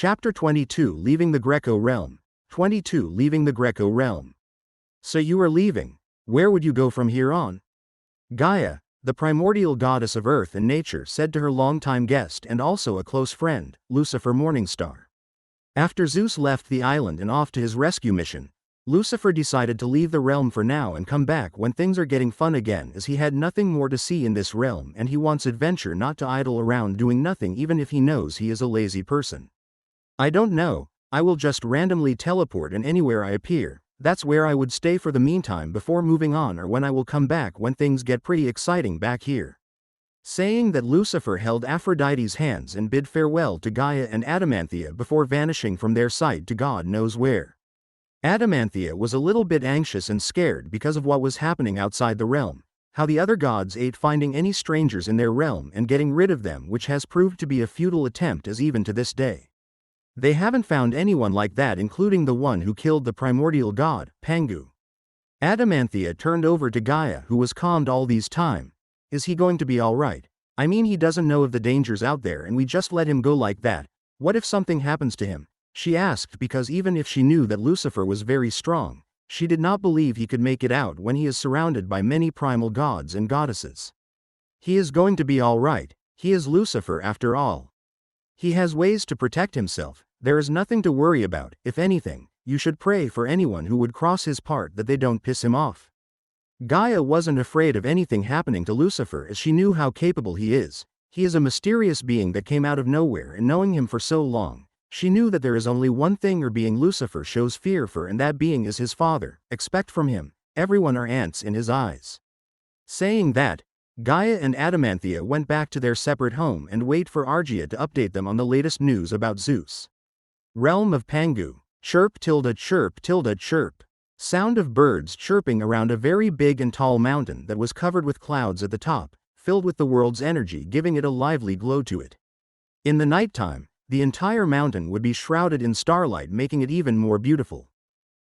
Chapter 22 Leaving the Greco Realm. 22 Leaving the Greco Realm. So you are leaving. Where would you go from here on? Gaia, the primordial goddess of earth and nature, said to her longtime guest and also a close friend, Lucifer Morningstar. After Zeus left the island and off to his rescue mission, Lucifer decided to leave the realm for now and come back when things are getting fun again, as he had nothing more to see in this realm and he wants adventure, not to idle around doing nothing even if he knows he is a lazy person. I don't know, I will just randomly teleport, and anywhere I appear, that's where I would stay for the meantime before moving on, or when I will come back when things get pretty exciting back here. Saying that, Lucifer held Aphrodite's hands and bid farewell to Gaia and Adamanthea before vanishing from their sight to God knows where. Adamanthea was a little bit anxious and scared because of what was happening outside the realm, how the other gods ate finding any strangers in their realm and getting rid of them, which has proved to be a futile attempt, as even to this day they haven't found anyone like that, including the one who killed the primordial god, Pangu. Adamanthea turned over to Gaia, who was calmed all these time. Is he going to be alright? I mean, he doesn't know of the dangers out there and we just let him go like that. What if something happens to him? She asked, because even if she knew that Lucifer was very strong, she did not believe he could make it out when he is surrounded by many primal gods and goddesses. He is going to be alright. He is Lucifer after all. He has ways to protect himself. There is nothing to worry about. If anything, you should pray for anyone who would cross his path that they don't piss him off. Gaia wasn't afraid of anything happening to Lucifer, as she knew how capable he is. He is a mysterious being that came out of nowhere, and knowing him for so long, she knew that there is only one thing or being Lucifer shows fear for, and that being is his father. Expect from him, everyone are ants in his eyes. Saying that, Gaia and Adamanthea went back to their separate home and wait for Argia to update them on the latest news about Zeus. Realm of Pangu. Chirp tilde chirp tilde chirp. Sound of birds chirping around a very big and tall mountain that was covered with clouds at the top, filled with the world's energy, giving it a lively glow to it. In the nighttime, the entire mountain would be shrouded in starlight, making it even more beautiful.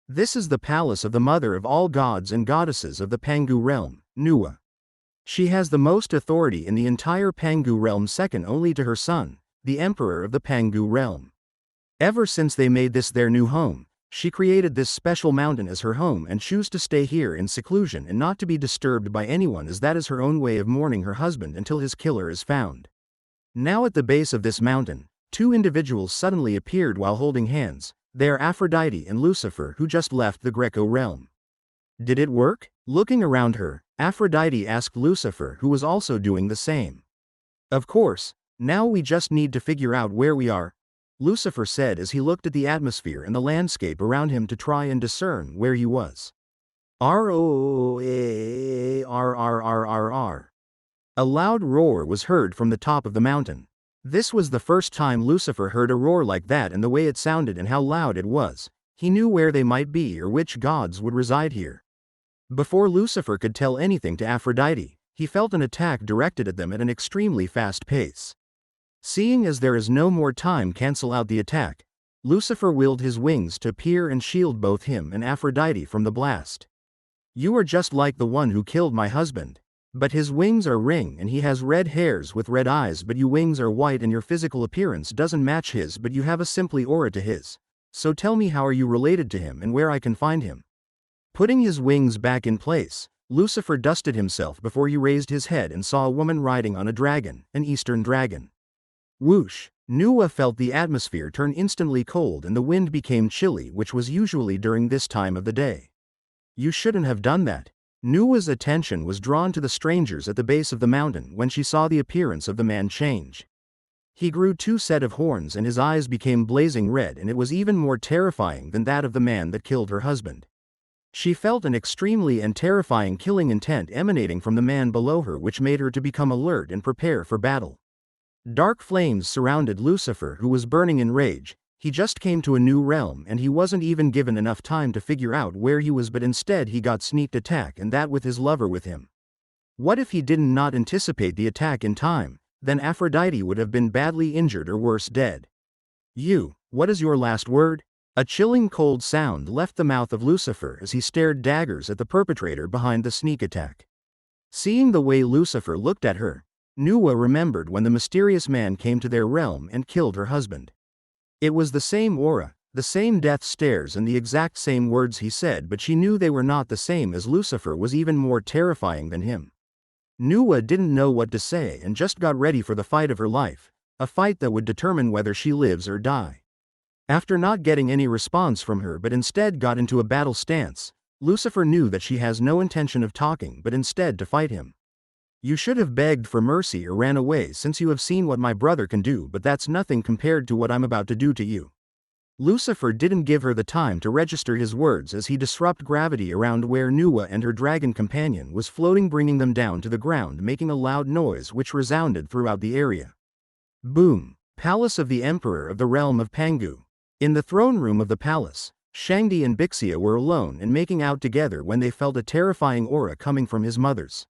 This is the palace of the mother of all gods and goddesses of the Pangu realm, Nuwa. She has the most authority in the entire Pangu realm, second only to her son, the emperor of the Pangu realm. Ever since they made this their new home, she created this special mountain as her home and chose to stay here in seclusion and not to be disturbed by anyone, as that is her own way of mourning her husband until his killer is found. Now at the base of this mountain, two individuals suddenly appeared while holding hands. They are Aphrodite and Lucifer, who just left the Greco realm. Did it work? Looking around her, Aphrodite asked Lucifer, who was also doing the same. Of course, now we just need to figure out where we are, Lucifer said as he looked at the atmosphere and the landscape around him to try and discern where he was. R-O-A-R-R-R-R-R. A loud roar was heard from the top of the mountain. This was the first time Lucifer heard a roar like that, and the way it sounded and how loud it was, he knew where they might be or which gods would reside here. Before Lucifer could tell anything to Aphrodite, he felt an attack directed at them at an extremely fast pace. Seeing as there is no more time cancel out the attack, Lucifer willed his wings to appear and shield both him and Aphrodite from the blast. You are just like the one who killed my husband. But his wings are ring and he has red hairs with red eyes, but you wings are white and your physical appearance doesn't match his, but you have a simply aura to his. So tell me, how are you related to him and where I can find him? Putting his wings back in place, Lucifer dusted himself before he raised his head and saw a woman riding on a dragon, an eastern dragon. Whoosh! Nuwa felt the atmosphere turn instantly cold and the wind became chilly, which was usually during this time of the day. You shouldn't have done that. Nuwa's attention was drawn to the strangers at the base of the mountain when she saw the appearance of the man change. He grew two set of horns and his eyes became blazing red, and it was even more terrifying than that of the man that killed her husband. She felt an extremely and terrifying killing intent emanating from the man below her, which made her to become alert and prepare for battle. Dark flames surrounded Lucifer, who was burning in rage. He just came to a new realm and he wasn't even given enough time to figure out where he was, but instead he got sneaked attack, and that with his lover with him. What if he didn't not anticipate the attack in time? Then Aphrodite would have been badly injured or worse, dead. What is your last word? A chilling cold sound left the mouth of Lucifer as he stared daggers at the perpetrator behind the sneak attack. Seeing the way Lucifer looked at her, Nuwa remembered when the mysterious man came to their realm and killed her husband. It was the same aura, the same death stares and the exact same words he said, but she knew they were not the same, as Lucifer was even more terrifying than him. Nuwa didn't know what to say and just got ready for the fight of her life, a fight that would determine whether she lives or die. After not getting any response from her but instead got into a battle stance, Lucifer knew that she has no intention of talking but instead to fight him. You should have begged for mercy or ran away, since you have seen what my brother can do, but that's nothing compared to what I'm about to do to you. Lucifer didn't give her the time to register his words as he disrupted gravity around where Nuwa and her dragon companion was floating, bringing them down to the ground, making a loud noise which resounded throughout the area. Boom! Palace of the Emperor of the Realm of Pangu. In the throne room of the palace, Shangdi and Bixia were alone and making out together when they felt a terrifying aura coming from his mother's.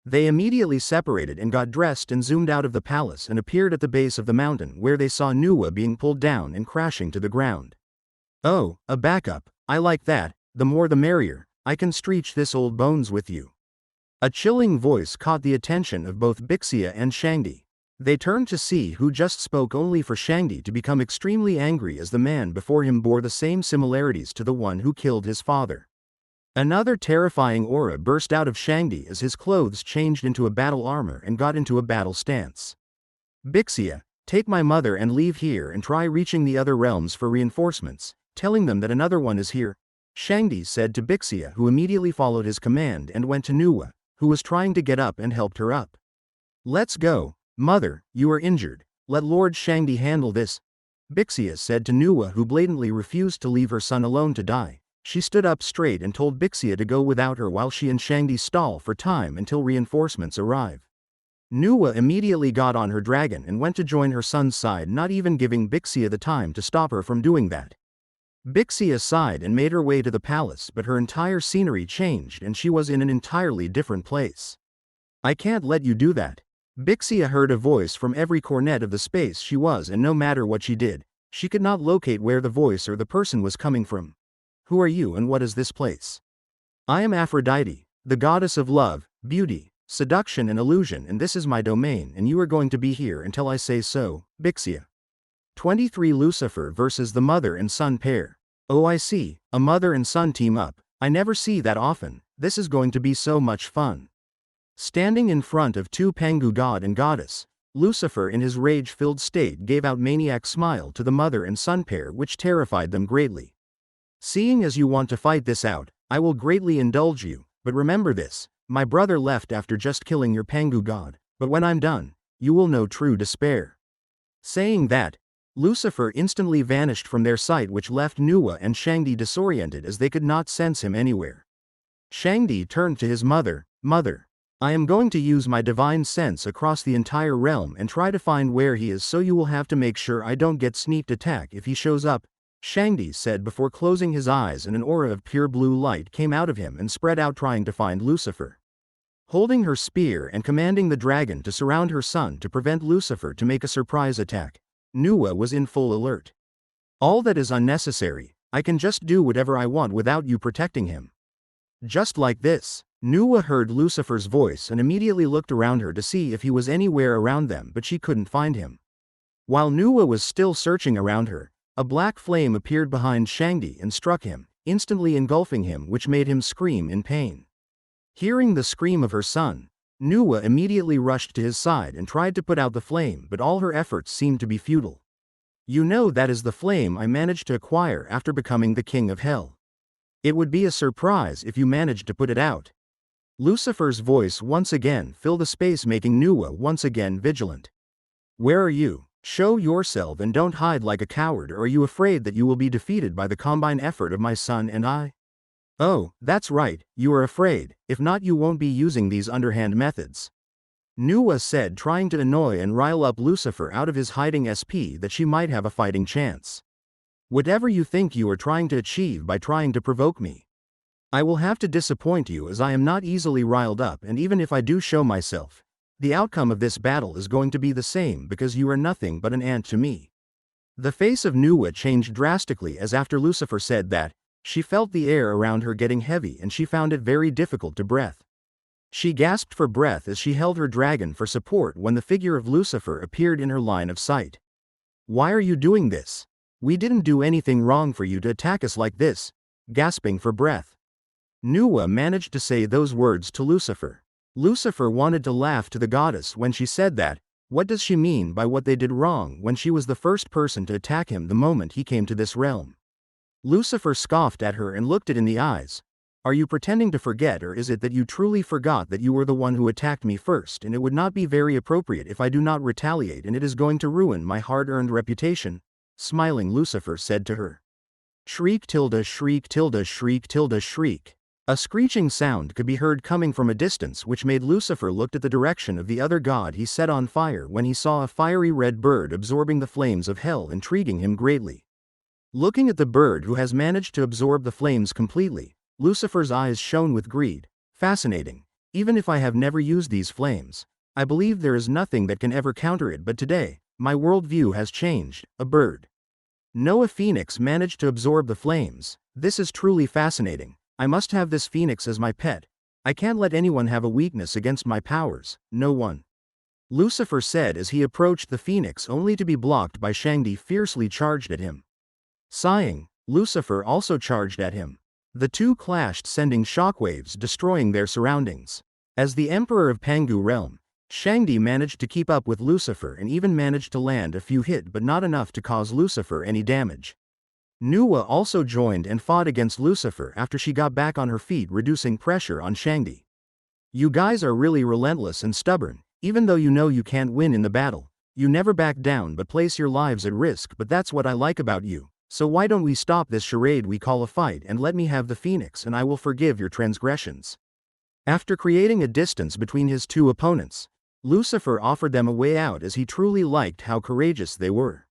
They immediately separated and got dressed and zoomed out of the palace and appeared at the base of the mountain, where they saw Nuwa being pulled down and crashing to the ground. Oh, a backup, I like that, the more the merrier, I can stretch this old bones with you. A chilling voice caught the attention of both Bixia and Shangdi. They turned to see who just spoke, only for Shangdi to become extremely angry as the man before him bore the same similarities to the one who killed his father. Another terrifying aura burst out of Shangdi as his clothes changed into a battle armor and got into a battle stance. Bixia, take my mother and leave here and try reaching the other realms for reinforcements, telling them that another one is here, Shangdi said to Bixia, who immediately followed his command and went to Nuwa, who was trying to get up, and helped her up. Let's go, mother, you are injured, let Lord Shangdi handle this, Bixia said to Nuwa, who blatantly refused to leave her son alone to die. She stood up straight and told Bixia to go without her while she and Shangdi stall for time until reinforcements arrive. Nuwa immediately got on her dragon and went to join her son's side, not even giving Bixia the time to stop her from doing that. Bixia sighed and made her way to the palace, but her entire scenery changed and she was in an entirely different place. I can't let you do that. Bixia heard a voice from every cornet of the space she was, and no matter what she did, she could not locate where the voice or the person was coming from. Who are you and what is this place? I am Aphrodite, the goddess of love, beauty, seduction and illusion, and this is my domain, and you are going to be here until I say so, Bixia. 23 Lucifer versus the mother and son pair. Oh, I see, a mother and son team up. I never see that often. This is going to be so much fun. Standing in front of two Pangu god and goddess, Lucifer in his rage-filled state gave out maniac smile to the mother and son pair, which terrified them greatly. Seeing as you want to fight this out, I will greatly indulge you, but remember this, my brother left after just killing your Pangu god, but when I'm done, you will know true despair. Saying that, Lucifer instantly vanished from their sight, which left Nuwa and Shangdi disoriented as they could not sense him anywhere. Shangdi turned to his mother, Mother, I am going to use my divine sense across the entire realm and try to find where he is, so you will have to make sure I don't get sneaked attack if he shows up, Shangdi said before closing his eyes, and an aura of pure blue light came out of him and spread out, trying to find Lucifer. Holding her spear and commanding the dragon to surround her son to prevent Lucifer to make a surprise attack, Nuwa was in full alert. All that is unnecessary, I can just do whatever I want without you protecting him. Just like this, Nuwa heard Lucifer's voice and immediately looked around her to see if he was anywhere around them, but she couldn't find him. While Nuwa was still searching around her, a black flame appeared behind Shangdi and struck him, instantly engulfing him, which made him scream in pain. Hearing the scream of her son, Nuwa immediately rushed to his side and tried to put out the flame, but all her efforts seemed to be futile. You know, that is the flame I managed to acquire after becoming the king of hell. It would be a surprise if you managed to put it out. Lucifer's voice once again filled the space, making Nuwa once again vigilant. Where are you? Show yourself and don't hide like a coward, or are you afraid that you will be defeated by the combined effort of my son and I? Oh, that's right, you are afraid, if not you won't be using these underhand methods. Nuwa said, trying to annoy and rile up Lucifer out of his hiding SP that she might have a fighting chance. Whatever you think you are trying to achieve by trying to provoke me, I will have to disappoint you, as I am not easily riled up, and even if I do show myself, the outcome of this battle is going to be the same, because you are nothing but an ant to me. The face of Nuwa changed drastically as after Lucifer said that, she felt the air around her getting heavy and she found it very difficult to breathe. She gasped for breath as she held her dragon for support when the figure of Lucifer appeared in her line of sight. Why are you doing this? We didn't do anything wrong for you to attack us like this. Gasping for breath, Nuwa managed to say those words to Lucifer. Lucifer wanted to laugh to the goddess when she said that. What does she mean by what they did wrong when she was the first person to attack him the moment he came to this realm? Lucifer scoffed at her and looked it in the eyes. Are you pretending to forget, or is it that you truly forgot that you were the one who attacked me first, and it would not be very appropriate if I do not retaliate, and it is going to ruin my hard-earned reputation? Smiling, Lucifer said to her. Shriek tilde shriek tilde shriek tilde shriek. A screeching sound could be heard coming from a distance, which made Lucifer look at the direction of the other god he set on fire when he saw a fiery red bird absorbing the flames of hell, intriguing him greatly. Looking at the bird who has managed to absorb the flames completely, Lucifer's eyes shone with greed. Fascinating. Even if I have never used these flames, I believe there is nothing that can ever counter it, but today, my worldview has changed. A bird. No, a phoenix managed to absorb the flames. This is truly fascinating. I must have this phoenix as my pet. I can't let anyone have a weakness against my powers, no one. Lucifer said as he approached the phoenix, only to be blocked by Shangdi fiercely charged at him. Sighing, Lucifer also charged at him. The two clashed, sending shockwaves destroying their surroundings. As the Emperor of Pangu realm, Shangdi managed to keep up with Lucifer and even managed to land a few hits, but not enough to cause Lucifer any damage. Nuwa also joined and fought against Lucifer after she got back on her feet, reducing pressure on Shangdi. You guys are really relentless and stubborn. Even though you know you can't win in the battle, you never back down but place your lives at risk, but that's what I like about you. So why don't we stop this charade we call a fight and let me have the phoenix, and I will forgive your transgressions. After creating a distance between his two opponents, Lucifer offered them a way out as he truly liked how courageous they were.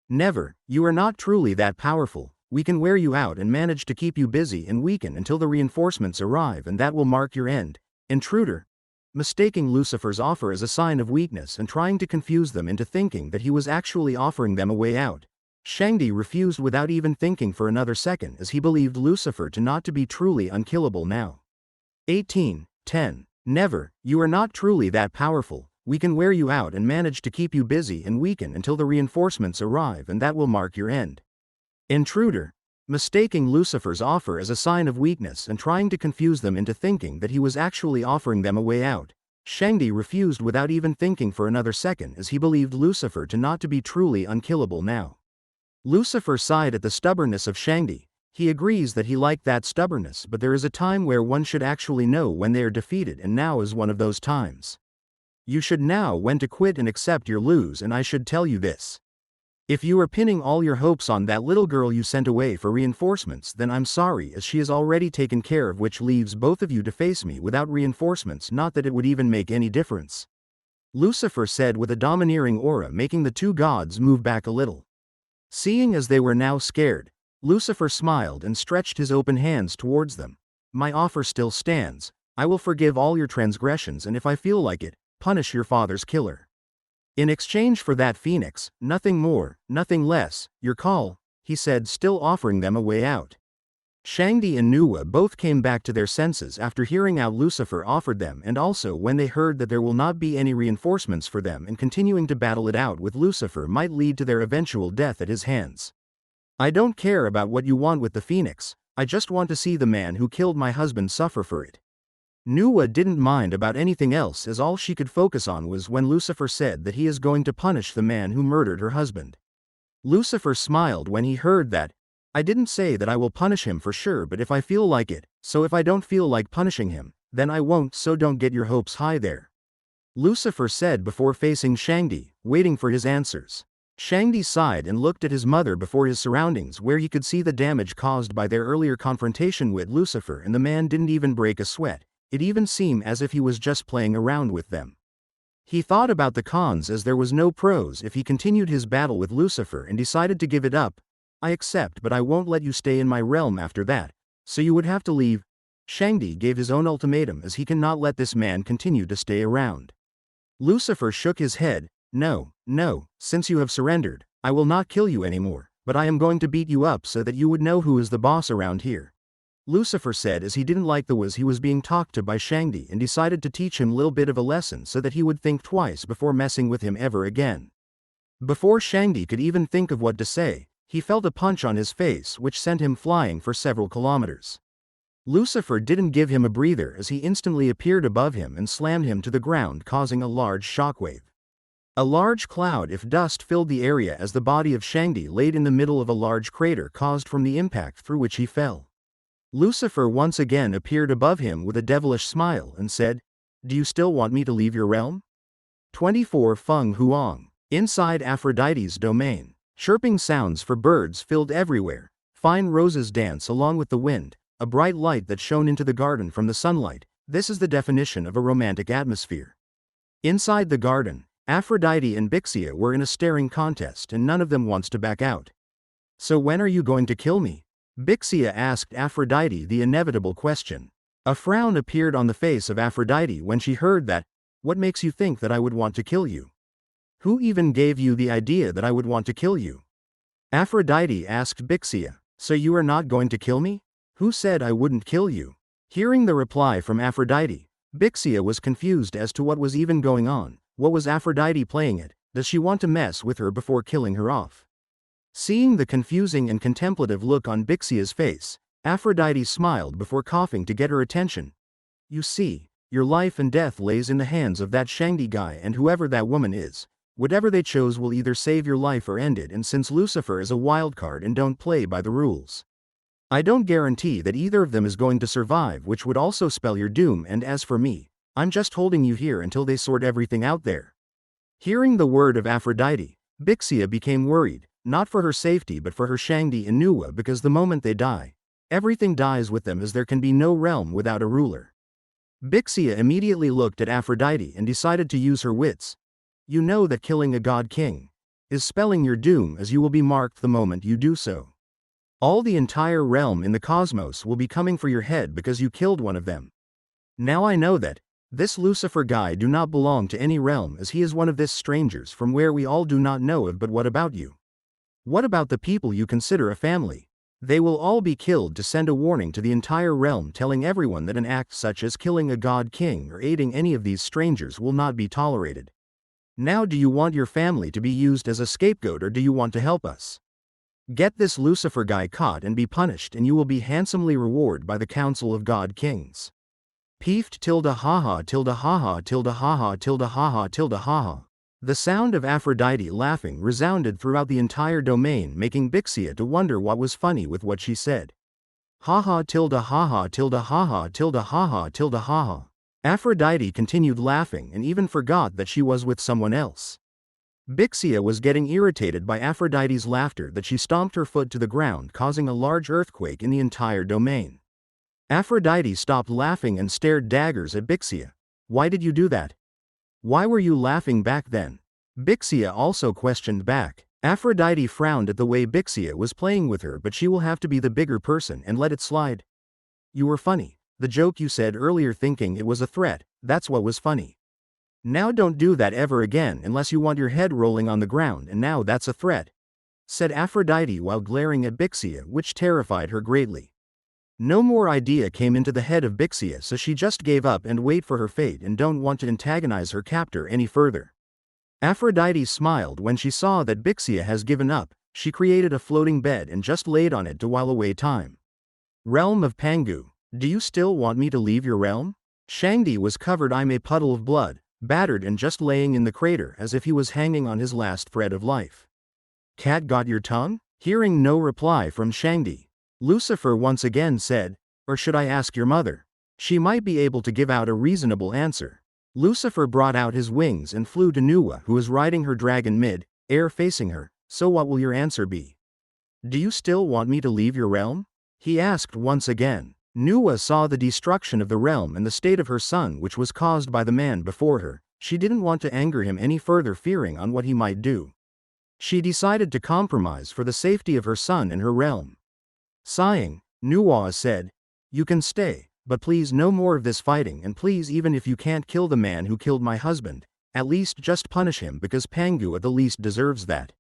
Never, you are not truly that powerful. We can wear you out and manage to keep you busy and weaken until the reinforcements arrive, and that will mark your end. Intruder. Mistaking Lucifer's offer as a sign of weakness and trying to confuse them into thinking that he was actually offering them a way out, Shangdi refused without even thinking for another second, as he believed Lucifer to not to be truly unkillable now. 18:10. Never, you are not truly that powerful. We can wear you out and manage to keep you busy and weaken until the reinforcements arrive, and that will mark your end. Intruder. Mistaking Lucifer's offer as a sign of weakness and trying to confuse them into thinking that he was actually offering them a way out, Shangdi refused without even thinking for another second, as he believed Lucifer to not to be truly unkillable now. Lucifer sighed at the stubbornness of Shangdi. He agrees that he liked that stubbornness, but there is a time where one should actually know when they are defeated, and now is one of those times. You should know when to quit and accept your lose, and I should tell you this. If you are pinning all your hopes on that little girl you sent away for reinforcements, then I'm sorry, as she is already taken care of, which leaves both of you to face me without reinforcements, not that it would even make any difference. Lucifer said with a domineering aura, making the two gods move back a little. Seeing as they were now scared, Lucifer smiled and stretched his open hands towards them. My offer still stands. I will forgive all your transgressions, and if I feel like it, punish your father's killer. In exchange for that phoenix, nothing more, nothing less. Your call, he said, still offering them a way out. Shangdi and Nuwa both came back to their senses after hearing out Lucifer offered them, and also when they heard that there will not be any reinforcements for them, and continuing to battle it out with Lucifer might lead to their eventual death at his hands. I don't care about what you want with the phoenix. I just want to see the man who killed my husband suffer for it. Nuwa didn't mind about anything else, as all she could focus on was when Lucifer said that he is going to punish the man who murdered her husband. Lucifer smiled when he heard that. I didn't say that I will punish him for sure, but if I feel like it, so if I don't feel like punishing him, then I won't, so don't get your hopes high there. Lucifer said before facing Shangdi, waiting for his answers. Shangdi sighed and looked at his mother before his surroundings, where he could see the damage caused by their earlier confrontation with Lucifer, and the man didn't even break a sweat. It even seemed as if he was just playing around with them. He thought about the cons, as there was no pros if he continued his battle with Lucifer, and decided to give it up. I accept, but I won't let you stay in my realm after that, so you would have to leave. Shangdi gave his own ultimatum, as he cannot let this man continue to stay around. Lucifer shook his head. No, since you have surrendered, I will not kill you anymore, but I am going to beat you up so that you would know who is the boss around here. Lucifer said, as he didn't like the way he was being talked to by Shangdi, and decided to teach him a little bit of a lesson so that he would think twice before messing with him ever again. Before Shangdi could even think of what to say, He felt a punch on his face which sent him flying for several kilometers. Lucifer didn't give him a breather as he instantly appeared above him and slammed him to the ground, causing a large shockwave. A large cloud of dust filled the area as the body of Shangdi laid in the middle of a large crater caused from the impact through which he fell. Lucifer once again appeared above him with a devilish smile and said, "Do you still want me to leave your realm?" 24 Feng Huang. Inside Aphrodite's domain, chirping sounds for birds filled everywhere. Fine roses dance along with the wind, a bright light that shone into the garden from the sunlight. This is the definition of a romantic atmosphere. Inside the garden, Aphrodite and Bixia were in a staring contest and none of them wants to back out. "So when are you going to kill me?" Bixia asked Aphrodite the inevitable question. A frown appeared on the face of Aphrodite when she heard that. "What makes you think that I would want to kill you? Who even gave you the idea that I would want to kill you?" Aphrodite asked Bixia. "So you are not going to kill me? Who said I wouldn't kill you?" Hearing the reply from Aphrodite, Bixia was confused as to what was even going on. What was Aphrodite playing at? Does she want to mess with her before killing her off? Seeing the confusing and contemplative look on Bixia's face, Aphrodite smiled before coughing to get her attention. "You see, your life and death lays in the hands of that Shangdi guy, and whoever that woman is, whatever they chose will either save your life or end it, and since Lucifer is a wild card and don't play by the rules, I don't guarantee that either of them is going to survive, which would also spell your doom, and as for me, I'm just holding you here until they sort everything out there." Hearing the word of Aphrodite, Bixia became worried, not for her safety but for her Shangdi and Nuwa, because the moment they die, everything dies with them, as there can be no realm without a ruler. Bixia immediately looked at Aphrodite and decided to use her wits. "You know that killing a god king is spelling your doom, as you will be marked the moment you do so. All the entire realm in the cosmos will be coming for your head because you killed one of them. Now I know that this Lucifer guy do not belong to any realm, as he is one of this strangers from where we all do not know of, but what about you? What about the people you consider a family? They will all be killed to send a warning to the entire realm, telling everyone that an act such as killing a god king or aiding any of these strangers will not be tolerated. Now do you want your family to be used as a scapegoat, or do you want to help us? Get this Lucifer guy caught and be punished, and you will be handsomely rewarded by the Council of God Kings." Peefed tilde haha tilde haha tilde haha tilde haha tilde haha. The sound of Aphrodite laughing resounded throughout the entire domain, making Bixia to wonder what was funny with what she said. Haha tilde haha tilde haha tilde haha tilde haha. Aphrodite continued laughing and even forgot that she was with someone else. Bixia was getting irritated by Aphrodite's laughter that she stomped her foot to the ground, causing a large earthquake in the entire domain. Aphrodite stopped laughing and stared daggers at Bixia. "Why did you do that? Why were you laughing back then?" Bixia also questioned back. Aphrodite frowned at the way Bixia was playing with her, but she will have to be the bigger person and let it slide. "You were funny. The joke you said earlier thinking it was a threat, that's what was funny. Now don't do that ever again unless you want your head rolling on the ground, and now that's a threat," said Aphrodite while glaring at Bixia, which terrified her greatly. No more idea came into the head of Bixia, so she just gave up and wait for her fate and don't want to antagonize her captor any further. Aphrodite smiled when she saw that Bixia has given up. She created a floating bed and just laid on it to while away time. Realm of Pangu. "Do you still want me to leave your realm?" Shangdi was covered in a puddle of blood, battered and just laying in the crater as if he was hanging on his last thread of life. "Cat got your tongue?" Hearing no reply from Shangdi, Lucifer once again said, "Or should I ask your mother? She might be able to give out a reasonable answer." Lucifer brought out his wings and flew to Nuwa, who was riding her dragon mid-air facing her. "So what will your answer be? Do you still want me to leave your realm?" he asked once again. Nuwa saw the destruction of the realm and the state of her son, which was caused by the man before her. She didn't want to anger him any further, fearing on what he might do. She decided to compromise for the safety of her son and her realm. Sighing, Nuwa said, "You can stay, but please no more of this fighting, and please, even if you can't kill the man who killed my husband, at least just punish him, because Pangu at the least deserves that.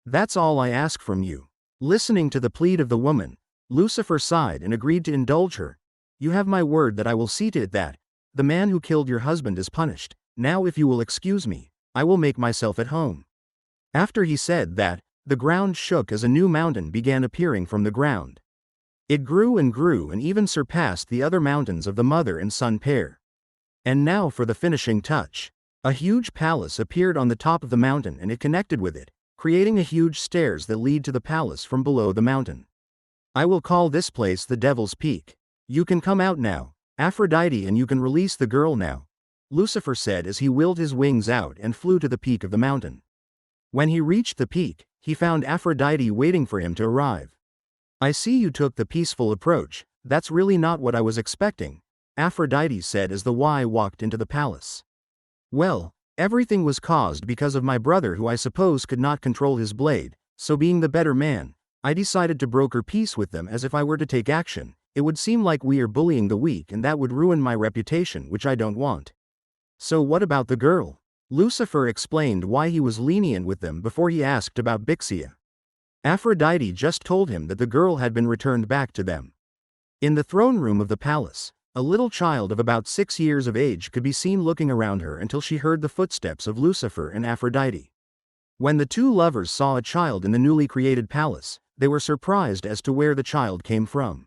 That's all I ask from you." Listening to the plead of the woman, Lucifer sighed and agreed to indulge her. "You have my word that I will see to it that the man who killed your husband is punished. Now if you will excuse me, I will make myself at home." After he said that, the ground shook as a new mountain began appearing from the ground. It grew and even surpassed the other mountains of the mother and son pair. And now for the finishing touch. A huge palace appeared on the top of the mountain and it connected with it, creating a huge stairs that lead to the palace from below the mountain. I will call this place the Devil's Peak. You can come out now, Aphrodite, and you can release the girl now, Lucifer said as he willed his wings out and flew to the peak of the mountain. When he reached the peak, he found Aphrodite waiting for him to arrive. I see you took the peaceful approach. That's really not what I was expecting, Aphrodite said as the Y walked into the palace. Well, everything was caused because of my brother, who I suppose could not control his blade, so being the better man, I decided to broker peace with them, as if I were to take action, it would seem like we are bullying the weak and that would ruin my reputation, which I don't want. So what about the girl? Lucifer explained why he was lenient with them before he asked about Bixia. Aphrodite just told him that the girl had been returned back to them. In the throne room of the palace, a little child of about 6 years of age could be seen looking around her until she heard the footsteps of Lucifer and Aphrodite. When the two lovers saw a child in the newly created palace, they were surprised as to where the child came from.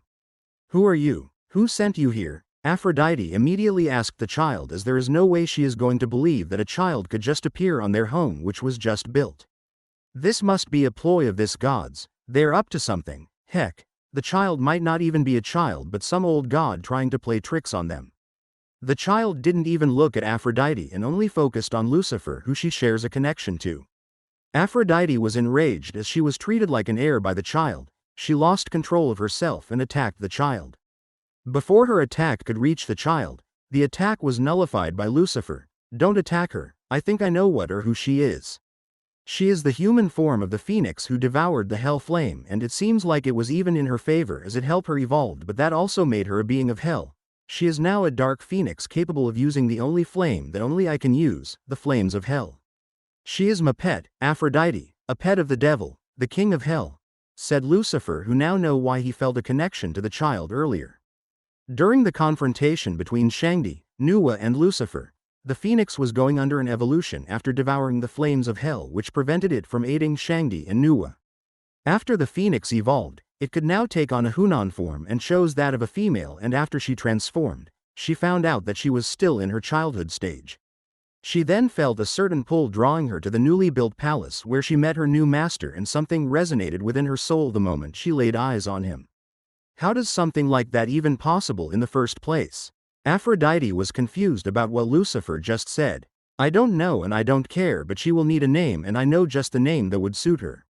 Who are you? Who sent you here? Aphrodite immediately asked the child, as there is no way she is going to believe that a child could just appear on their home which was just built. This must be a ploy of this god's. They're up to something. Heck, the child might not even be a child but some old god trying to play tricks on them. The child didn't even look at Aphrodite and only focused on Lucifer, who she shares a connection to. Aphrodite was enraged as she was treated like an heir by the child. She lost control of herself and attacked the child. Before her attack could reach the child, the attack was nullified by Lucifer. Don't attack her, I think I know what or who she is. She is the human form of the phoenix who devoured the hell flame, and it seems like it was even in her favor as it helped her evolve, but that also made her a being of hell. She is now a dark phoenix capable of using the only flame that only I can use, the flames of hell. She is my pet, Aphrodite, a pet of the devil, the king of hell, said Lucifer, who now knew why he felt a connection to the child earlier. During the confrontation between Shangdi, Nuwa and Lucifer, the phoenix was going under an evolution after devouring the flames of hell, which prevented it from aiding Shangdi and Nuwa. After the phoenix evolved, it could now take on a Hunan form and chose that of a female, and after she transformed, she found out that she was still in her childhood stage. She then felt a certain pull drawing her to the newly built palace where she met her new master, and something resonated within her soul the moment she laid eyes on him. How does something like that even possible in the first place? Aphrodite was confused about what Lucifer just said. I don't know and I don't care, but she will need a name, and I know just the name that would suit her.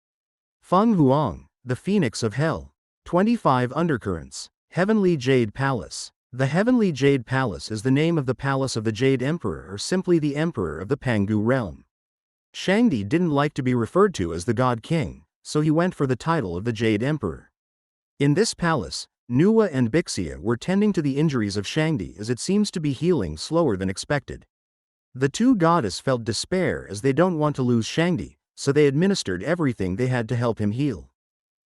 Feng Huang, the Phoenix of Hell. 25 Undercurrents. Heavenly Jade Palace. The Heavenly Jade Palace is the name of the palace of the Jade Emperor, or simply the Emperor of the Pangu realm. Shangdi didn't like to be referred to as the God King, so he went for the title of the Jade Emperor. In this palace, Nuwa and Bixia were tending to the injuries of Shangdi, as it seems to be healing slower than expected. The two goddesses felt despair as they don't want to lose Shangdi, so they administered everything they had to help him heal.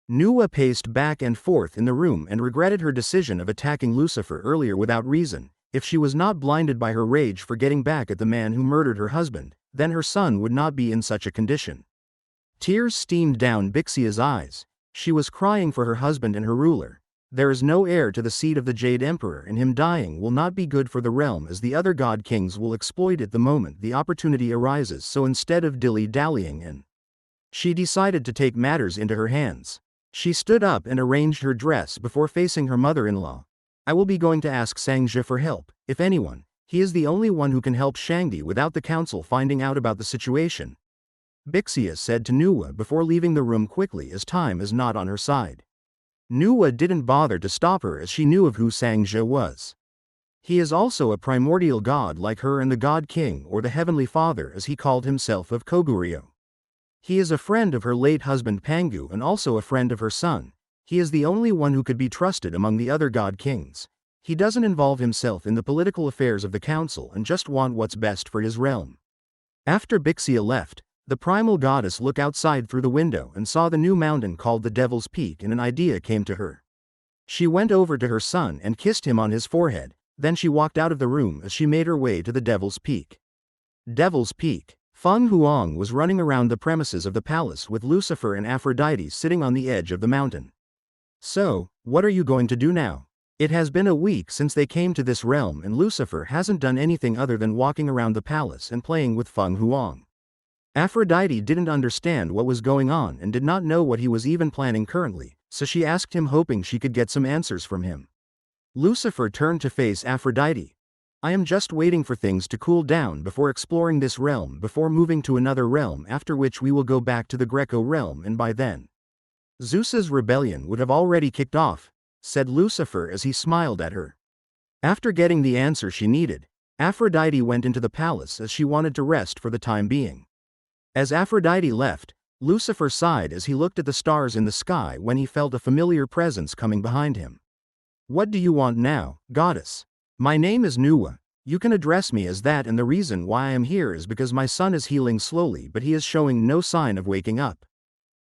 Nuwa paced back and forth in the room and regretted her decision of attacking Lucifer earlier without reason. If she was not blinded by her rage for getting back at the man who murdered her husband, then her son would not be in such a condition. Tears steamed down Bixia's eyes. She was crying for her husband and her ruler. There is no heir to the seat of the Jade Emperor, and him dying will not be good for the realm, as the other god kings will exploit it the moment the opportunity arises. So instead of dilly-dallying, she decided to take matters into her hands. She stood up and arranged her dress before facing her mother-in-law. I will be going to ask Sangji for help, if anyone. He is the only one who can help Shangdi without the council finding out about the situation, Bixia said to Nuwa before leaving the room quickly, as time is not on her side. Nuwa didn't bother to stop her as she knew of who Sangji was. He is also a primordial god like her and the God King, or the Heavenly Father as he called himself, of Koguryo. He is a friend of her late husband Pangu and also a friend of her son. He is the only one who could be trusted among the other god kings. He doesn't involve himself in the political affairs of the council and just want what's best for his realm. After Bixia left, the primal goddess looked outside through the window and saw the new mountain called the Devil's Peak, and an idea came to her. She went over to her son and kissed him on his forehead, then she walked out of the room as she made her way to the Devil's Peak. Devil's Peak. Feng Huang was running around the premises of the palace with Lucifer and Aphrodite sitting on the edge of the mountain. So, what are you going to do now? It has been a week since they came to this realm and Lucifer hasn't done anything other than walking around the palace and playing with Feng Huang. Aphrodite didn't understand what was going on and did not know what he was even planning currently, so she asked him hoping she could get some answers from him. Lucifer turned to face Aphrodite. I am just waiting for things to cool down before exploring this realm before moving to another realm, after which we will go back to the Greco realm, and by then Zeus's rebellion would have already kicked off, said Lucifer as he smiled at her. After getting the answer she needed, Aphrodite went into the palace as she wanted to rest for the time being. As Aphrodite left, Lucifer sighed as he looked at the stars in the sky when he felt a familiar presence coming behind him. What do you want now, goddess? My name is Nuwa. You can address me as that, and the reason why I am here is because my son is healing slowly but he is showing no sign of waking up.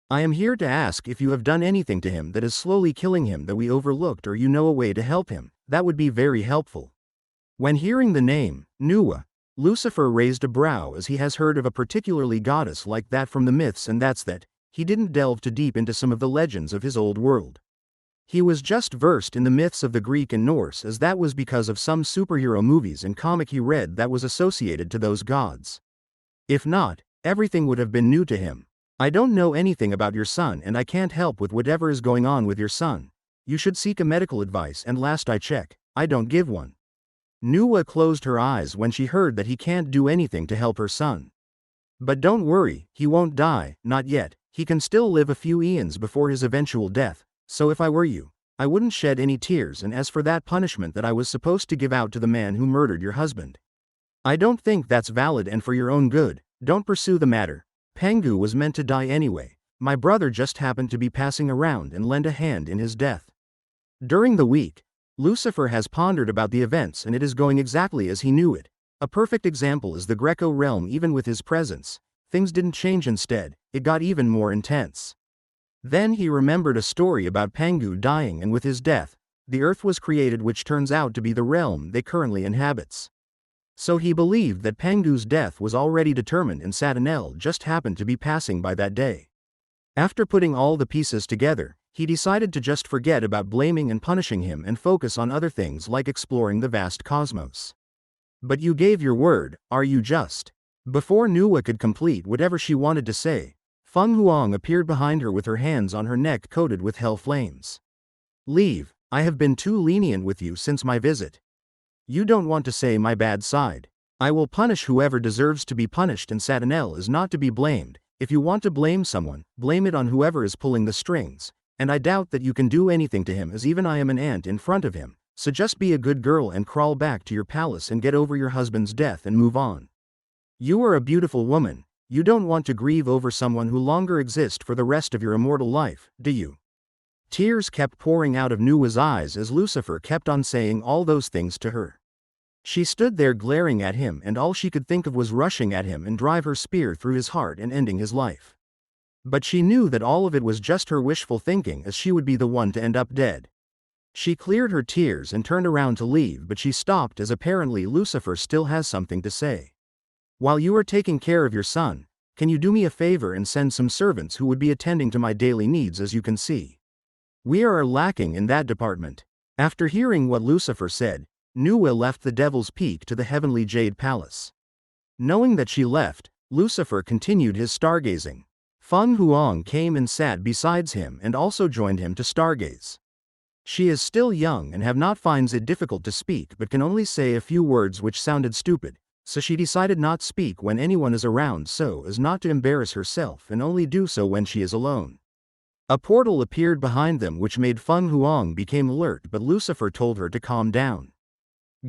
I am here to ask if you have done anything to him that is slowly killing him that we overlooked, or you know a way to help him. That would be very helpful. When hearing the name, Nuwa, Lucifer raised a brow as he has heard of a particularly goddess like that from the myths, and that's that. He didn't delve too deep into some of the legends of his old world. He was just versed in the myths of the Greek and Norse, as that was because of some superhero movies and comic he read that was associated to those gods. If not, everything would have been new to him. I don't know anything about your son and I can't help with whatever is going on with your son. You should seek a medical advice, and last I checked, I don't give one. Nuwa closed her eyes when she heard that he can't do anything to help her son. But don't worry, he won't die, not yet. He can still live a few eons before his eventual death. So if I were you, I wouldn't shed any tears, and as for that punishment that I was supposed to give out to the man who murdered your husband, I don't think that's valid, and for your own good, don't pursue the matter. Pangu was meant to die anyway. My brother just happened to be passing around and lend a hand in his death. During the week, Lucifer has pondered about the events and it is going exactly as he knew it. A perfect example is the Greco realm. Even with his presence, things didn't change, instead, it got even more intense. Then he remembered a story about Pangu dying, and with his death, the earth was created, which turns out to be the realm they currently inhabits. So he believed that Pangu's death was already determined and Sadinel just happened to be passing by that day. After putting all the pieces together, he decided to just forget about blaming and punishing him and focus on other things like exploring the vast cosmos. But you gave your word, are you just? Before Nuwa could complete whatever she wanted to say, Feng Huang appeared behind her with her hands on her neck coated with hell flames. Leave, I have been too lenient with you since my visit. You don't want to say my bad side. I will punish whoever deserves to be punished, and Sadinel is not to be blamed. If you want to blame someone, blame it on whoever is pulling the strings, and I doubt that you can do anything to him, as even I am an ant in front of him, so just be a good girl and crawl back to your palace and get over your husband's death and move on. You are a beautiful woman. You don't want to grieve over someone who longer exists for the rest of your immortal life, do you? Tears kept pouring out of Nuwa's eyes as Lucifer kept on saying all those things to her. She stood there glaring at him, and all she could think of was rushing at him and drive her spear through his heart and ending his life. But she knew that all of it was just her wishful thinking, as she would be the one to end up dead. She cleared her tears and turned around to leave, but she stopped as apparently Lucifer still has something to say. While you are taking care of your son, can you do me a favor and send some servants who would be attending to my daily needs? As you can see, we are lacking in that department. After hearing what Lucifer said, Nuwa left the Devil's Peak to the Heavenly Jade Palace. Knowing that she left, Lucifer continued his stargazing. Feng Huang came and sat beside him and also joined him to stargaze. She is still young and finds it difficult to speak, but can only say a few words which sounded stupid, so she decided not speak when anyone is around so as not to embarrass herself, and only do so when she is alone. A portal appeared behind them which made Feng Huang become alert, but Lucifer told her to calm down.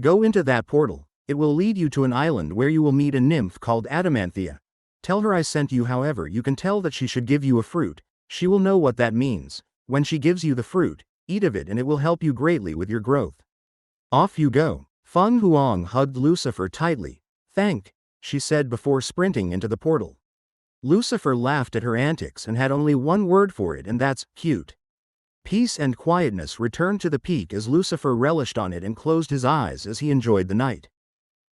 Go into that portal. It will lead you to an island where you will meet a nymph called Adamanthia. Tell her I sent you. However, you can tell that she should give you a fruit. She will know what that means. When she gives you the fruit, eat of it and it will help you greatly with your growth. Off you go. Feng Huang hugged Lucifer tightly. Thank, she said before sprinting into the portal. Lucifer laughed at her antics and had only one word for it, and that's cute. Peace and quietness returned to the peak as Lucifer relished on it and closed his eyes as he enjoyed the night.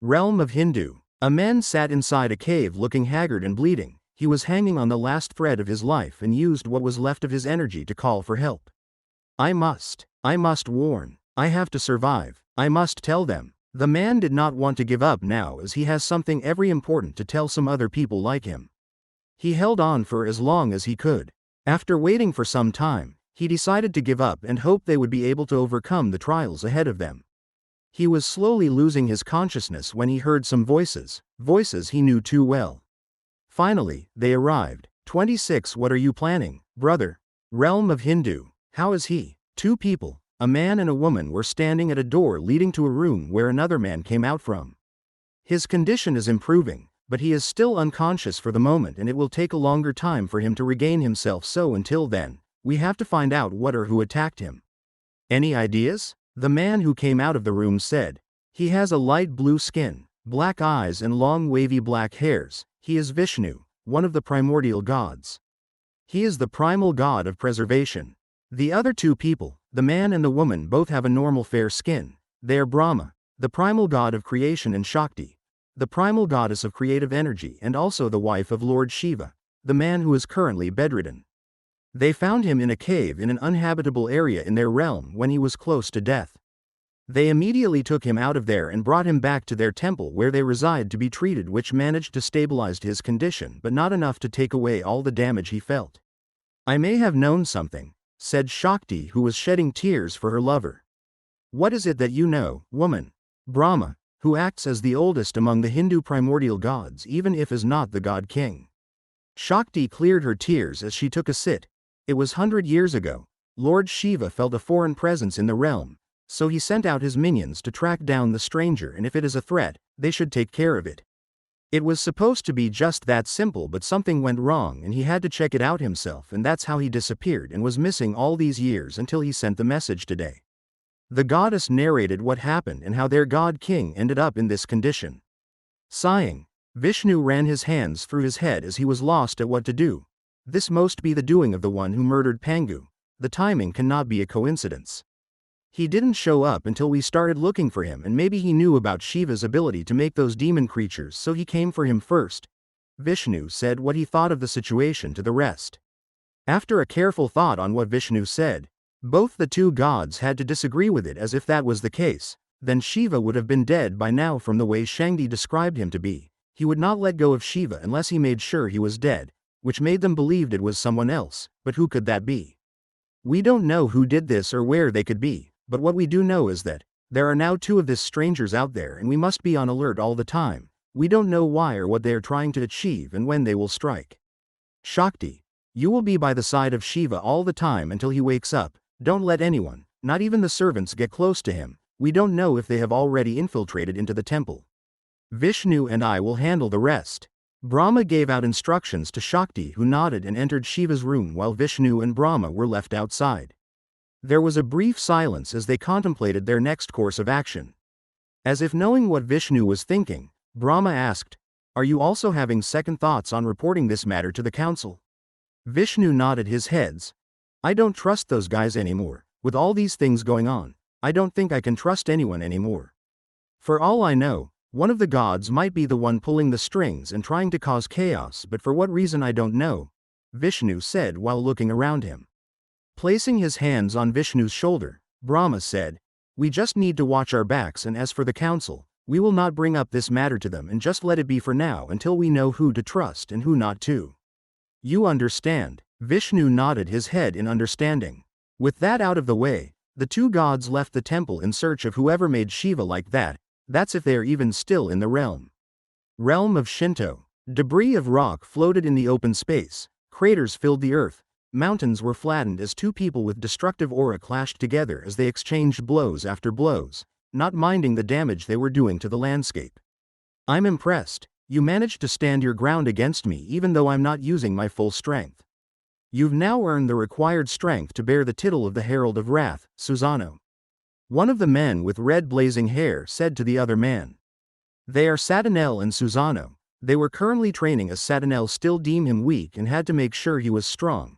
Realm of Hindu. A man sat inside a cave looking haggard and bleeding. He was hanging on the last thread of his life and used what was left of his energy to call for help. I must warn. I have to survive. I must tell them. The man did not want to give up now as he has something very important to tell some other people like him. He held on for as long as he could. After waiting for some time, he decided to give up and hope they would be able to overcome the trials ahead of them. He was slowly losing his consciousness when he heard some voices he knew too well. Finally, they arrived. 26 What are you planning, brother? Realm of Hindu. How is he? Two people, a man and a woman, were standing at a door leading to a room where another man came out from. His condition is improving, but he is still unconscious for the moment and it will take a longer time for him to regain himself, so until then, we have to find out what or who attacked him. Any ideas? The man who came out of the room said. He has a light blue skin, black eyes and long wavy black hairs. He is Vishnu, one of the primordial gods. He is the primal god of preservation. The other two people, the man and the woman, both have a normal fair skin. They are Brahma, the primal god of creation, and Shakti, the primal goddess of creative energy, and also the wife of Lord Shiva, the man who is currently bedridden. They found him in a cave in an uninhabitable area in their realm when he was close to death. They immediately took him out of there and brought him back to their temple where they reside to be treated, which managed to stabilize his condition but not enough to take away all the damage he felt. I may have known something, said Shakti, who was shedding tears for her lover. What is it that you know, woman? Brahma, who acts as the oldest among the Hindu primordial gods even if is not the god king. Shakti cleared her tears as she took a sit. It was 100 years ago. Lord Shiva felt a foreign presence in the realm, so he sent out his minions to track down the stranger, and if it is a threat, they should take care of it. It was supposed to be just that simple, but something went wrong and he had to check it out himself, and that's how he disappeared and was missing all these years until he sent the message today. The goddess narrated what happened and how their god king ended up in this condition. Sighing, Vishnu ran his hands through his head as he was lost at what to do. This must be the doing of the one who murdered Pangu. The timing cannot be a coincidence. He didn't show up until we started looking for him, and maybe he knew about Shiva's ability to make those demon creatures, so he came for him first. Vishnu said what he thought of the situation to the rest. After a careful thought on what Vishnu said, both the two gods had to disagree with it, as if that was the case, then Shiva would have been dead by now from the way Shangdi described him to be. He would not let go of Shiva unless he made sure he was dead, which made them believe it was someone else, but who could that be? We don't know who did this or where they could be. But what we do know is that there are now two of these strangers out there and we must be on alert all the time. We don't know why or what they are trying to achieve and when they will strike. Shakti, you will be by the side of Shiva all the time until he wakes up. Don't let anyone, not even the servants, get close to him. We don't know if they have already infiltrated into the temple. Vishnu and I will handle the rest. Brahma gave out instructions to Shakti, who nodded and entered Shiva's room while Vishnu and Brahma were left outside. There was a brief silence as they contemplated their next course of action. As if knowing what Vishnu was thinking, Brahma asked, "Are you also having second thoughts on reporting this matter to the council?" Vishnu nodded his head. "I don't trust those guys anymore. With all these things going on, I don't think I can trust anyone anymore. For all I know, one of the gods might be the one pulling the strings and trying to cause chaos, but for what reason I don't know," Vishnu said while looking around him. Placing his hands on Vishnu's shoulder, Brahma said, "We just need to watch our backs, and as for the council, we will not bring up this matter to them and just let it be for now until we know who to trust and who not to." "You understand?" Vishnu nodded his head in understanding. With that out of the way, the two gods left the temple in search of whoever made Shiva like that. That's if they are even still in the realm. Realm of Shinto. Debris of rock floated in the open space. Craters filled the earth. Mountains were flattened as two people with destructive aura clashed together as they exchanged blows after blows, not minding the damage they were doing to the landscape. "I'm impressed. You managed to stand your ground against me even though I'm not using my full strength. You've now earned the required strength to bear the tittle of the Herald of Wrath, Susano." One of the men with red blazing hair said to the other man. They are Sadinel and Susano. They were currently training as Sadinel still deemed him weak and had to make sure he was strong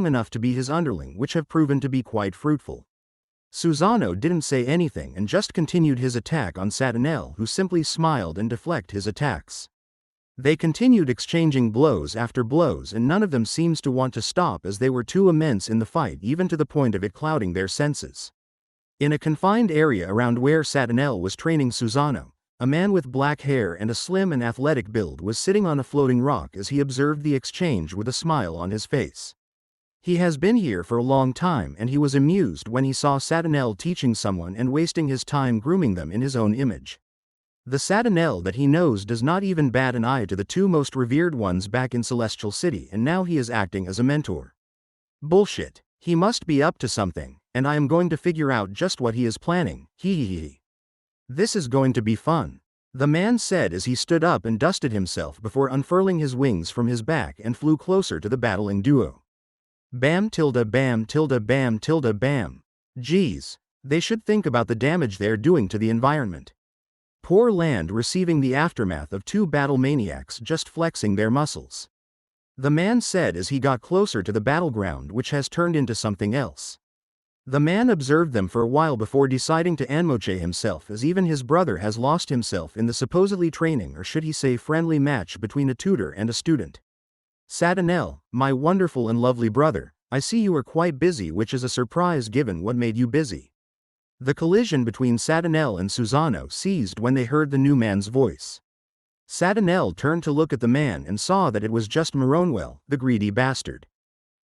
enough to be his underling, which have proven to be quite fruitful. Susano didn't say anything and just continued his attack on Sadinel, who simply smiled and deflected his attacks. They continued exchanging blows after blows, and none of them seems to want to stop, as they were too immense in the fight, even to the point of it clouding their senses. In a confined area around where Sadinel was training Susano, a man with black hair and a slim and athletic build was sitting on a floating rock as he observed the exchange with a smile on his face. He has been here for a long time, and he was amused when he saw Sadinel teaching someone and wasting his time grooming them in his own image. The Sadinel that he knows does not even bat an eye to the two most revered ones back in Celestial City, and now he is acting as a mentor. Bullshit. He must be up to something, and I am going to figure out just what he is planning. Hee. This is going to be fun, the man said as he stood up and dusted himself before unfurling his wings from his back and flew closer to the battling duo. Bam tilde bam tilde bam tilde bam. Geez, they should think about the damage they're doing to the environment. Poor land receiving the aftermath of two battle maniacs just flexing their muscles, the man said as he got closer to the battleground, which has turned into something else. The man observed them for a while before deciding to anmoche himself, as even his brother has lost himself in the supposedly training, or should he say friendly, match between a tutor and a student. Sadinel, my wonderful and lovely brother, I see you are quite busy, which is a surprise given what made you busy. The collision between Sadinel and Susano ceased when they heard the new man's voice. Sadinel turned to look at the man and saw that it was just Moronwell, the greedy bastard.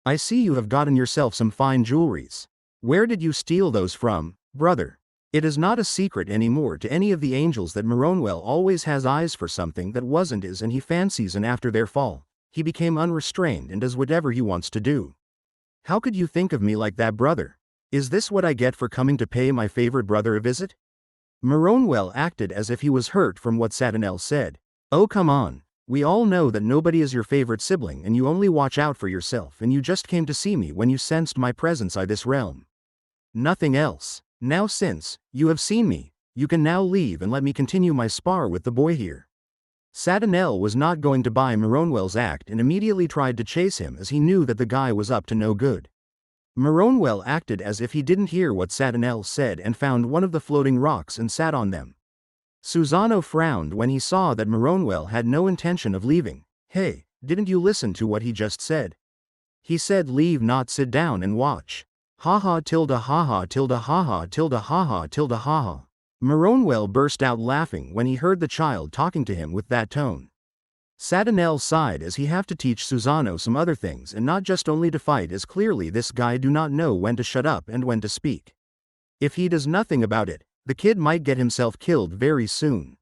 I see you have gotten yourself some fine jewelries. Where did you steal those from, brother? It is not a secret anymore to any of the angels that Moronwell always has eyes for something that wasn't his, and he fancies, and after their fall, he became unrestrained and does whatever he wants to do. How could you think of me like that, brother? Is this what I get for coming to pay my favorite brother a visit? Moronwell acted as if he was hurt from what Sadinel said. Oh come on, we all know that nobody is your favorite sibling, and you only watch out for yourself, and you just came to see me when you sensed my presence in this realm. Nothing else. Now since you have seen me, you can now leave and let me continue my spar with the boy here. Sadinel was not going to buy Moronwell's act and immediately tried to chase him, as he knew that the guy was up to no good. Moronwell acted as if he didn't hear what Sadinel said and found one of the floating rocks and sat on them. Susano frowned when he saw that Moronwell had no intention of leaving. Hey, didn't you listen to what he just said? He said leave, not sit down and watch. Haha tilde haha tilde haha tilde haha tilde haha. Moronwell burst out laughing when he heard the child talking to him with that tone. Sadinel sighed as he have to teach Susano some other things, and not just only to fight, as clearly this guy do not know when to shut up and when to speak. If he does nothing about it, the kid might get himself killed very soon.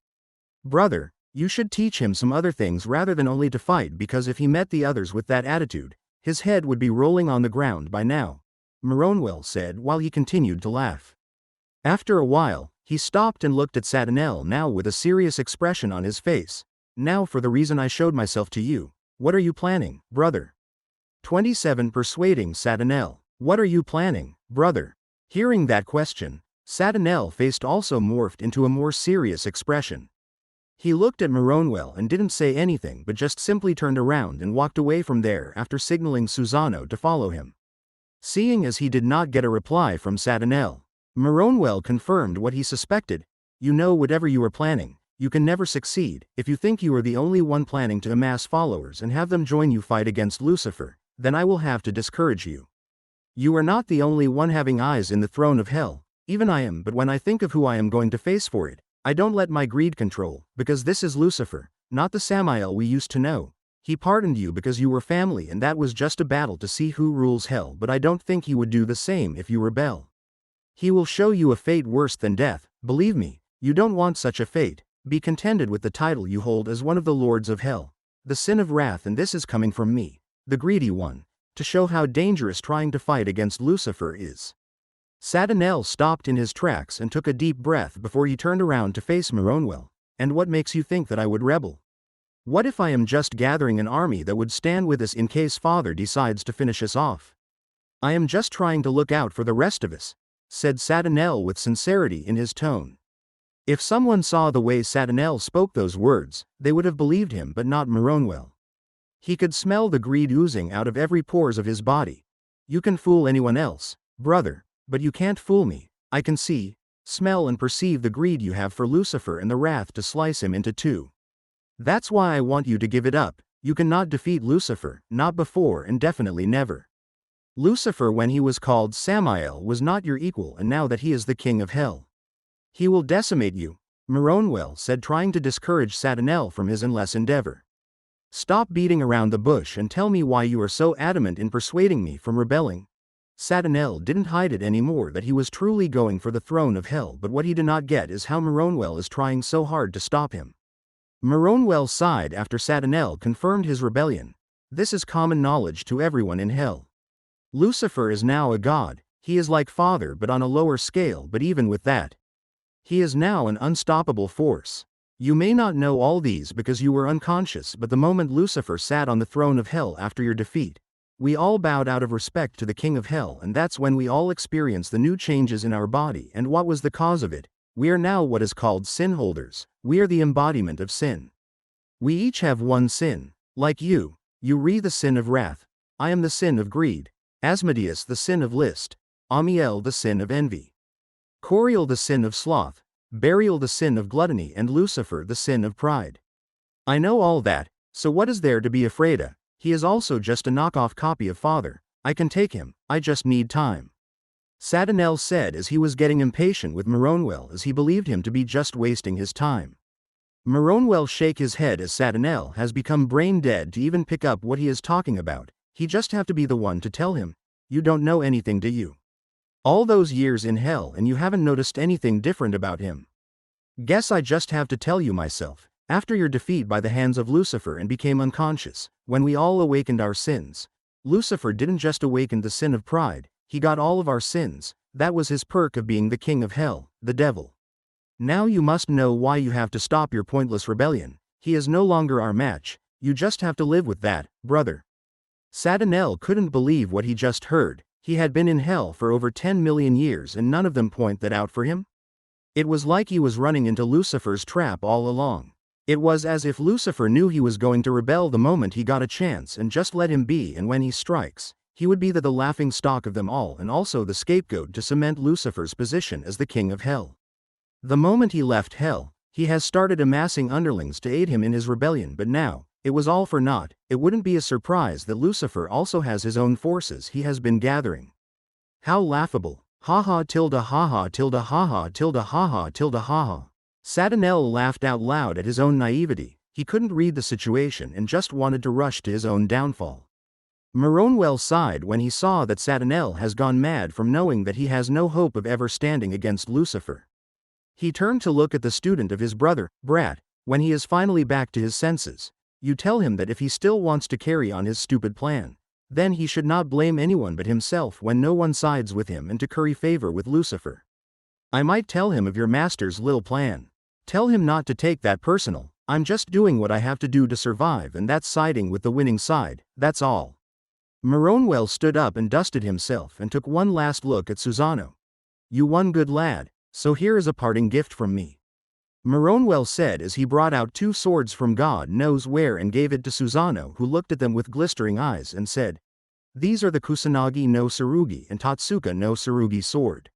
Brother, you should teach him some other things rather than only to fight, because if he met the others with that attitude, his head would be rolling on the ground by now, Moronwell said while he continued to laugh. After a while, he stopped and looked at Sadinel, now with a serious expression on his face. Now for the reason I showed myself to you. What are you planning, brother? 27 Persuading Sadinel. What are you planning, brother? Hearing that question, Sadinel faced also morphed into a more serious expression. He looked at Moronwell and didn't say anything, but just simply turned around and walked away from there after signaling Susano to follow him. Seeing as he did not get a reply from Sadinel, Moronwell confirmed what he suspected. You know, whatever you are planning, you can never succeed. If you think you are the only one planning to amass followers and have them join you fight against Lucifer, then I will have to discourage you. You are not the only one having eyes in the throne of hell, even I am, but when I think of who I am going to face for it, I don't let my greed control, because this is Lucifer, not the Samael we used to know. He pardoned you because you were family, and that was just a battle to see who rules hell, but I don't think he would do the same if you rebel. He will show you a fate worse than death. Believe me, you don't want such a fate. Be contented with the title you hold as one of the lords of hell, the sin of wrath, and this is coming from me, the greedy one, to show how dangerous trying to fight against Lucifer is. Sadinel stopped in his tracks and took a deep breath before he turned around to face Moronwell. And what makes you think that I would rebel? What if I am just gathering an army that would stand with us in case Father decides to finish us off? I am just trying to look out for the rest of us, said Sadinel with sincerity in his tone. If someone saw the way Sadinel spoke those words, they would have believed him, but not Moronwell. He could smell the greed oozing out of every pores of his body. You can fool anyone else, brother, but you can't fool me, I can see, smell and perceive the greed you have for Lucifer and the wrath to slice him into two. That's why I want you to give it up. You cannot defeat Lucifer, not before and definitely never. Lucifer, when he was called Samael, was not your equal, and now that he is the king of hell, he will decimate you, Moronwell said, trying to discourage Sadinel from his endless endeavor. Stop beating around the bush and tell me why you are so adamant in persuading me from rebelling. Sadinel didn't hide it anymore that he was truly going for the throne of hell, but what he did not get is how Moronwell is trying so hard to stop him. Moronwell sighed after Sadinel confirmed his rebellion. This is common knowledge to everyone in hell. Lucifer is now a god. He is like Father but on a lower scale, but even with that, he is now an unstoppable force. You may not know all these because you were unconscious, but the moment Lucifer sat on the throne of hell after your defeat, we all bowed out of respect to the king of hell, and that's when we all experienced the new changes in our body. And what was the cause of it? We are now what is called sin holders. We are the embodiment of sin. We each have one sin. Like you Re the sin of wrath. I am the sin of greed. Asmodeus the sin of list. Amiel the sin of envy. Coriel the sin of sloth. Burial the sin of gluttony, and Lucifer the sin of pride. I know all that, so what is there to be afraid of? He is also just a knockoff copy of Father. I can take him, I just need time. Sadinel said as he was getting impatient with Moronwell, as he believed him to be just wasting his time. Moronwell shake his head as Sadinel has become brain dead to even pick up what he is talking about. He just have to be the one to tell him, you don't know anything, do you? All those years in hell and you haven't noticed anything different about him. Guess I just have to tell you myself. After your defeat by the hands of Lucifer and became unconscious, when we all awakened our sins, Lucifer didn't just awaken the sin of pride, he got all of our sins. That was his perk of being the king of hell, the devil. Now you must know why you have to stop your pointless rebellion. He is no longer our match. You just have to live with that, brother. Sadinel couldn't believe what he just heard. He had been in hell for over 10 million years and none of them point that out for him? It was like he was running into Lucifer's trap all along. It was as if Lucifer knew he was going to rebel the moment he got a chance and just let him be, and when he strikes, he would be the laughing stock of them all and also the scapegoat to cement Lucifer's position as the king of hell. The moment he left hell, he has started amassing underlings to aid him in his rebellion, but now, it was all for naught. It wouldn't be a surprise that Lucifer also has his own forces he has been gathering. How laughable. Ha tilde ha tilde ha tilde ha tilde ha. Sadinel laughed out loud at his own naivety. He couldn't read the situation and just wanted to rush to his own downfall. Moronwell sighed when he saw that Sadinel has gone mad from knowing that he has no hope of ever standing against Lucifer. He turned to look at the student of his brother, Brat, when he is finally back to his senses. You tell him that if he still wants to carry on his stupid plan, then he should not blame anyone but himself when no one sides with him and to curry favor with Lucifer. I might tell him of your master's little plan. Tell him not to take that personal. I'm just doing what I have to do to survive, and that's siding with the winning side, that's all. Moronwell stood up and dusted himself and took one last look at Susano. You won, good lad, so here is a parting gift from me. Moronwell said as he brought out 2 swords from God knows where and gave it to Susano, who looked at them with glistering eyes and said, these are the Kusanagi no Tsurugi and Tatsuka no Tsurugi sword.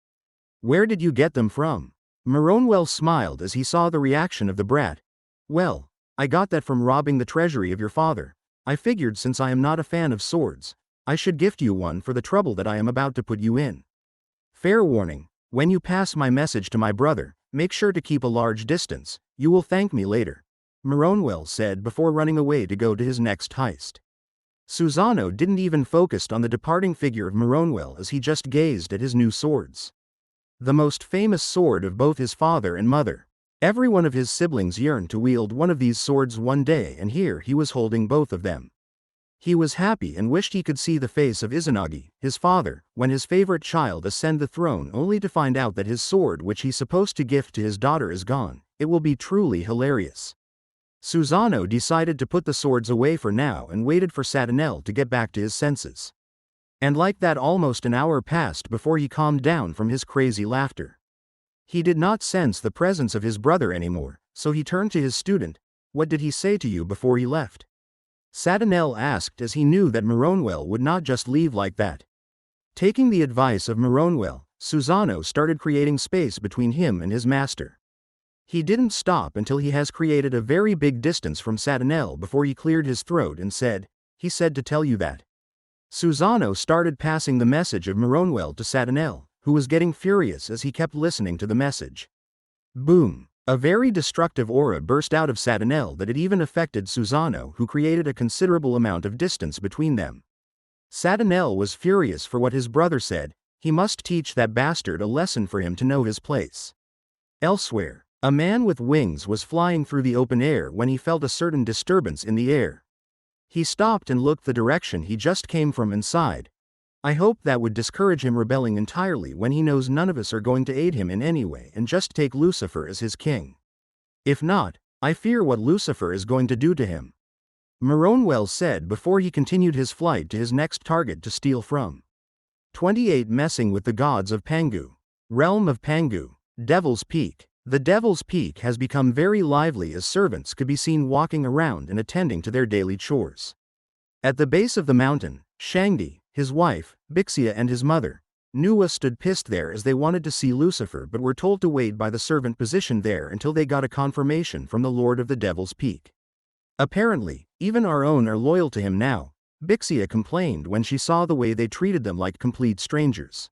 Where did you get them from? Moronwell smiled as he saw the reaction of the brat. Well, I got that from robbing the treasury of your father. I figured since I am not a fan of swords, I should gift you one for the trouble that I am about to put you in. Fair warning, when you pass my message to my brother, make sure to keep a large distance. You will thank me later, Moronwell said before running away to go to his next heist. Susano didn't even focus on the departing figure of Moronwell as he just gazed at his new swords. The most famous sword of both his father and mother. Every one of his siblings yearned to wield one of these swords one day, and here he was holding both of them. He was happy and wished he could see the face of Izanagi, his father, when his favorite child ascend the throne, only to find out that his sword which he's supposed to gift to his daughter is gone. It will be truly hilarious. Susano decided to put the swords away for now and waited for Sadinel to get back to his senses. And like that almost an hour passed before he calmed down from his crazy laughter. He did not sense the presence of his brother anymore, so he turned to his student. What did he say to you before he left? Sadinel asked as he knew that Moronwell would not just leave like that. Taking the advice of Moronwell, Susano started creating space between him and his master. He didn't stop until he has created a very big distance from Sadinel before he cleared his throat and said, "He said to tell you that." Susano started passing the message of Moronwell to Sadinel, who was getting furious as he kept listening to the message. Boom! A very destructive aura burst out of Sadinel that it even affected Susano, who created a considerable amount of distance between them. Sadinel was furious for what his brother said. He must teach that bastard a lesson for him to know his place. Elsewhere, a man with wings was flying through the open air when he felt a certain disturbance in the air. He stopped and looked the direction he just came from and sighed. I hope that would discourage him rebelling entirely when he knows none of us are going to aid him in any way and just take Lucifer as his king. If not, I fear what Lucifer is going to do to him. Moronwell said before he continued his flight to his next target to steal from. 28 Messing with the gods of Pangu. Realm of Pangu. Devil's Peak. The Devil's Peak has become very lively as servants could be seen walking around and attending to their daily chores. At the base of the mountain, Shangdi, his wife, Bixia and his mother, Nuwa stood pissed there as they wanted to see Lucifer but were told to wait by the servant positioned there until they got a confirmation from the Lord of the Devil's Peak. Apparently, even our own are loyal to him now, Bixia complained when she saw the way they treated them like complete strangers.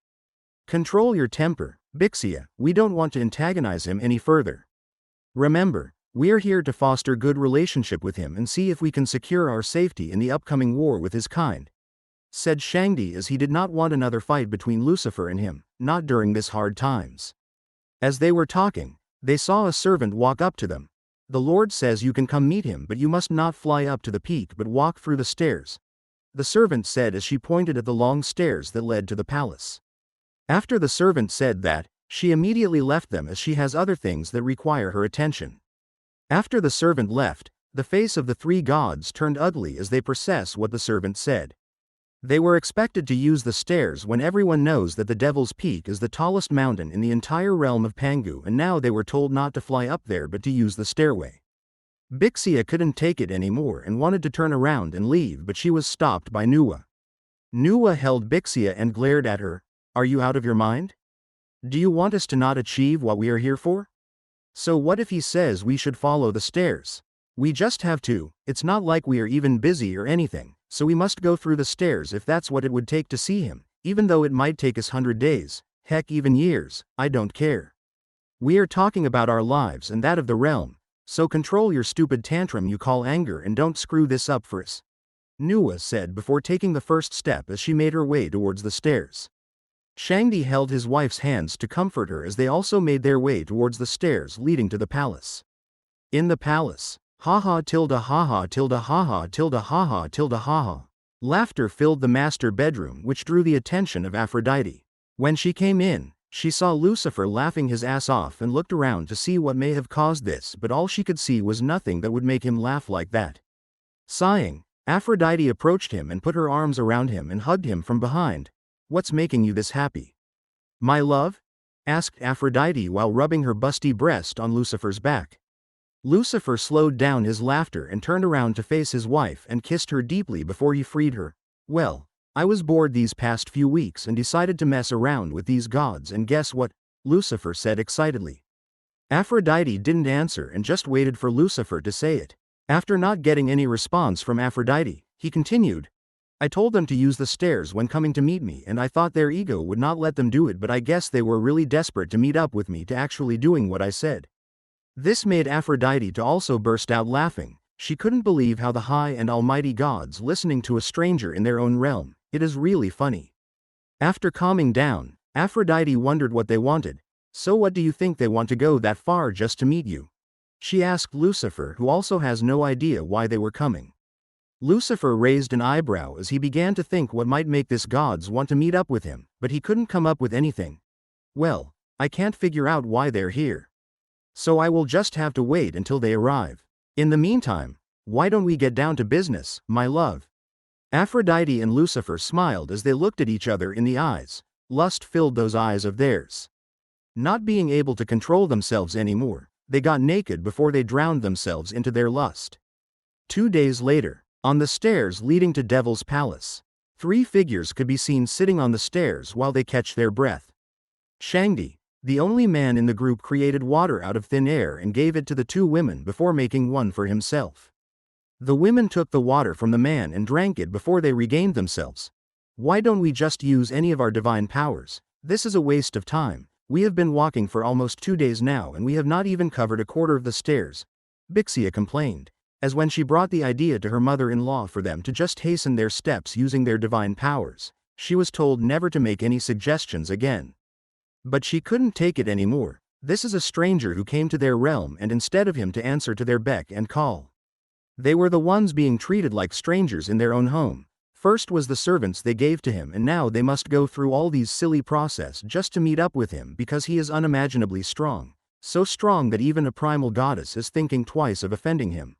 Control your temper, Bixia, we don't want to antagonize him any further. Remember, we're here to foster good relationship with him and see if we can secure our safety in the upcoming war with his kind, said Shangdi as he did not want another fight between Lucifer and him, not during this hard times. As they were talking, they saw a servant walk up to them. The Lord says you can come meet him but you must not fly up to the peak but walk through the stairs, the servant said as she pointed at the long stairs that led to the palace. After the servant said that, she immediately left them as she has other things that require her attention. After the servant left, the face of the three gods turned ugly as they processed what the servant said. They were expected to use the stairs when everyone knows that the Devil's Peak is the tallest mountain in the entire realm of Pangu, and now they were told not to fly up there but to use the stairway. Bixia couldn't take it anymore and wanted to turn around and leave, but she was stopped by Nuwa. Nuwa held Bixia and glared at her. Are you out of your mind? Do you want us to not achieve what we are here for? So what if he says we should follow the stairs? We just have to, it's not like we are even busy or anything, so we must go through the stairs if that's what it would take to see him, even though it might take us 100 days, heck even years, I don't care. We are talking about our lives and that of the realm, so control your stupid tantrum you call anger and don't screw this up for us, Nuwa said before taking the first step as she made her way towards the stairs. Shangdi held his wife's hands to comfort her as they also made their way towards the stairs leading to the palace. In the palace, haha tilde haha tilde haha tilde haha tilde haha. Laughter filled the master bedroom, which drew the attention of Aphrodite. When she came in, she saw Lucifer laughing his ass off and looked around to see what may have caused this, but all she could see was nothing that would make him laugh like that. Sighing, Aphrodite approached him and put her arms around him and hugged him from behind. What's making you this happy? My love? Asked Aphrodite while rubbing her busty breast on Lucifer's back. Lucifer slowed down his laughter and turned around to face his wife and kissed her deeply before he freed her. Well, I was bored these past few weeks and decided to mess around with these gods, and guess what? Lucifer said excitedly. Aphrodite didn't answer and just waited for Lucifer to say it. After not getting any response from Aphrodite, he continued. I told them to use the stairs when coming to meet me, and I thought their ego would not let them do it, but I guess they were really desperate to meet up with me to actually doing what I said. This made Aphrodite to also burst out laughing. She couldn't believe how the high and almighty gods listening to a stranger in their own realm. It is really funny. After calming down, Aphrodite wondered what they wanted. So what do you think they want to go that far just to meet you? She asked Lucifer, who also has no idea why they were coming. Lucifer raised an eyebrow as he began to think what might make this gods want to meet up with him, but he couldn't come up with anything. Well, I can't figure out why they're here. So I will just have to wait until they arrive. In the meantime, why don't we get down to business, my love? Aphrodite and Lucifer smiled as they looked at each other in the eyes. Lust filled those eyes of theirs. Not being able to control themselves anymore, they got naked before they drowned themselves into their lust. 2 days later, on the stairs leading to Devil's Palace, 3 figures could be seen sitting on the stairs while they catch their breath. Shangdi, the only man in the group, created water out of thin air and gave it to the two women before making one for himself. The women took the water from the man and drank it before they regained themselves. Why don't we just use any of our divine powers? This is a waste of time. We have been walking for almost 2 days now and we have not even covered a quarter of the stairs, Bixia complained, as when she brought the idea to her mother-in-law for them to just hasten their steps using their divine powers, she was told never to make any suggestions again. But she couldn't take it anymore. This is a stranger who came to their realm and instead of him to answer to their beck and call. They were the ones being treated like strangers in their own home. First was the servants they gave to him and now they must go through all these silly process just to meet up with him because he is unimaginably strong. So strong that even a primal goddess is thinking twice of offending him.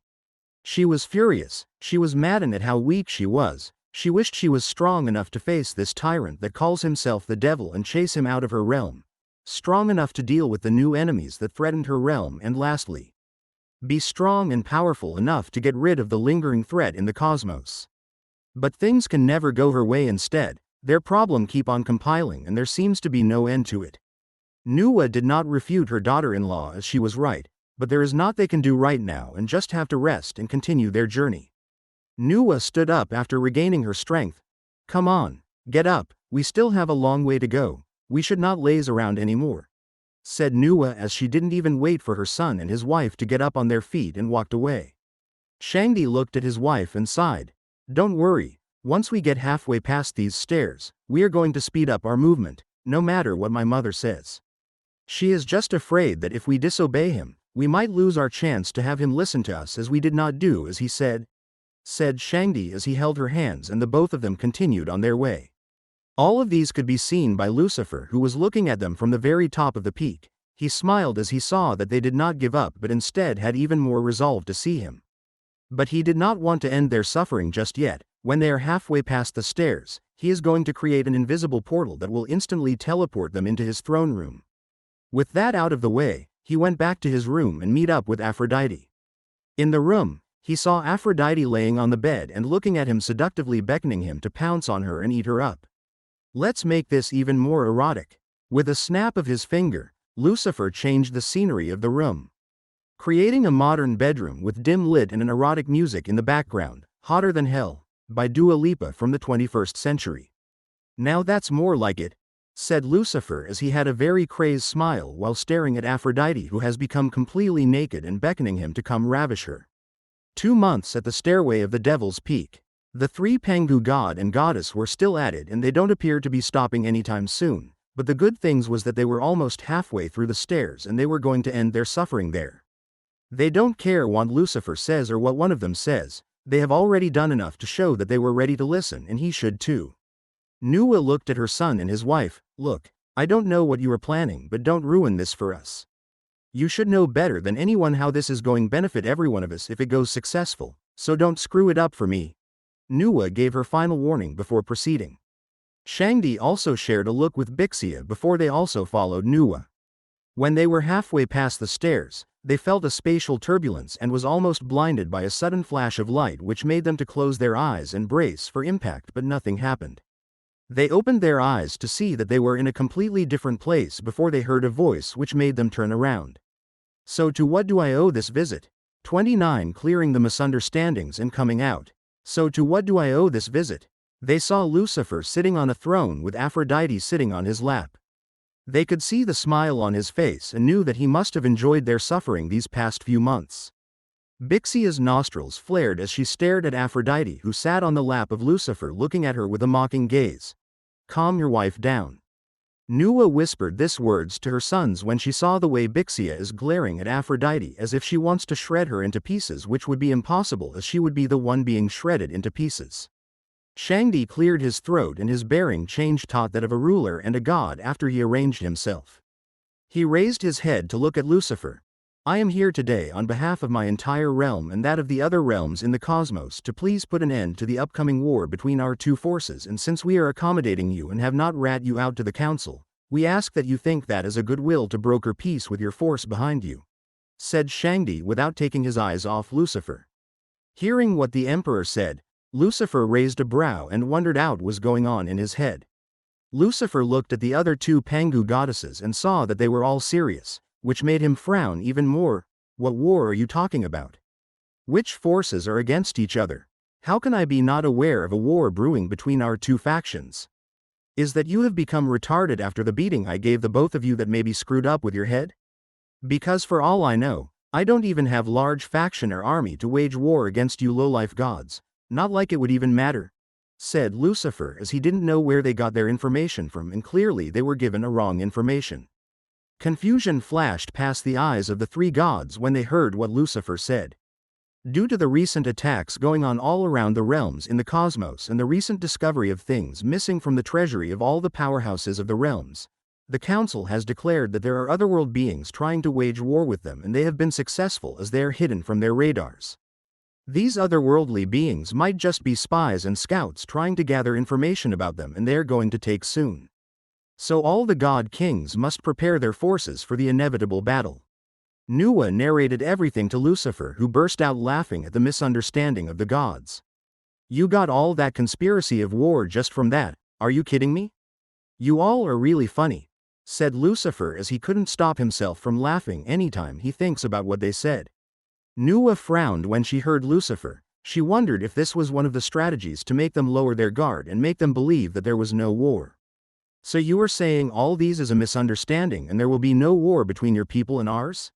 She was furious, she was maddened at how weak she was, she wished she was strong enough to face this tyrant that calls himself the devil and chase him out of her realm. Strong enough to deal with the new enemies that threatened her realm and lastly, be strong and powerful enough to get rid of the lingering threat in the cosmos. But things can never go her way instead, their problem keep on compiling and there seems to be no end to it. Nuwa did not refute her daughter-in-law as she was right, but there is naught they can do right now and just have to rest and continue their journey. Nuwa stood up after regaining her strength. Come on, get up, we still have a long way to go, we should not laze around anymore, said Nuwa as she didn't even wait for her son and his wife to get up on their feet and walked away. Shangdi looked at his wife and sighed. Don't worry, once we get halfway past these stairs, we are going to speed up our movement, no matter what my mother says. She is just afraid that if we disobey him, we might lose our chance to have him listen to us as we did not do as he said Shangdi as he held her hands and the both of them continued on their way. All of these could be seen by Lucifer who was looking at them from the very top of the peak. He smiled as he saw that they did not give up but instead had even more resolve to see him. But he did not want to end their suffering just yet. When they are halfway past the stairs, he is going to create an invisible portal that will instantly teleport them into his throne room. With that out of the way, he went back to his room and meet up with Aphrodite. In the room, he saw Aphrodite laying on the bed and looking at him seductively, beckoning him to pounce on her and eat her up. Let's make this even more erotic. With a snap of his finger, Lucifer changed the scenery of the room, creating a modern bedroom with dim lit and an erotic music in the background, Hotter Than Hell, by Dua Lipa from the 21st century. Now that's more like it, said Lucifer as he had a very crazed smile while staring at Aphrodite who has become completely naked and beckoning him to come ravish her. 2 months at the stairway of the Devil's Peak. The 3 Pangu god and goddess were still at it and they don't appear to be stopping anytime soon, but the good things was that they were almost halfway through the stairs and they were going to end their suffering there. They don't care what Lucifer says or what one of them says, they have already done enough to show that they were ready to listen and he should too. Nuwa looked at her son and his wife. Look, I don't know what you are planning but don't ruin this for us. You should know better than anyone how this is going to benefit every one of us if it goes successful, so don't screw it up for me. Nuwa gave her final warning before proceeding. Shangdi also shared a look with Bixia before they also followed Nuwa. When they were halfway past the stairs, they felt a spatial turbulence and was almost blinded by a sudden flash of light which made them to close their eyes and brace for impact, but nothing happened. They opened their eyes to see that they were in a completely different place before they heard a voice which made them turn around. So to what do I owe this visit? 29 Clearing the misunderstandings and coming out. So to what do I owe this visit? They saw Lucifer sitting on a throne with Aphrodite sitting on his lap. They could see the smile on his face and knew that he must have enjoyed their suffering these past few months. Bixia's nostrils flared as she stared at Aphrodite who sat on the lap of Lucifer looking at her with a mocking gaze. Calm your wife down. Nuwa whispered these words to her sons when she saw the way Bixia is glaring at Aphrodite as if she wants to shred her into pieces, which would be impossible as she would be the one being shredded into pieces. Shangdi cleared his throat and his bearing changed, taught that of a ruler and a god after he arranged himself. He raised his head to look at Lucifer. I am here today on behalf of my entire realm and that of the other realms in the cosmos to please put an end to the upcoming war between our two forces, and since we are accommodating you and have not rat you out to the council, we ask that you think that as a goodwill to broker peace with your force behind you, said Shangdi without taking his eyes off Lucifer. Hearing what the emperor said, Lucifer raised a brow and wondered out what was going on in his head. Lucifer looked at the other two Pangu goddesses and saw that they were all serious, which made him frown even more. What war are you talking about? Which forces are against each other? How can I be not aware of a war brewing between our two factions? Is that you have become retarded after the beating I gave the both of you that may be screwed up with your head? Because for all I know, I don't even have large faction or army to wage war against you lowlife gods, not like it would even matter, said Lucifer, as he didn't know where they got their information from and clearly they were given a wrong information. Confusion flashed past the eyes of the three gods when they heard what Lucifer said. Due to the recent attacks going on all around the realms in the cosmos and the recent discovery of things missing from the treasury of all the powerhouses of the realms, the Council has declared that there are otherworld beings trying to wage war with them, and they have been successful as they are hidden from their radars. These otherworldly beings might just be spies and scouts trying to gather information about them, and they are going to take soon. So all the god kings must prepare their forces for the inevitable battle. Nuwa narrated everything to Lucifer, who burst out laughing at the misunderstanding of the gods. You got all that conspiracy of war just from that, are you kidding me? You all are really funny, said Lucifer, as he couldn't stop himself from laughing anytime he thinks about what they said. Nuwa frowned when she heard Lucifer. She wondered if this was one of the strategies to make them lower their guard and make them believe that there was no war. So you are saying all these is a misunderstanding and there will be no war between your people and ours?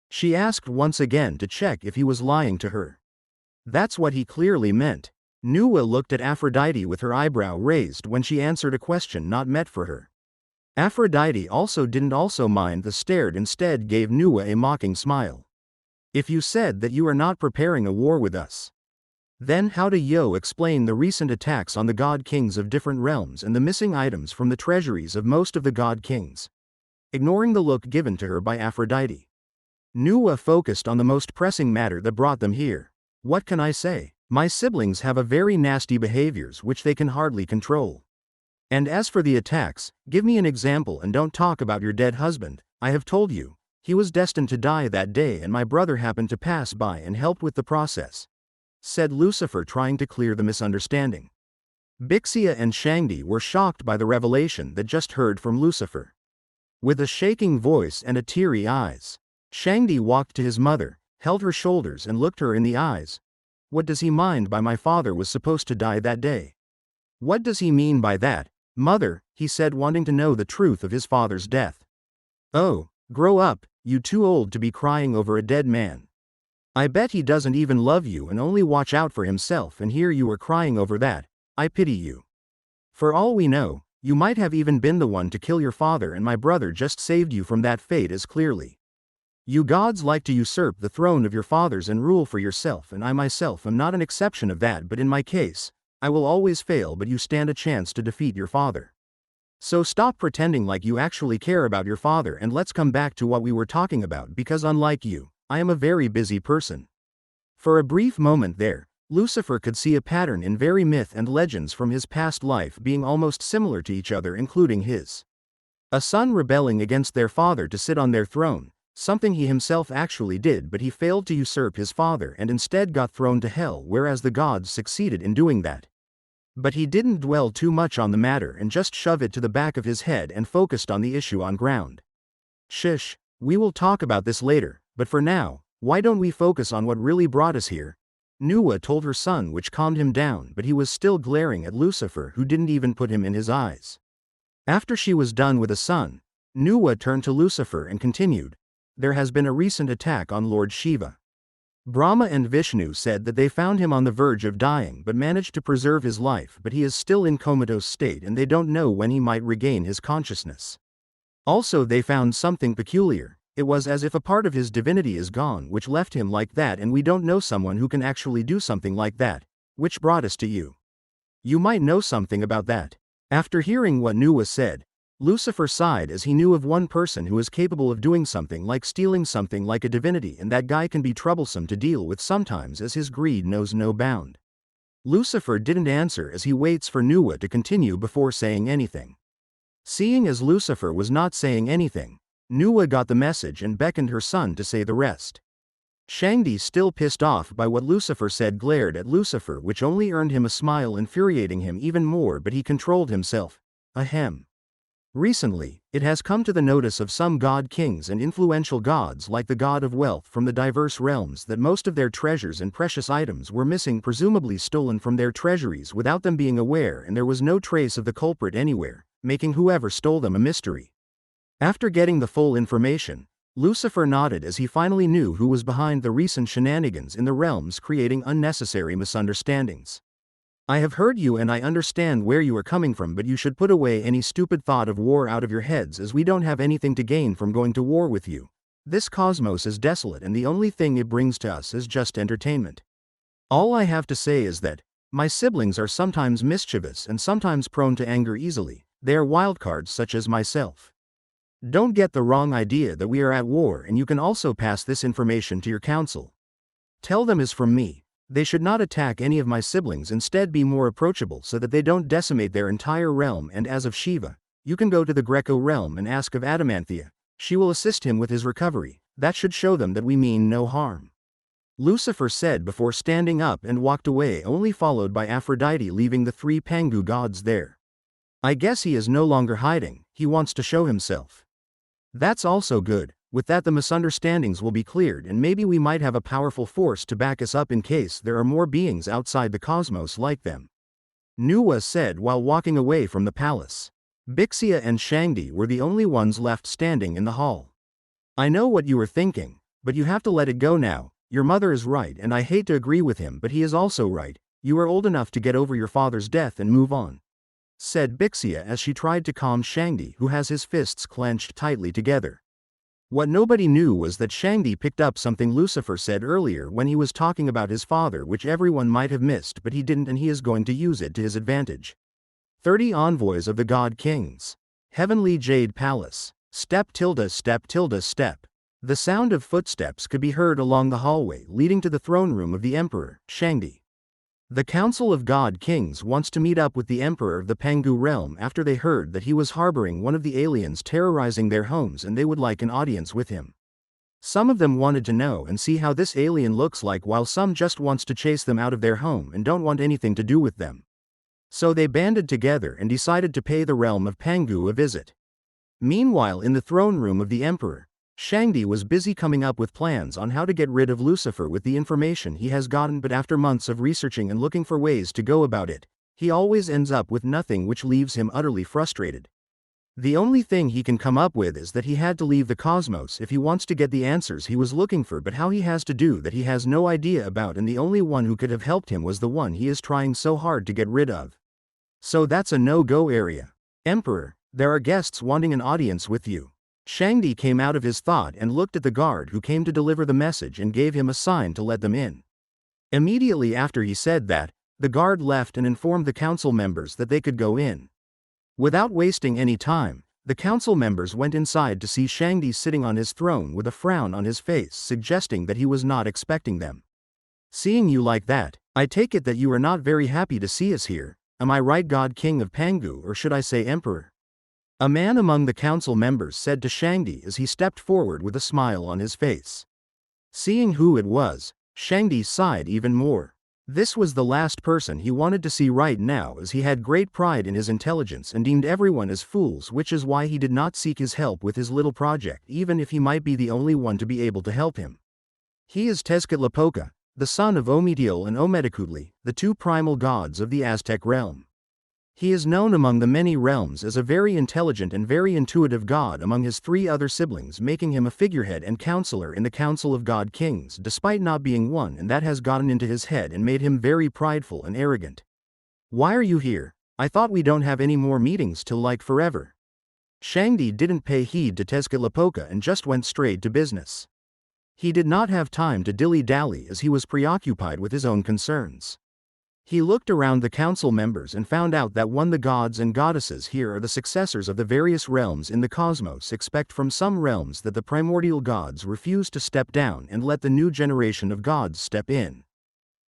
She asked once again to check if he was lying to her. That's what he clearly meant. Nuwa looked at Aphrodite with her eyebrow raised when she answered a question not meant for her. Aphrodite didn't mind the stare, instead gave Nuwa a mocking smile. If you said that you are not preparing a war with us, then how do you explain the recent attacks on the god kings of different realms and the missing items from the treasuries of most of the god kings? Ignoring the look given to her by Aphrodite, Nuwa focused on the most pressing matter that brought them here. What can I say? My siblings have a very nasty behaviors which they can hardly control. And as for the attacks, give me an example and don't talk about your dead husband. I have told you, he was destined to die that day and my brother happened to pass by and help with the process, said Lucifer, trying to clear the misunderstanding. Bixia and Shangdi were shocked by the revelation that just heard from Lucifer. With a shaking voice and a teary eyes, Shangdi walked to his mother, held her shoulders and looked her in the eyes. What does he mean by my father was supposed to die that day? What does he mean by that, mother? He said, wanting to know the truth of his father's death. Oh, grow up, you too old to be crying over a dead man. I bet he doesn't even love you and only watch out for himself, and here you are crying over that. I pity you. For all we know, you might have even been the one to kill your father and my brother just saved you from that fate as clearly. You gods like to usurp the throne of your fathers and rule for yourself, and I myself am not an exception of that, but in my case, I will always fail, but you stand a chance to defeat your father. So stop pretending like you actually care about your father and let's come back to what we were talking about, because unlike you, I am a very busy person. For a brief moment there, Lucifer could see a pattern in very myth and legends from his past life being almost similar to each other, including his. A son rebelling against their father to sit on their throne, something he himself actually did, but he failed to usurp his father and instead got thrown to hell, whereas the gods succeeded in doing that. But he didn't dwell too much on the matter and just shoved it to the back of his head and focused on the issue on ground. Shish, we will talk about this later, but for now, why don't we focus on what really brought us here? Nuwa told her son, which calmed him down, but he was still glaring at Lucifer, who didn't even put him in his eyes. After she was done with the son, Nuwa turned to Lucifer and continued. There has been a recent attack on Lord Shiva. Brahma and Vishnu said that they found him on the verge of dying but managed to preserve his life, but he is still in comatose state and they don't know when he might regain his consciousness. Also, they found something peculiar. It was as if a part of his divinity is gone, which left him like that, and we don't know someone who can actually do something like that, which brought us to you. You might know something about that. After hearing what Nuwa said, Lucifer sighed, as he knew of one person who is capable of doing something like stealing something like a divinity, and that guy can be troublesome to deal with sometimes as his greed knows no bound. Lucifer didn't answer as he waits for Nuwa to continue before saying anything. Seeing as Lucifer was not saying anything, Nuwa got the message and beckoned her son to say the rest. Shangdi, still pissed off by what Lucifer said, glared at Lucifer, which only earned him a smile, infuriating him even more, but he controlled himself. Ahem. Recently, it has come to the notice of some god kings and influential gods like the god of wealth from the diverse realms that most of their treasures and precious items were missing, presumably stolen from their treasuries without them being aware, and there was no trace of the culprit anywhere, making whoever stole them a mystery. After getting the full information, Lucifer nodded as he finally knew who was behind the recent shenanigans in the realms, creating unnecessary misunderstandings. I have heard you and I understand where you are coming from, but you should put away any stupid thought of war out of your heads, as we don't have anything to gain from going to war with you. This cosmos is desolate and the only thing it brings to us is just entertainment. All I have to say is that my siblings are sometimes mischievous and sometimes prone to anger easily. They are wildcards such as myself. Don't get the wrong idea that we are at war, and you can also pass this information to your council. Tell them it's from me. They should not attack any of my siblings, instead be more approachable so that they don't decimate their entire realm. And as of Shiva, you can go to the Greco realm and ask of Adamanthea. She will assist him with his recovery. That should show them that we mean no harm. Lucifer said before standing up and walked away, only followed by Aphrodite, leaving the 3 Pangu gods there. I guess he is no longer hiding, he wants to show himself. That's also good. With that, the misunderstandings will be cleared, and maybe we might have a powerful force to back us up in case there are more beings outside the cosmos like them. Nuwa said while walking away from the palace. Bixia and Shangdi were the only ones left standing in the hall. I know what you are thinking, but you have to let it go now. Your mother is right, and I hate to agree with him, but he is also right. You are old enough to get over your father's death and move on, said Bixia as she tried to calm Shangdi, who has his fists clenched tightly together. What nobody knew was that Shangdi picked up something Lucifer said earlier when he was talking about his father, which everyone might have missed, but he didn't, and he is going to use it to his advantage. 30 Envoys of the God Kings. Heavenly Jade Palace. Step. The sound of footsteps could be heard along the hallway leading to the throne room of the Emperor, Shangdi. The Council of God Kings wants to meet up with the Emperor of the Pangu realm after they heard that he was harboring one of the aliens terrorizing their homes, and they would like an audience with him. Some of them wanted to know and see how this alien looks like, while some just wants to chase them out of their home and don't want anything to do with them. So they banded together and decided to pay the realm of Pangu a visit. Meanwhile, in the throne room of the Emperor, Shangdi was busy coming up with plans on how to get rid of Lucifer with the information he has gotten, but after months of researching and looking for ways to go about it, he always ends up with nothing, which leaves him utterly frustrated. The only thing he can come up with is that he had to leave the cosmos if he wants to get the answers he was looking for, but how he has to do that he has no idea about, and the only one who could have helped him was the one he is trying so hard to get rid of. So that's a no-go area. Emperor, there are guests wanting an audience with you. Shangdi came out of his thought and looked at the guard who came to deliver the message and gave him a sign to let them in. Immediately after he said that, the guard left and informed the council members that they could go in. Without wasting any time, the council members went inside to see Shangdi sitting on his throne with a frown on his face, suggesting that he was not expecting them. Seeing you like that, I take it that you are not very happy to see us here. Am I right, God King of Pangu, or should I say Emperor? A man among the council members said to Shangdi as he stepped forward with a smile on his face. Seeing who it was, Shangdi sighed even more. This was the last person he wanted to see right now, as he had great pride in his intelligence and deemed everyone as fools, which is why he did not seek his help with his little project, even if he might be the only one to be able to help him. He is Tezcatlipoca, the son of Ometeotl and Ometacutli, the 2 primal gods of the Aztec realm. He is known among the many realms as a very intelligent and very intuitive god among his 3 other siblings, making him a figurehead and counselor in the Council of God Kings, despite not being one, and that has gotten into his head and made him very prideful and arrogant. Why are you here? I thought we don't have any more meetings till like forever. Shangdi didn't pay heed to Tezcatlipoca and just went straight to business. He did not have time to dilly-dally as he was preoccupied with his own concerns. He looked around the council members and found out that the gods and goddesses here are the successors of the various realms in the cosmos, except from some realms that the primordial gods refuse to step down and let the new generation of gods step in.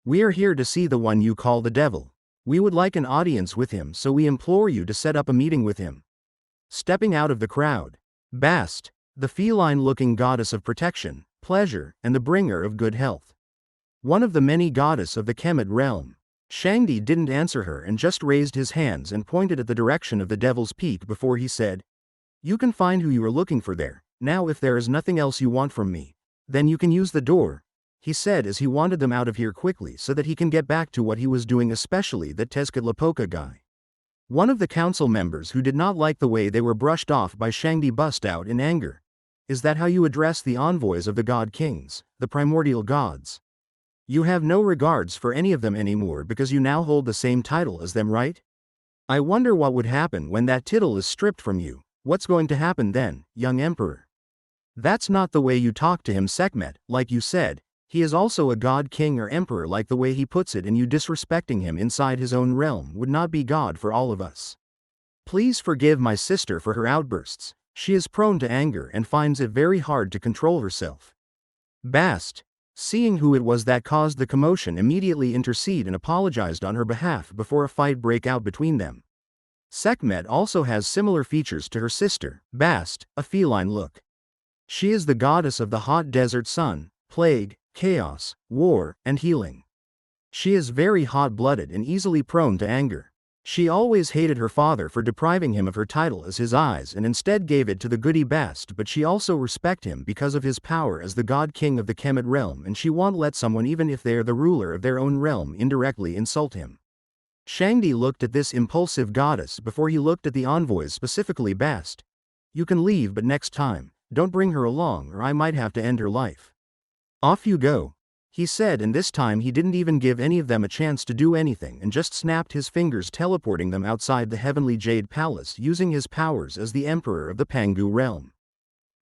We are here to see the one you call the devil. We would like an audience with him, so we implore you to set up a meeting with him. Stepping out of the crowd, Bast, the feline-looking goddess of protection, pleasure, and the bringer of good health. One of the many goddesses of the Kemet realm. Shangdi didn't answer her and just raised his hands and pointed at the direction of the Devil's Peak before he said, "You can find who you are looking for there. Now if there is nothing else you want from me, then you can use the door," he said as he wanted them out of here quickly so that he can get back to what he was doing, especially that Tezcatlipoca guy. One of the council members who did not like the way they were brushed off by Shangdi burst out in anger. "Is that how you address the envoys of the God Kings, the primordial gods? You have no regards for any of them anymore because you now hold the same title as them, right? I wonder what would happen when that title is stripped from you. What's going to happen then, young emperor? That's not the way you talk to him, Sekhmet. Like you said, he is also a god king or emperor like the way he puts it, and you disrespecting him inside his own realm would not be God for all of us. Please forgive my sister for her outbursts. She is prone to anger and finds it very hard to control herself." Bast, seeing who it was that caused the commotion, immediately interceded and apologized on her behalf before a fight break out between them. Sekhmet also has similar features to her sister, Bast, a feline look. She is the goddess of the hot desert sun, plague, chaos, war, and healing. She is very hot-blooded and easily prone to anger. She always hated her father for depriving him of her title as his eyes and instead gave it to the goody Bast, but she also respect him because of his power as the god king of the Kemet realm, and she won't let someone, even if they are the ruler of their own realm, indirectly insult him. Shangdi looked at this impulsive goddess before he looked at the envoys, specifically Bast. "You can leave, but next time, don't bring her along or I might have to end her life." "Off you go," he said, and this time he didn't even give any of them a chance to do anything and just snapped his fingers, teleporting them outside the Heavenly Jade Palace using his powers as the Emperor of the Pangu realm.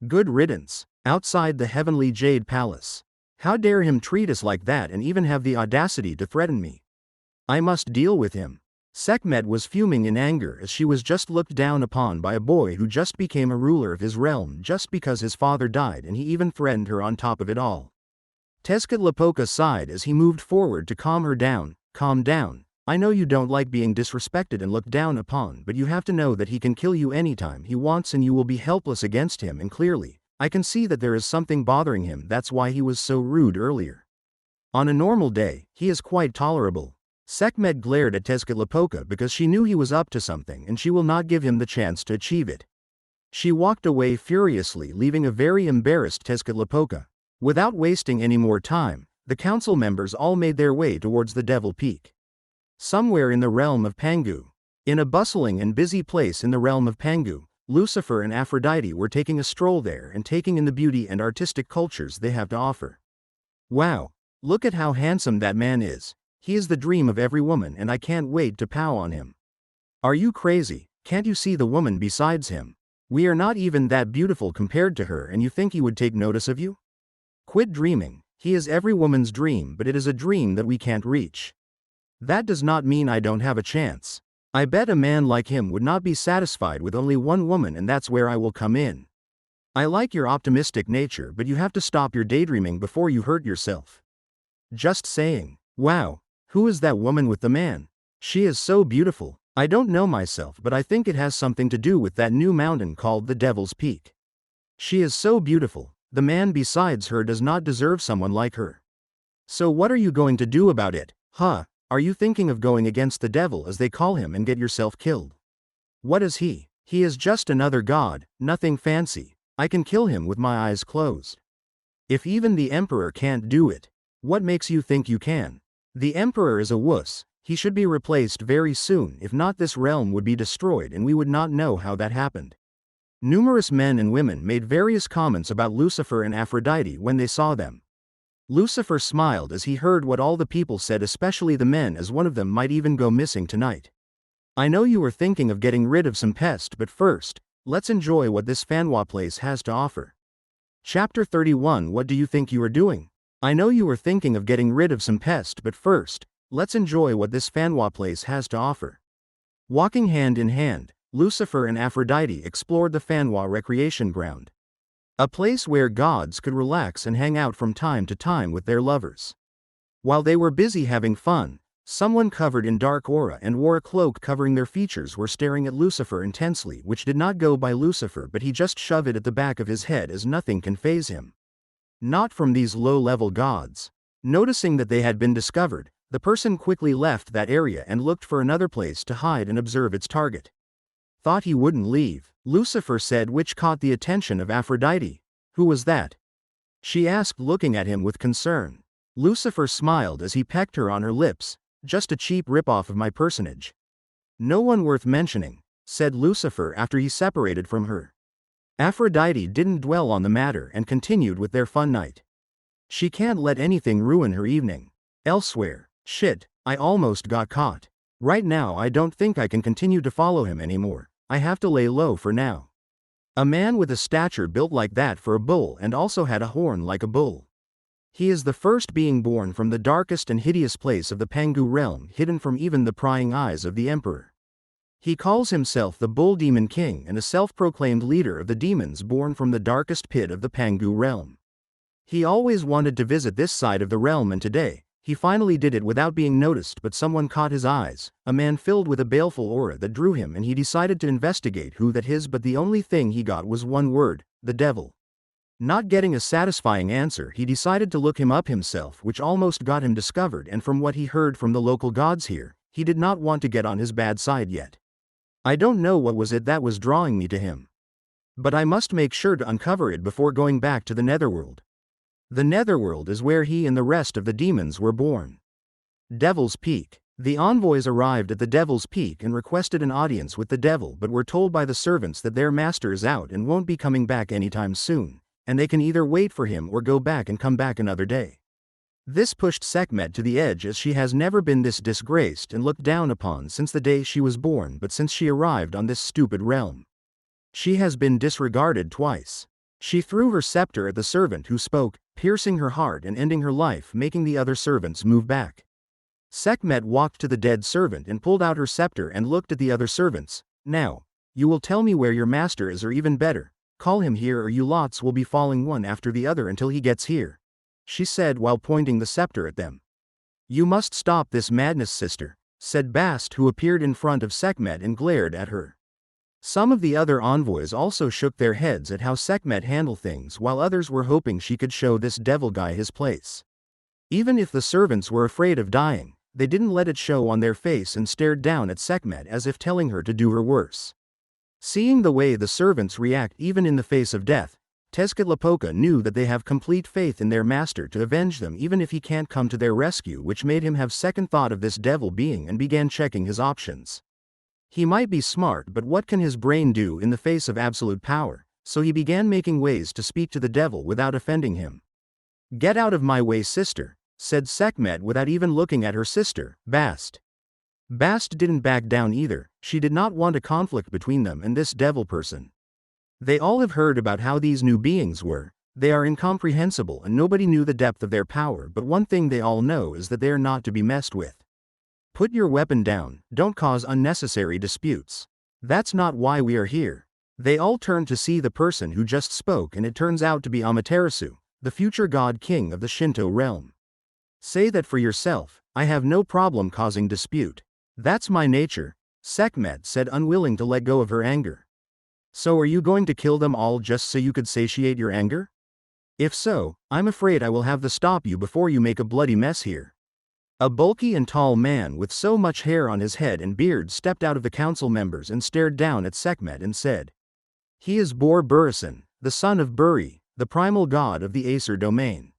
Good riddance, outside the Heavenly Jade Palace. How dare him treat us like that and even have the audacity to threaten me? I must deal with him. Sekhmet was fuming in anger as she was just looked down upon by a boy who just became a ruler of his realm just because his father died, and he even threatened her on top of it all. Tezcatlipoca sighed as he moved forward to calm her down. "Calm down. I know you don't like being disrespected and looked down upon, but you have to know that he can kill you anytime he wants and you will be helpless against him, and clearly, I can see that there is something bothering him. That's why he was so rude earlier. On a normal day, he is quite tolerable." Sekhmet glared at Tezcatlipoca because she knew he was up to something and she will not give him the chance to achieve it. She walked away furiously, leaving a very embarrassed Tezcatlipoca. Without wasting any more time, the council members all made their way towards the Devil Peak. Somewhere in the realm of Pangu, in a bustling and busy place in the realm of Pangu, Lucifer and Aphrodite were taking a stroll there and taking in the beauty and artistic cultures they have to offer. "Wow, look at how handsome that man is. He is the dream of every woman and I can't wait to pow on him. Are you crazy? Can't you see the woman besides him? We are not even that beautiful compared to her, and you think he would take notice of you? Quit dreaming. He is every woman's dream, but it is a dream that we can't reach. That does not mean I don't have a chance. I bet a man like him would not be satisfied with only one woman, and that's where I will come in. I like your optimistic nature, but you have to stop your daydreaming before you hurt yourself." Just saying. "Wow, who is that woman with the man? She is so beautiful. I don't know myself, but I think it has something to do with that new mountain called the Devil's Peak. She is so beautiful. The man besides her does not deserve someone like her. So what are you going to do about it, huh? Are you thinking of going against the devil, as they call him, and get yourself killed? What is he? He is just another god, nothing fancy. I can kill him with my eyes closed. If even the emperor can't do it, what makes you think you can? The emperor is a wuss. He should be replaced very soon, if not this realm would be destroyed and we would not know how that happened." Numerous men and women made various comments about Lucifer and Aphrodite when they saw them. Lucifer smiled as he heard what all the people said, especially the men, as one of them might even go missing tonight. "I know you are thinking of getting rid of some pest, but first, let's enjoy what this Fanwa place has to offer." Chapter 31. What do you think you are doing? I know you are thinking of getting rid of some pest, but first, let's enjoy what this Fanwa place has to offer. Walking hand in hand, Lucifer and Aphrodite explored the Fanwa recreation ground. A place where gods could relax and hang out from time to time with their lovers. While they were busy having fun, someone covered in dark aura and wore a cloak covering their features were staring at Lucifer intensely, which did not go by Lucifer, but he just shoved it at the back of his head as nothing can faze him. Not from these low-level gods. Noticing that they had been discovered, the person quickly left that area and looked for another place to hide and observe its target. Thought he wouldn't leave, Lucifer said, which caught the attention of Aphrodite. Who was that? She asked, looking at him with concern. Lucifer smiled as he pecked her on her lips. Just a cheap ripoff of my personage. No one worth mentioning, said Lucifer after he separated from her. Aphrodite didn't dwell on the matter and continued with their fun night. She can't let anything ruin her evening. Elsewhere, shit, I almost got caught. Right now I don't think I can continue to follow him anymore. I have to lay low for now. A man with a stature built like that for a bull and also had a horn like a bull. He is the first being born from the darkest and hideous place of the Pangu realm, hidden from even the prying eyes of the emperor. He calls himself the Bull Demon King and a self-proclaimed leader of the demons born from the darkest pit of the Pangu realm. He always wanted to visit this side of the realm, and today, he finally did it without being noticed, but someone caught his eyes, a man filled with a baleful aura that drew him, and he decided to investigate who that is, but the only thing he got was one word: the devil. Not getting a satisfying answer, he decided to look him up himself, which almost got him discovered, and from what he heard from the local gods here, he did not want to get on his bad side yet. I don't know what was it that was drawing me to him. But I must make sure to uncover it before going back to the netherworld. The netherworld is where he and the rest of the demons were born. Devil's Peak. The envoys arrived at the Devil's Peak and requested an audience with the devil, but were told by the servants that their master is out and won't be coming back anytime soon, and they can either wait for him or go back and come back another day. This pushed Sekhmet to the edge, as she has never been this disgraced and looked down upon since the day she was born, but since she arrived on this stupid realm, she has been disregarded twice. She threw her scepter at the servant who spoke, piercing her heart and ending her life, making the other servants move back. Sekhmet walked to the dead servant and pulled out her scepter and looked at the other servants. Now, you will tell me where your master is, or even better, call him here, or you lots will be falling one after the other until he gets here, she said while pointing the scepter at them. You must stop this madness, sister, said Bast, who appeared in front of Sekhmet and glared at her. Some of the other envoys also shook their heads at how Sekhmet handled things, while others were hoping she could show this devil guy his place. Even if the servants were afraid of dying, they didn't let it show on their face and stared down at Sekhmet as if telling her to do her worse. Seeing the way the servants react even in the face of death, Tezcatlipoca knew that they have complete faith in their master to avenge them even if he can't come to their rescue, which made him have second thought of this devil being and began checking his options. He might be smart, but what can his brain do in the face of absolute power? So he began making ways to speak to the devil without offending him. Get out of my way, sister, said Sekhmet without even looking at her sister, Bast. Bast didn't back down either. She did not want a conflict between them and this devil person. They all have heard about how these new beings were. They are incomprehensible and nobody knew the depth of their power, but one thing they all know is that they are not to be messed with. Put your weapon down, don't cause unnecessary disputes. That's not why we are here. They all turned to see the person who just spoke, and it turns out to be Amaterasu, the future god king of the Shinto realm. Say that for yourself, I have no problem causing dispute. That's my nature, Sekhmet said, unwilling to let go of her anger. So are you going to kill them all just so you could satiate your anger? If so, I'm afraid I will have to stop you before you make a bloody mess here. A bulky and tall man with so much hair on his head and beard stepped out of the council members and stared down at Sekhmet and said, he is Bor Burison, the son of Buri, the primal god of the Acer domain.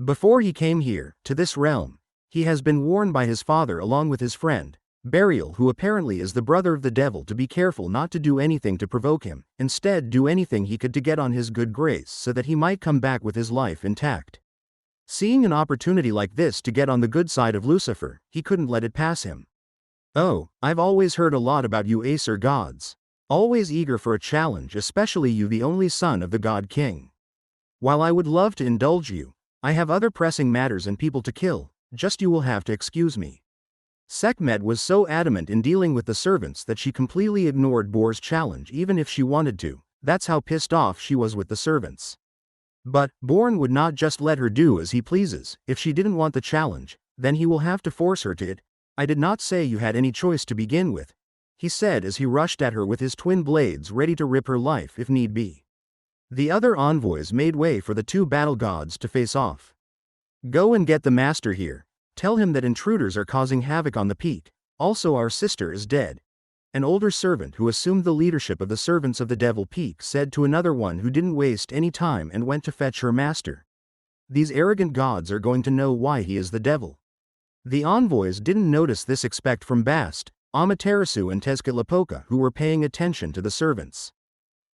Before he came here, to this realm, he has been warned by his father along with his friend, Burial, who apparently is the brother of the devil, to be careful not to do anything to provoke him, instead do anything he could to get on his good grace so that he might come back with his life intact. Seeing an opportunity like this to get on the good side of Lucifer, he couldn't let it pass him. Oh, I've always heard a lot about you Acer gods. Always eager for a challenge, especially you, the only son of the God King. While I would love to indulge you, I have other pressing matters and people to kill, just you will have to excuse me. Sekhmet was so adamant in dealing with the servants that she completely ignored Bor's challenge even if she wanted to. That's how pissed off she was with the servants. But Born would not just let her do as he pleases. If she didn't want the challenge, then he will have to force her to it. I did not say you had any choice to begin with, he said as he rushed at her with his twin blades ready to rip her life if need be. The other envoys made way for the two battle gods to face off. Go and get the master here, Tell him that intruders are causing havoc on the peak. Also, our sister is dead. An older servant who assumed the leadership of the servants of the Devil Peak said to another one who didn't waste any time and went to fetch her master. These arrogant gods are going to know why he is the devil. The envoys didn't notice this except from Bast, Amaterasu and Tezcatlipoca, who were paying attention to the servants.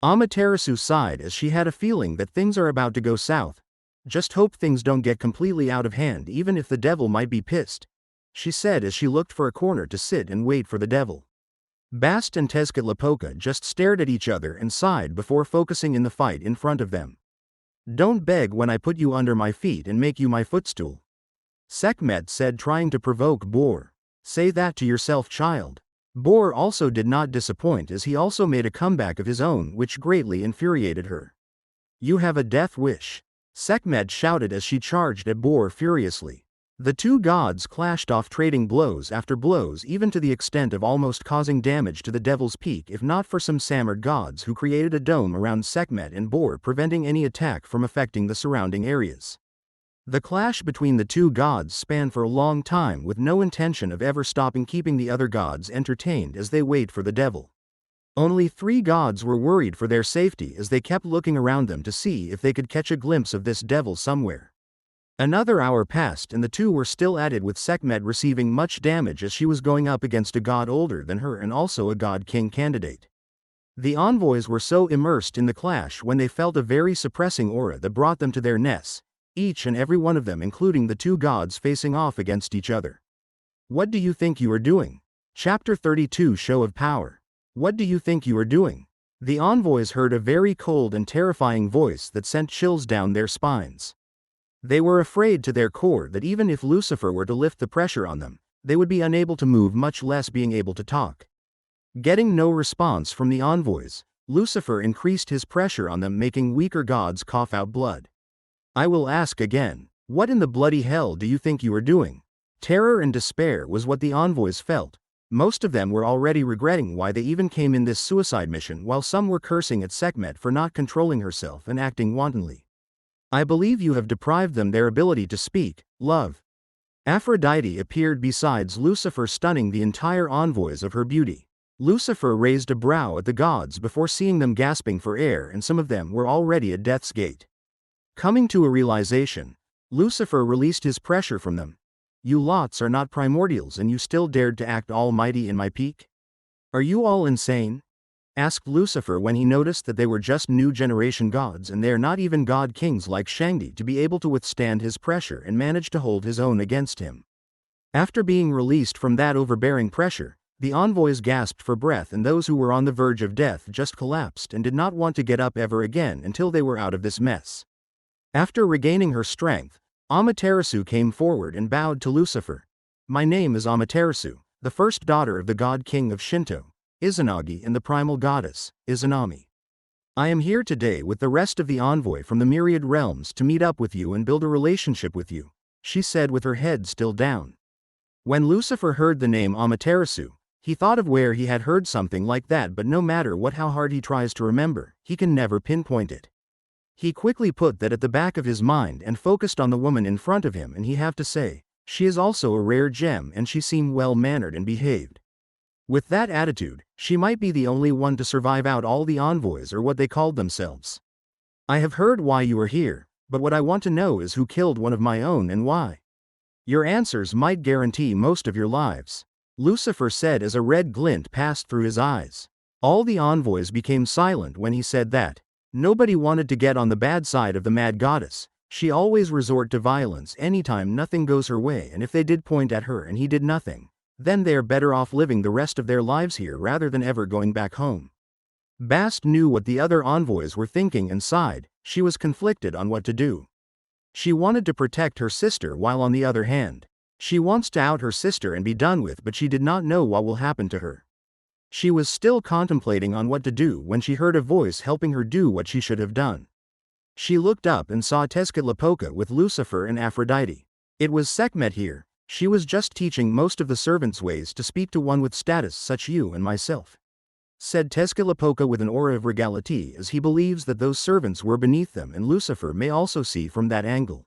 Amaterasu sighed as she had a feeling that things are about to go south. Just hope things don't get completely out of hand, even if the devil might be pissed, she said as she looked for a corner to sit and wait for the devil. Bast and Tezcatlipoca just stared at each other and sighed before focusing in the fight in front of them. Don't beg when I put you under my feet and make you my footstool, Sekhmet said, trying to provoke Bor. Say that to yourself, child. Bor also did not disappoint as he also made a comeback of his own, which greatly infuriated her. You have a death wish, Sekhmet shouted as she charged at Bor furiously. The two gods clashed off, trading blows after blows, even to the extent of almost causing damage to the Devil's Peak if not for some Samard gods who created a dome around Sekhmet and Bor, preventing any attack from affecting the surrounding areas. The clash between the two gods spanned for a long time with no intention of ever stopping, keeping the other gods entertained as they wait for the devil. Only 3 gods were worried for their safety as they kept looking around them to see if they could catch a glimpse of this devil somewhere. Another hour passed and the two were still at it, with Sekhmet receiving much damage as she was going up against a god older than her and also a god king candidate. The envoys were so immersed in the clash when they felt a very suppressing aura that brought them to their nests, each and every one of them, including the two gods facing off against each other. What do you think you are doing? Chapter 32, Show of Power. What do you think you are doing? The envoys heard a very cold and terrifying voice that sent chills down their spines. They were afraid to their core that even if Lucifer were to lift the pressure on them, they would be unable to move, much less being able to talk. Getting no response from the envoys, Lucifer increased his pressure on them, making weaker gods cough out blood. I will ask again, what in the bloody hell do you think you are doing? Terror and despair was what the envoys felt. Most of them were already regretting why they even came in this suicide mission, while some were cursing at Sekhmet for not controlling herself and acting wantonly. I believe you have deprived them their ability to speak, love. Aphrodite appeared besides Lucifer, stunning the entire envoys of her beauty. Lucifer raised a brow at the gods before seeing them gasping for air, and some of them were already at death's gate. Coming to a realization, Lucifer released his pressure from them. You lots are not primordials and you still dared to act almighty in my peak? Are you all insane? Asked Lucifer when he noticed that they were just new generation gods and they're not even god kings like Shangdi to be able to withstand his pressure and manage to hold his own against him. After being released from that overbearing pressure, the envoys gasped for breath, and those who were on the verge of death just collapsed and did not want to get up ever again until they were out of this mess. After regaining her strength, Amaterasu came forward and bowed to Lucifer. My name is Amaterasu, the first daughter of the god king of Shinto, Izanagi, and the primal goddess, Izanami. I am here today with the rest of the envoy from the myriad realms to meet up with you and build a relationship with you, she said with her head still down. When Lucifer heard the name Amaterasu, he thought of where he had heard something like that, but no matter how hard he tries to remember, he can never pinpoint it. He quickly put that at the back of his mind and focused on the woman in front of him, and he have to say, she is also a rare gem and she seemed well-mannered and behaved. With that attitude, she might be the only one to survive out all the envoys, or what they called themselves. I have heard why you are here, but what I want to know is who killed one of my own and why. Your answers might guarantee most of your lives, Lucifer said as a red glint passed through his eyes. All the envoys became silent when he said that. Nobody wanted to get on the bad side of the mad goddess. She always resort to violence anytime nothing goes her way, and if they did point at her and he did nothing, then they are better off living the rest of their lives here rather than ever going back home. Bast knew what the other envoys were thinking and sighed. She was conflicted on what to do. She wanted to protect her sister, while on the other hand, she wants to out her sister and be done with, but she did not know what will happen to her. She was still contemplating on what to do when she heard a voice helping her do what she should have done. She looked up and saw Tezcatlipoca with Lucifer and Aphrodite. It was Sekhmet here. She was just teaching most of the servants ways to speak to one with status such you and myself, said Tezcatlipoca with an aura of regality, as he believes that those servants were beneath them, and Lucifer may also see from that angle.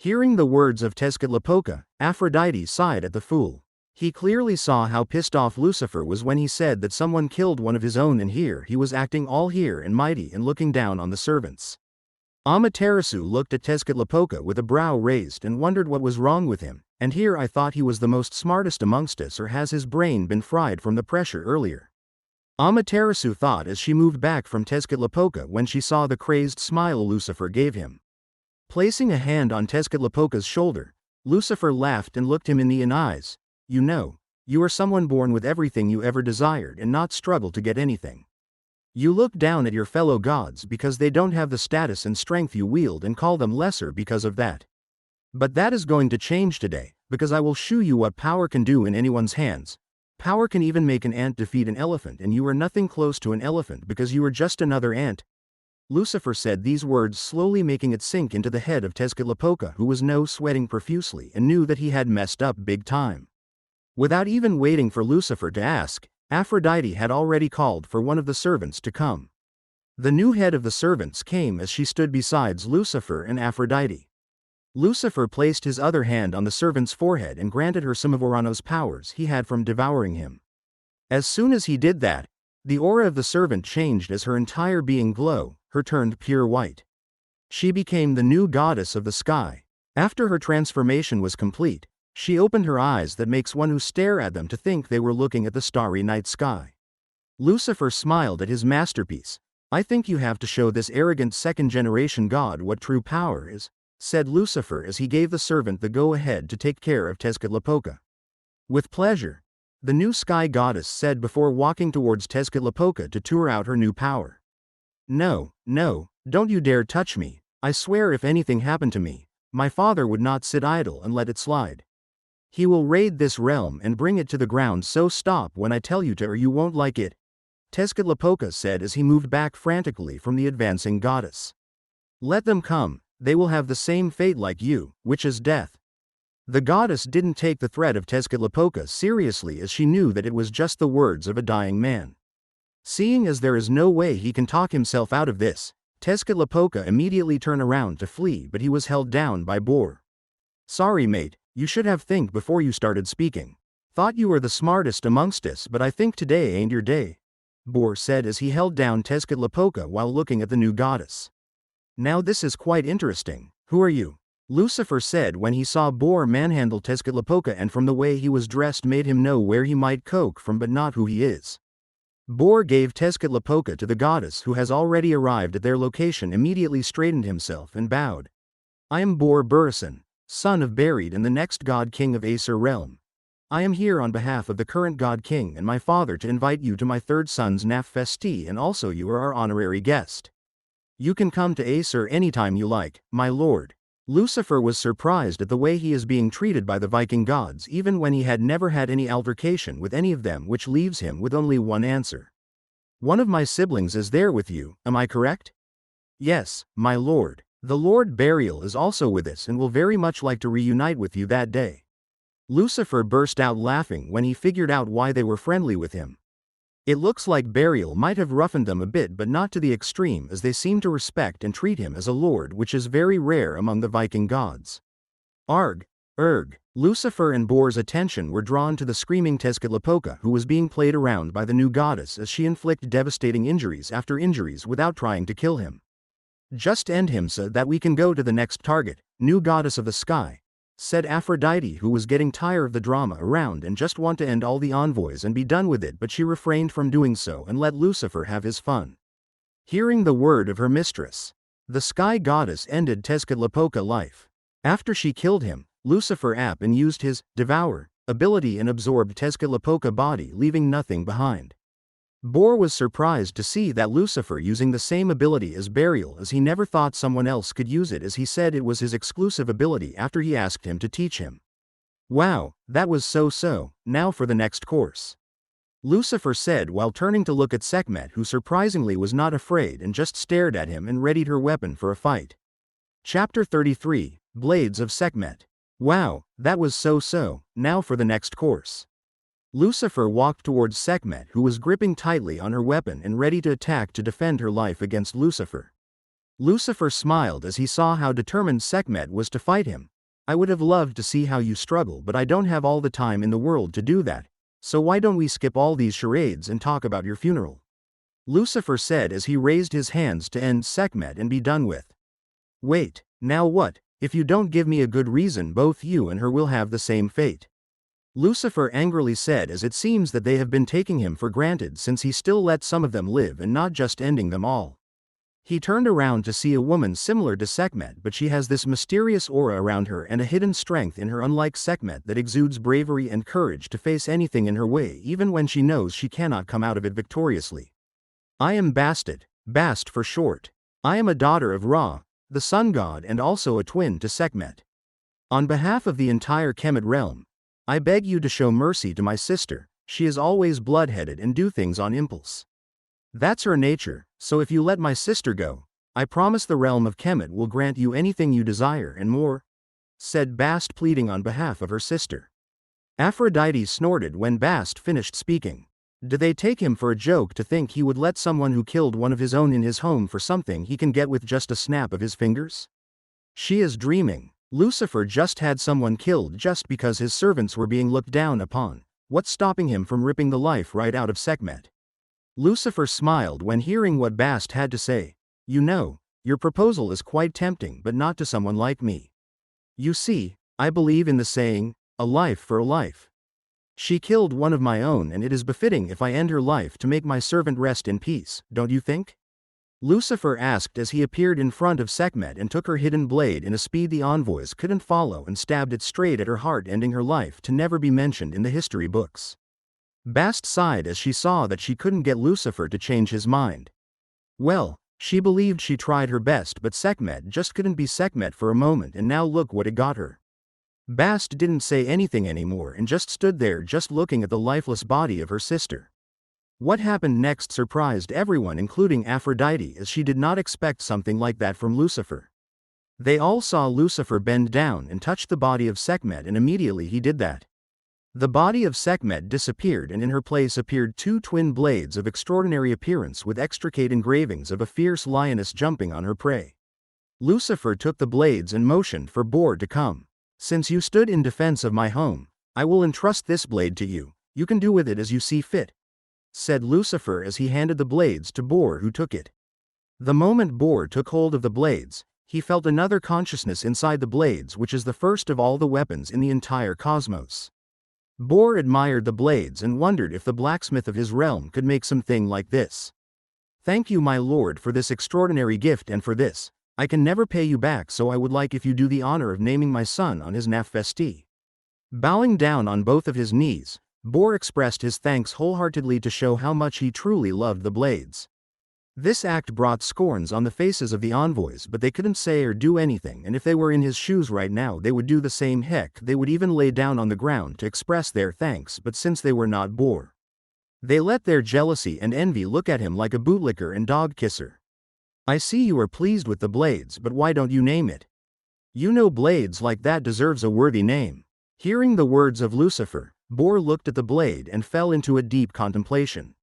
Hearing the words of Tezcatlipoca, Aphrodite sighed at the fool. He clearly saw how pissed off Lucifer was when he said that someone killed one of his own, and here he was acting all here and mighty and looking down on the servants. Amaterasu looked at Tezcatlipoca with a brow raised and wondered what was wrong with him, and here I thought he was the most smartest amongst us, or has his brain been fried from the pressure earlier? Amaterasu thought as she moved back from Tezcatlipoca when she saw the crazed smile Lucifer gave him. Placing a hand on Tezcatlipoca's shoulder, Lucifer laughed and looked him in the eyes. You know, you are someone born with everything you ever desired and not struggle to get anything. You look down at your fellow gods because they don't have the status and strength you wield and call them lesser because of that. But that is going to change today, because I will show you what power can do in anyone's hands. Power can even make an ant defeat an elephant, and you are nothing close to an elephant because you are just another ant. Lucifer said these words, slowly making it sink into the head of Tezcatlipoca, who was now sweating profusely and knew that he had messed up big time. Without even waiting for Lucifer to ask, Aphrodite had already called for one of the servants to come. The new head of the servants came as she stood beside Lucifer and Aphrodite. Lucifer placed his other hand on the servant's forehead and granted her some of Urano's powers he had from devouring him. As soon as he did that, the aura of the servant changed as her entire being glowed, her turned pure white. She became the new goddess of the sky. After her transformation was complete, she opened her eyes that makes one who stare at them to think they were looking at the starry night sky. Lucifer smiled at his masterpiece. I think you have to show this arrogant second-generation god what true power is, said Lucifer as he gave the servant the go-ahead to take care of Tezcatlipoca. With pleasure, the new sky goddess said before walking towards Tezcatlipoca to tour out her new power. No, don't you dare touch me. I swear if anything happened to me, my father would not sit idle and let it slide. He will raid this realm and bring it to the ground, so stop when I tell you to or you won't like it, Tezcatlipoca said as he moved back frantically from the advancing goddess. Let them come, they will have the same fate like you, which is death. The goddess didn't take the threat of Tezcatlipoca seriously as she knew that it was just the words of a dying man. Seeing as there is no way he can talk himself out of this, Tezcatlipoca immediately turned around to flee, but he was held down by Boar. Sorry mate, you should have think before you started speaking. Thought you were the smartest amongst us, but I think today ain't your day, Boar said as he held down Tezcatlipoca while looking at the new goddess. Now this is quite interesting. Who are you? Lucifer said when he saw Boar manhandle Tezcatlipoca, and from the way he was dressed made him know where he might coke from but not who he is. Boar gave Tezcatlipoca to the goddess, who has already arrived at their location, immediately straightened himself and bowed. I am Boar Burison, son of Buried and the next god king of Acer realm. I am here on behalf of the current god king and my father to invite you to my third son's Naf Festi, and also you are our honorary guest. You can come to Acer anytime you like, my lord. Lucifer was surprised at the way he is being treated by the Viking gods, even when he had never had any altercation with any of them, which leaves him with only one answer. One of my siblings is there with you, am I correct? Yes, my lord. The Lord Burial is also with us and will very much like to reunite with you that day. Lucifer burst out laughing when he figured out why they were friendly with him. It looks like Burial might have roughened them a bit, but not to the extreme, as they seem to respect and treat him as a lord, which is very rare among the Viking gods. Arg, erg. Lucifer and Boar's attention were drawn to the screaming Tezcatlipoca, who was being played around by the new goddess as she inflicted devastating injuries after injuries without trying to kill him. Just end him so that we can go to the next target, new goddess of the sky, said Aphrodite, who was getting tired of the drama around and just want to end all the envoys and be done with it, but she refrained from doing so and let Lucifer have his fun. Hearing the word of her mistress, the sky goddess ended Tezcatlipoca's life. After she killed him, Lucifer up and used his Devour ability and absorbed Tezcatlipoca's body, leaving nothing behind. Boar was surprised to see that Lucifer using the same ability as Burial, as he never thought someone else could use it, as he said it was his exclusive ability after he asked him to teach him. Wow, that was so. Now for the next course, Lucifer said while turning to look at Sekhmet, who surprisingly was not afraid and just stared at him and readied her weapon for a fight. Chapter 33, Blades of Sekhmet. Wow, that was so. Now for the next course. Lucifer walked towards Sekhmet, who was gripping tightly on her weapon and ready to attack to defend her life against Lucifer. Lucifer smiled as he saw how determined Sekhmet was to fight him, I would have loved to see how you struggle, but I don't have all the time in the world to do that, so why don't we skip all these charades and talk about your funeral? Lucifer said as he raised his hands to end Sekhmet and be done with. Wait, now what? If you don't give me a good reason, both you and her will have the same fate. Lucifer angrily said, as it seems that they have been taking him for granted since he still let some of them live and not just ending them all. He turned around to see a woman similar to Sekhmet, but she has this mysterious aura around her and a hidden strength in her, unlike Sekhmet, that exudes bravery and courage to face anything in her way, even when she knows she cannot come out of it victoriously. I am Bastet, Bast for short. I am a daughter of Ra, the sun god, and also a twin to Sekhmet. On behalf of the entire Kemet realm, I beg you to show mercy to my sister. She is always bloodheaded and do things on impulse. That's her nature, so if you let my sister go, I promise the realm of Kemet will grant you anything you desire and more, said Bast, pleading on behalf of her sister. Aphrodite snorted when Bast finished speaking. Do they take him for a joke to think he would let someone who killed one of his own in his home for something he can get with just a snap of his fingers? She is dreaming. Lucifer just had someone killed just because his servants were being looked down upon. What's stopping him from ripping the life right out of Sekhmet? Lucifer smiled when hearing what Bast had to say. You know, your proposal is quite tempting, but not to someone like me. You see, I believe in the saying, a life for a life. She killed one of my own, and it is befitting if I end her life to make my servant rest in peace, don't you think? Lucifer asked as he appeared in front of Sekhmet and took her hidden blade in a speed the envoys couldn't follow and stabbed it straight at her heart, ending her life to never be mentioned in the history books. Bast sighed as she saw that she couldn't get Lucifer to change his mind. Well, she believed she tried her best, but Sekhmet just couldn't be Sekhmet for a moment, and now look what it got her. Bast didn't say anything anymore and just stood there, just looking at the lifeless body of her sister. What happened next surprised everyone, including Aphrodite, as she did not expect something like that from Lucifer. They all saw Lucifer bend down and touch the body of Sekhmet, and immediately he did that. The body of Sekhmet disappeared, and in her place appeared two twin blades of extraordinary appearance with extricate engravings of a fierce lioness jumping on her prey. Lucifer took the blades and motioned for Bor to come. Since you stood in defense of my home, I will entrust this blade to you. You can do with it as you see fit, said Lucifer as he handed the blades to Bor, who took it. The moment Bor took hold of the blades, he felt another consciousness inside the blades, which is the first of all the weapons in the entire cosmos. Bor admired the blades and wondered if the blacksmith of his realm could make something like this. Thank you, my lord, for this extraordinary gift, and for this, I can never pay you back, so I would like if you do the honor of naming my son on his nafvesti. Bowing down on both of his knees, Bor expressed his thanks wholeheartedly to show how much he truly loved the blades. This act brought scorns on the faces of the envoys, but they couldn't say or do anything, and if they were in his shoes right now they would do the same. Heck, they would even lay down on the ground to express their thanks, but since they were not Bor, they let their jealousy and envy look at him like a bootlicker and dog kisser. I see you are pleased with the blades, but why don't you name it? You know, blades like that deserves a worthy name. Hearing the words of Lucifer, Bor looked at the blade and fell into a deep contemplation.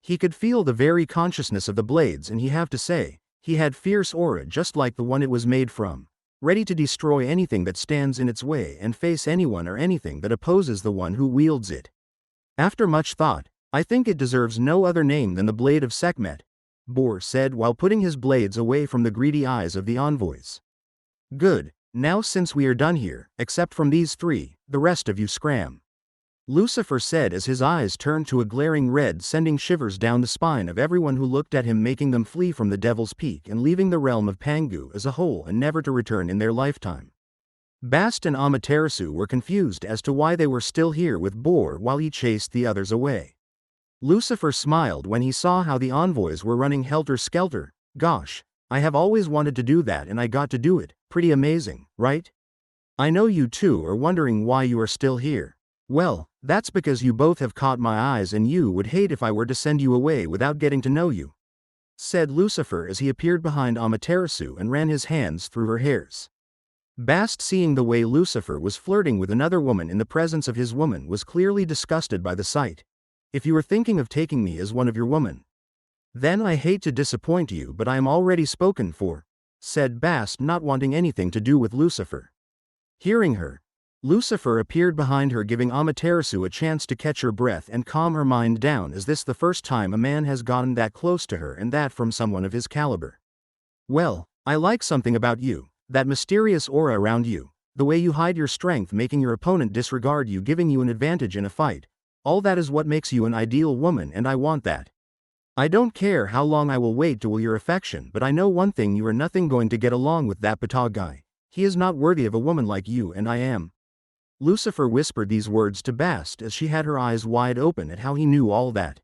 He could feel the very consciousness of the blades, and he have to say, he had fierce aura just like the one it was made from, ready to destroy anything that stands in its way and face anyone or anything that opposes the one who wields it. After much thought, I think it deserves no other name than the Blade of Sekhmet, Bor said while putting his blades away from the greedy eyes of the envoys. Good, now since we are done here, except from these three, the rest of you scram, Lucifer said as his eyes turned to a glaring red, sending shivers down the spine of everyone who looked at him, making them flee from the Devil's Peak and leaving the realm of Pangu as a whole and never to return in their lifetime. Bast and Amaterasu were confused as to why they were still here with Bor while he chased the others away. Lucifer smiled when he saw how the envoys were running helter-skelter. Gosh, I have always wanted to do that and I got to do it. Pretty amazing, right? I know you two are wondering why you are still here. Well, that's because you both have caught my eyes, and you would hate if I were to send you away without getting to know you, said Lucifer as he appeared behind Amaterasu and ran his hands through her hairs. Bast, seeing the way Lucifer was flirting with another woman in the presence of his woman, was clearly disgusted by the sight. If you are thinking of taking me as one of your women, then I hate to disappoint you, but I am already spoken for, said Bast, not wanting anything to do with Lucifer. Hearing her, Lucifer appeared behind her, giving Amaterasu a chance to catch her breath and calm her mind down. Is this the first time a man has gotten that close to her, and that from someone of his caliber? Well, I like something about you, that mysterious aura around you, the way you hide your strength, making your opponent disregard you, giving you an advantage in a fight. All that is what makes you an ideal woman, and I want that. I don't care how long I will wait to will your affection, but I know one thing: you are nothing going to get along with that Patog guy. He is not worthy of a woman like you, and I am. Lucifer whispered these words to Bast as she had her eyes wide open at how he knew all that.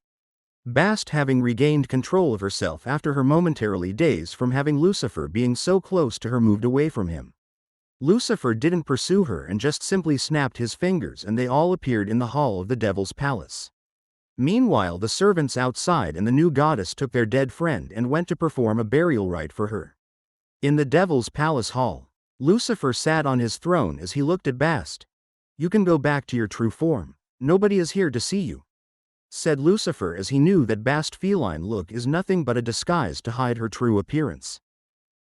Bast, having regained control of herself after her momentarily daze from having Lucifer being so close to her, moved away from him. Lucifer didn't pursue her and just simply snapped his fingers, and they all appeared in the hall of the Devil's Palace. Meanwhile, the servants outside and the new goddess took their dead friend and went to perform a burial rite for her. In the Devil's Palace hall, Lucifer sat on his throne as he looked at Bast. "You can go back to your true form. Nobody is here to see you," said Lucifer, as he knew that Bast's feline look is nothing but a disguise to hide her true appearance.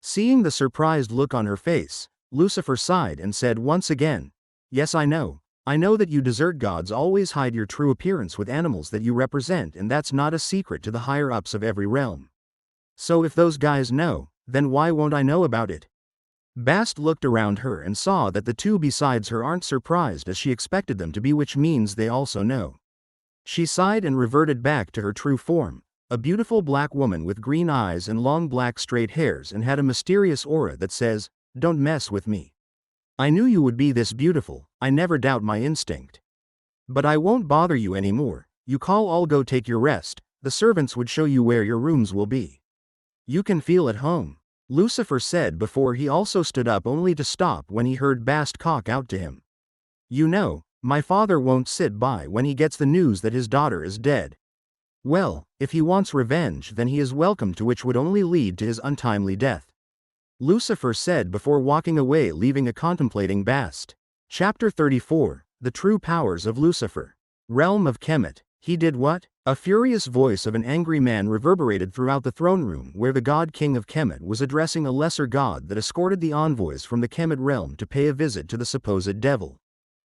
Seeing the surprised look on her face, Lucifer sighed and said once again, "Yes, I know. I know that you desert gods always hide your true appearance with animals that you represent, and that's not a secret to the higher-ups of every realm. So if those guys know, then why won't I know about it?" Bast looked around her and saw that the two besides her aren't surprised as she expected them to be, which means they also know. She sighed and reverted back to her true form, a beautiful black woman with green eyes and long black straight hairs, and had a mysterious aura that says, "Don't mess with me. I knew you would be this beautiful, I never doubt my instinct. But I won't bother you anymore. You call, I'll go take your rest. The servants would show you where your rooms will be. You can feel at home," Lucifer said before he also stood up, only to stop when he heard Bast call out to him. "You know, my father won't sit by when he gets the news that his daughter is dead. Well, if he wants revenge, then he is welcome to, which would only lead to his untimely death," Lucifer said before walking away, leaving a contemplating Bast. Chapter 34, The True Powers of Lucifer. Realm of Kemet. He did what? A furious voice of an angry man reverberated throughout the throne room, where the god king of Kemet was addressing a lesser god that escorted the envoys from the Kemet realm to pay a visit to the supposed devil.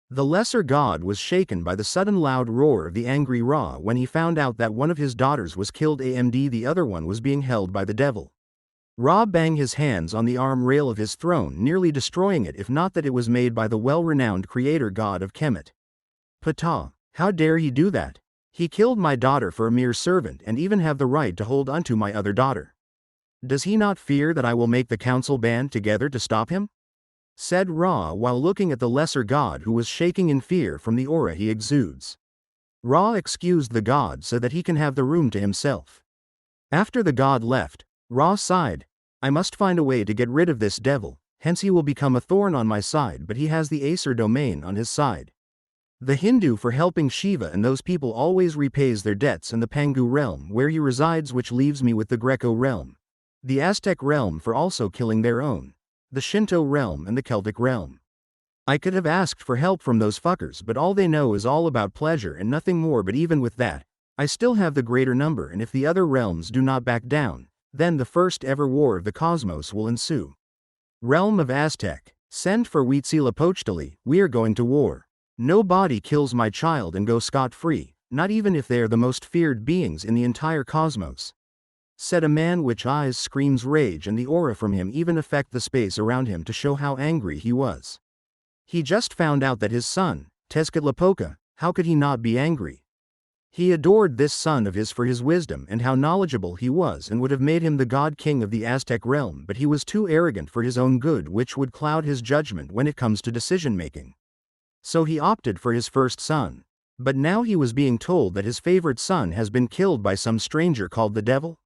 The lesser god was shaken by the sudden loud roar of the angry Ra when he found out that one of his daughters was killed and the other one was being held by the devil. Ra banged his hands on the arm rail of his throne, nearly destroying it, if not that it was made by the well-renowned creator god of Kemet. "Ptah, how dare he do that? He killed my daughter for a mere servant, and even have the right to hold unto my other daughter. Does he not fear that I will make the council band together to stop him?" said Ra while looking at the lesser god, who was shaking in fear from the aura he exudes. Ra excused the god so that he can have the room to himself. After the god left, Ra sighed, "I must find a way to get rid of this devil, hence he will become a thorn on my side, but he has the Acer domain on his side. The Hindu for helping Shiva and those people always repays their debts, in the Pangu realm where he resides, which leaves me with the Greco realm. The Aztec realm for also killing their own. The Shinto realm and the Celtic realm. I could have asked for help from those fuckers, but all they know is all about pleasure and nothing more, but even with that, I still have the greater number, and if the other realms do not back down, then the first ever war of the cosmos will ensue. Realm of Aztec, send for Huitzilopochtli, we are going to war. Nobody kills my child and go scot-free, not even if they are the most feared beings in the entire cosmos," said a man which eyes screams rage, and the aura from him even affect the space around him to show how angry he was. He just found out that his son, Tezcatlipoca, how could he not be angry? He adored this son of his for his wisdom and how knowledgeable he was, and would have made him the god king of the Aztec realm, but he was too arrogant for his own good, which would cloud his judgment when it comes to decision-making. So he opted for his first son. But now he was being told that his favorite son has been killed by some stranger called the devil?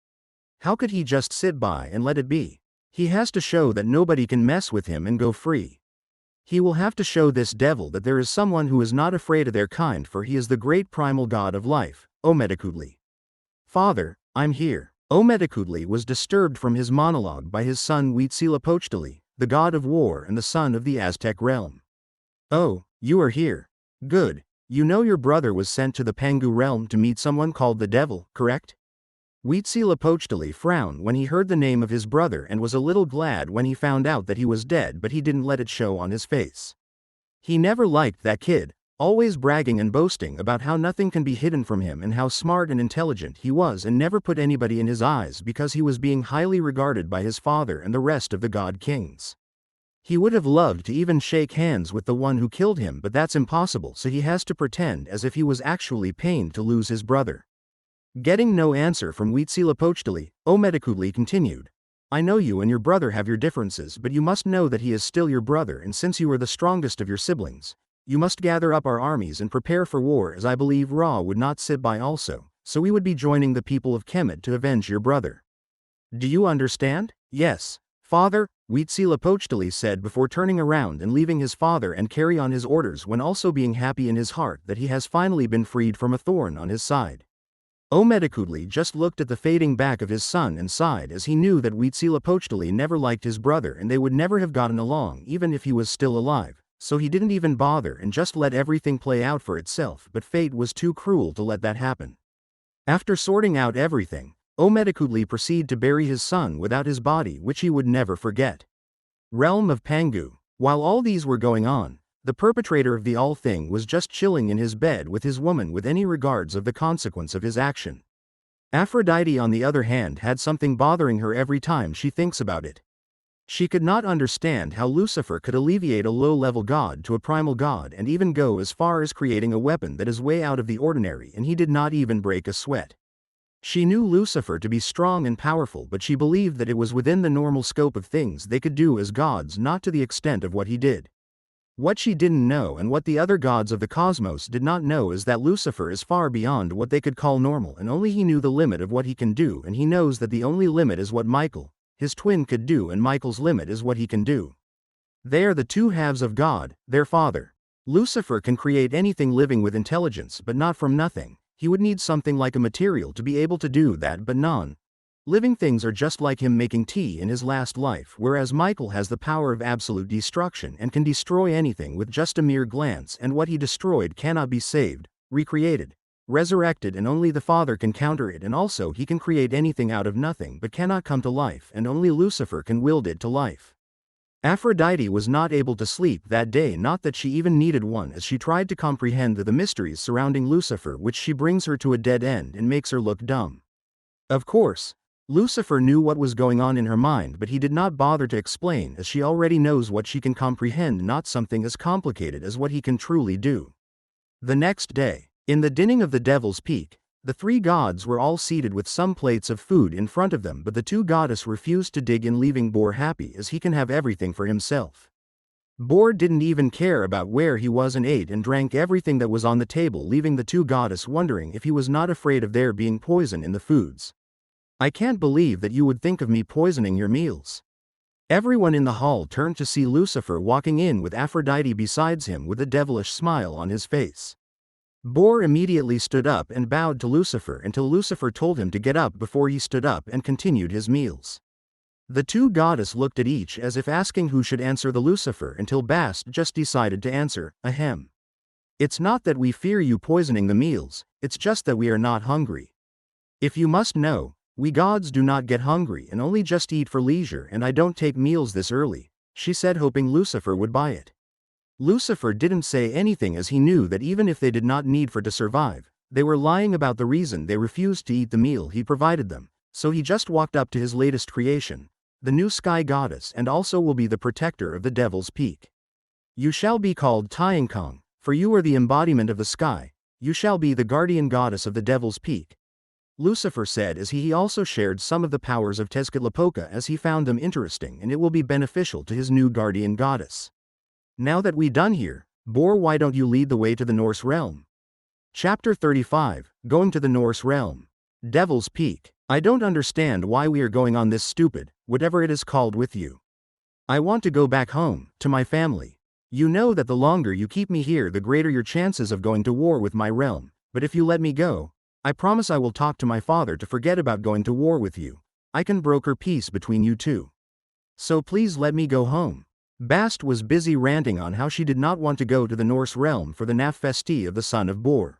How could he just sit by and let it be? He has to show that nobody can mess with him and go free. He will have to show this devil that there is someone who is not afraid of their kind, for he is the great primal god of life, Ometecuhtli. "Father, I'm here." Ometecuhtli was disturbed from his monologue by his son Huitzilopochtli, the god of war and the son of the Aztec realm. "Oh, you are here. Good. You know your brother was sent to the Pangu realm to meet someone called the devil, correct?" Huitzilopochtli frowned when he heard the name of his brother and was a little glad when he found out that he was dead, but he didn't let it show on his face. He never liked that kid, always bragging and boasting about how nothing can be hidden from him and how smart and intelligent he was, and never put anybody in his eyes because he was being highly regarded by his father and the rest of the god kings. He would have loved to even shake hands with the one who killed him, but that's impossible, so he has to pretend as if he was actually pained to lose his brother. Getting no answer from Huitzilopochtli, Omedikudli continued. I know you and your brother have your differences, but you must know that he is still your brother, and since you are the strongest of your siblings, you must gather up our armies and prepare for war, as I believe Ra would not sit by also, so we would be joining the people of Kemet to avenge your brother. Do you understand? Yes, father, Huitzilopochtli said before turning around and leaving his father and carry on his orders, when also being happy in his heart that he has finally been freed from a thorn on his side. Omedikudli just looked at the fading back of his son and sighed, as he knew that Huitzilopochtli never liked his brother and they would never have gotten along even if he was still alive, so he didn't even bother and just let everything play out for itself, but fate was too cruel to let that happen. After sorting out everything, Omedikudli proceeded to bury his son without his body, which he would never forget. Realm of Pangu. While all these were going on, the perpetrator of the all thing was just chilling in his bed with his woman with any regards of the consequence of his action. Aphrodite, on the other hand, had something bothering her every time she thinks about it. She could not understand how Lucifer could alleviate a low-level god to a primal god and even go as far as creating a weapon that is way out of the ordinary, and he did not even break a sweat. She knew Lucifer to be strong and powerful, but she believed that it was within the normal scope of things they could do as gods, not to the extent of what he did. What she didn't know, and what the other gods of the cosmos did not know, is that Lucifer is far beyond what they could call normal, and only he knew the limit of what he can do, and he knows that the only limit is what Michael, his twin, could do, and Michael's limit is what he can do. They are the two halves of God, their father. Lucifer can create anything living with intelligence, but not from nothing. He would need something like a material to be able to do that, but living things are just like him making tea in his last life, whereas Michael has the power of absolute destruction and can destroy anything with just a mere glance, and what he destroyed cannot be saved, recreated, resurrected, and only the Father can counter it, and also he can create anything out of nothing but cannot come to life, and only Lucifer can wield it to life. Aphrodite was not able to sleep that day, not that she even needed one, as she tried to comprehend the mysteries surrounding Lucifer, which she brings her to a dead end and makes her look dumb. Of course, Lucifer knew what was going on in her mind, but he did not bother to explain, as she already knows what she can comprehend, not something as complicated as what he can truly do. The next day, in the dinning of the Devil's Peak, the three gods were all seated with some plates of food in front of them, but the two goddesses refused to dig in, leaving Bor happy as he can have everything for himself. Bor didn't even care about where he was and ate and drank everything that was on the table, leaving the two goddesses wondering if he was not afraid of there being poison in the foods. I can't believe that you would think of me poisoning your meals. Everyone in the hall turned to see Lucifer walking in with Aphrodite besides him with a devilish smile on his face. Bor immediately stood up and bowed to Lucifer until Lucifer told him to get up before he stood up and continued his meals. The two goddesses looked at each as if asking who should answer the Lucifer, until Bast just decided to answer, ahem. It's not that we fear you poisoning the meals, it's just that we are not hungry. If you must know, we gods do not get hungry and only just eat for leisure, and I don't take meals this early, she said, hoping Lucifer would buy it. Lucifer didn't say anything, as he knew that even if they did not need for to survive, they were lying about the reason they refused to eat the meal he provided them, so he just walked up to his latest creation, the new sky goddess, and also will be the protector of the Devil's Peak. You shall be called Tainkong, for you are the embodiment of the sky, you shall be the guardian goddess of the Devil's Peak, Lucifer said, as he also shared some of the powers of Tezcatlipoca as he found them interesting, and it will be beneficial to his new guardian goddess. Now that we done here, Bor, why don't you lead the way to the Norse realm? Chapter 35, Going to the Norse Realm. Devil's Peak. I don't understand why we are going on this stupid, whatever it is called, with you. I want to go back home, to my family. You know that the longer you keep me here, the greater your chances of going to war with my realm, but if you let me go, I promise I will talk to my father to forget about going to war with you. I can broker peace between you two. So please let me go home. Bast was busy ranting on how she did not want to go to the Norse realm for the Nafesti of the son of Bor.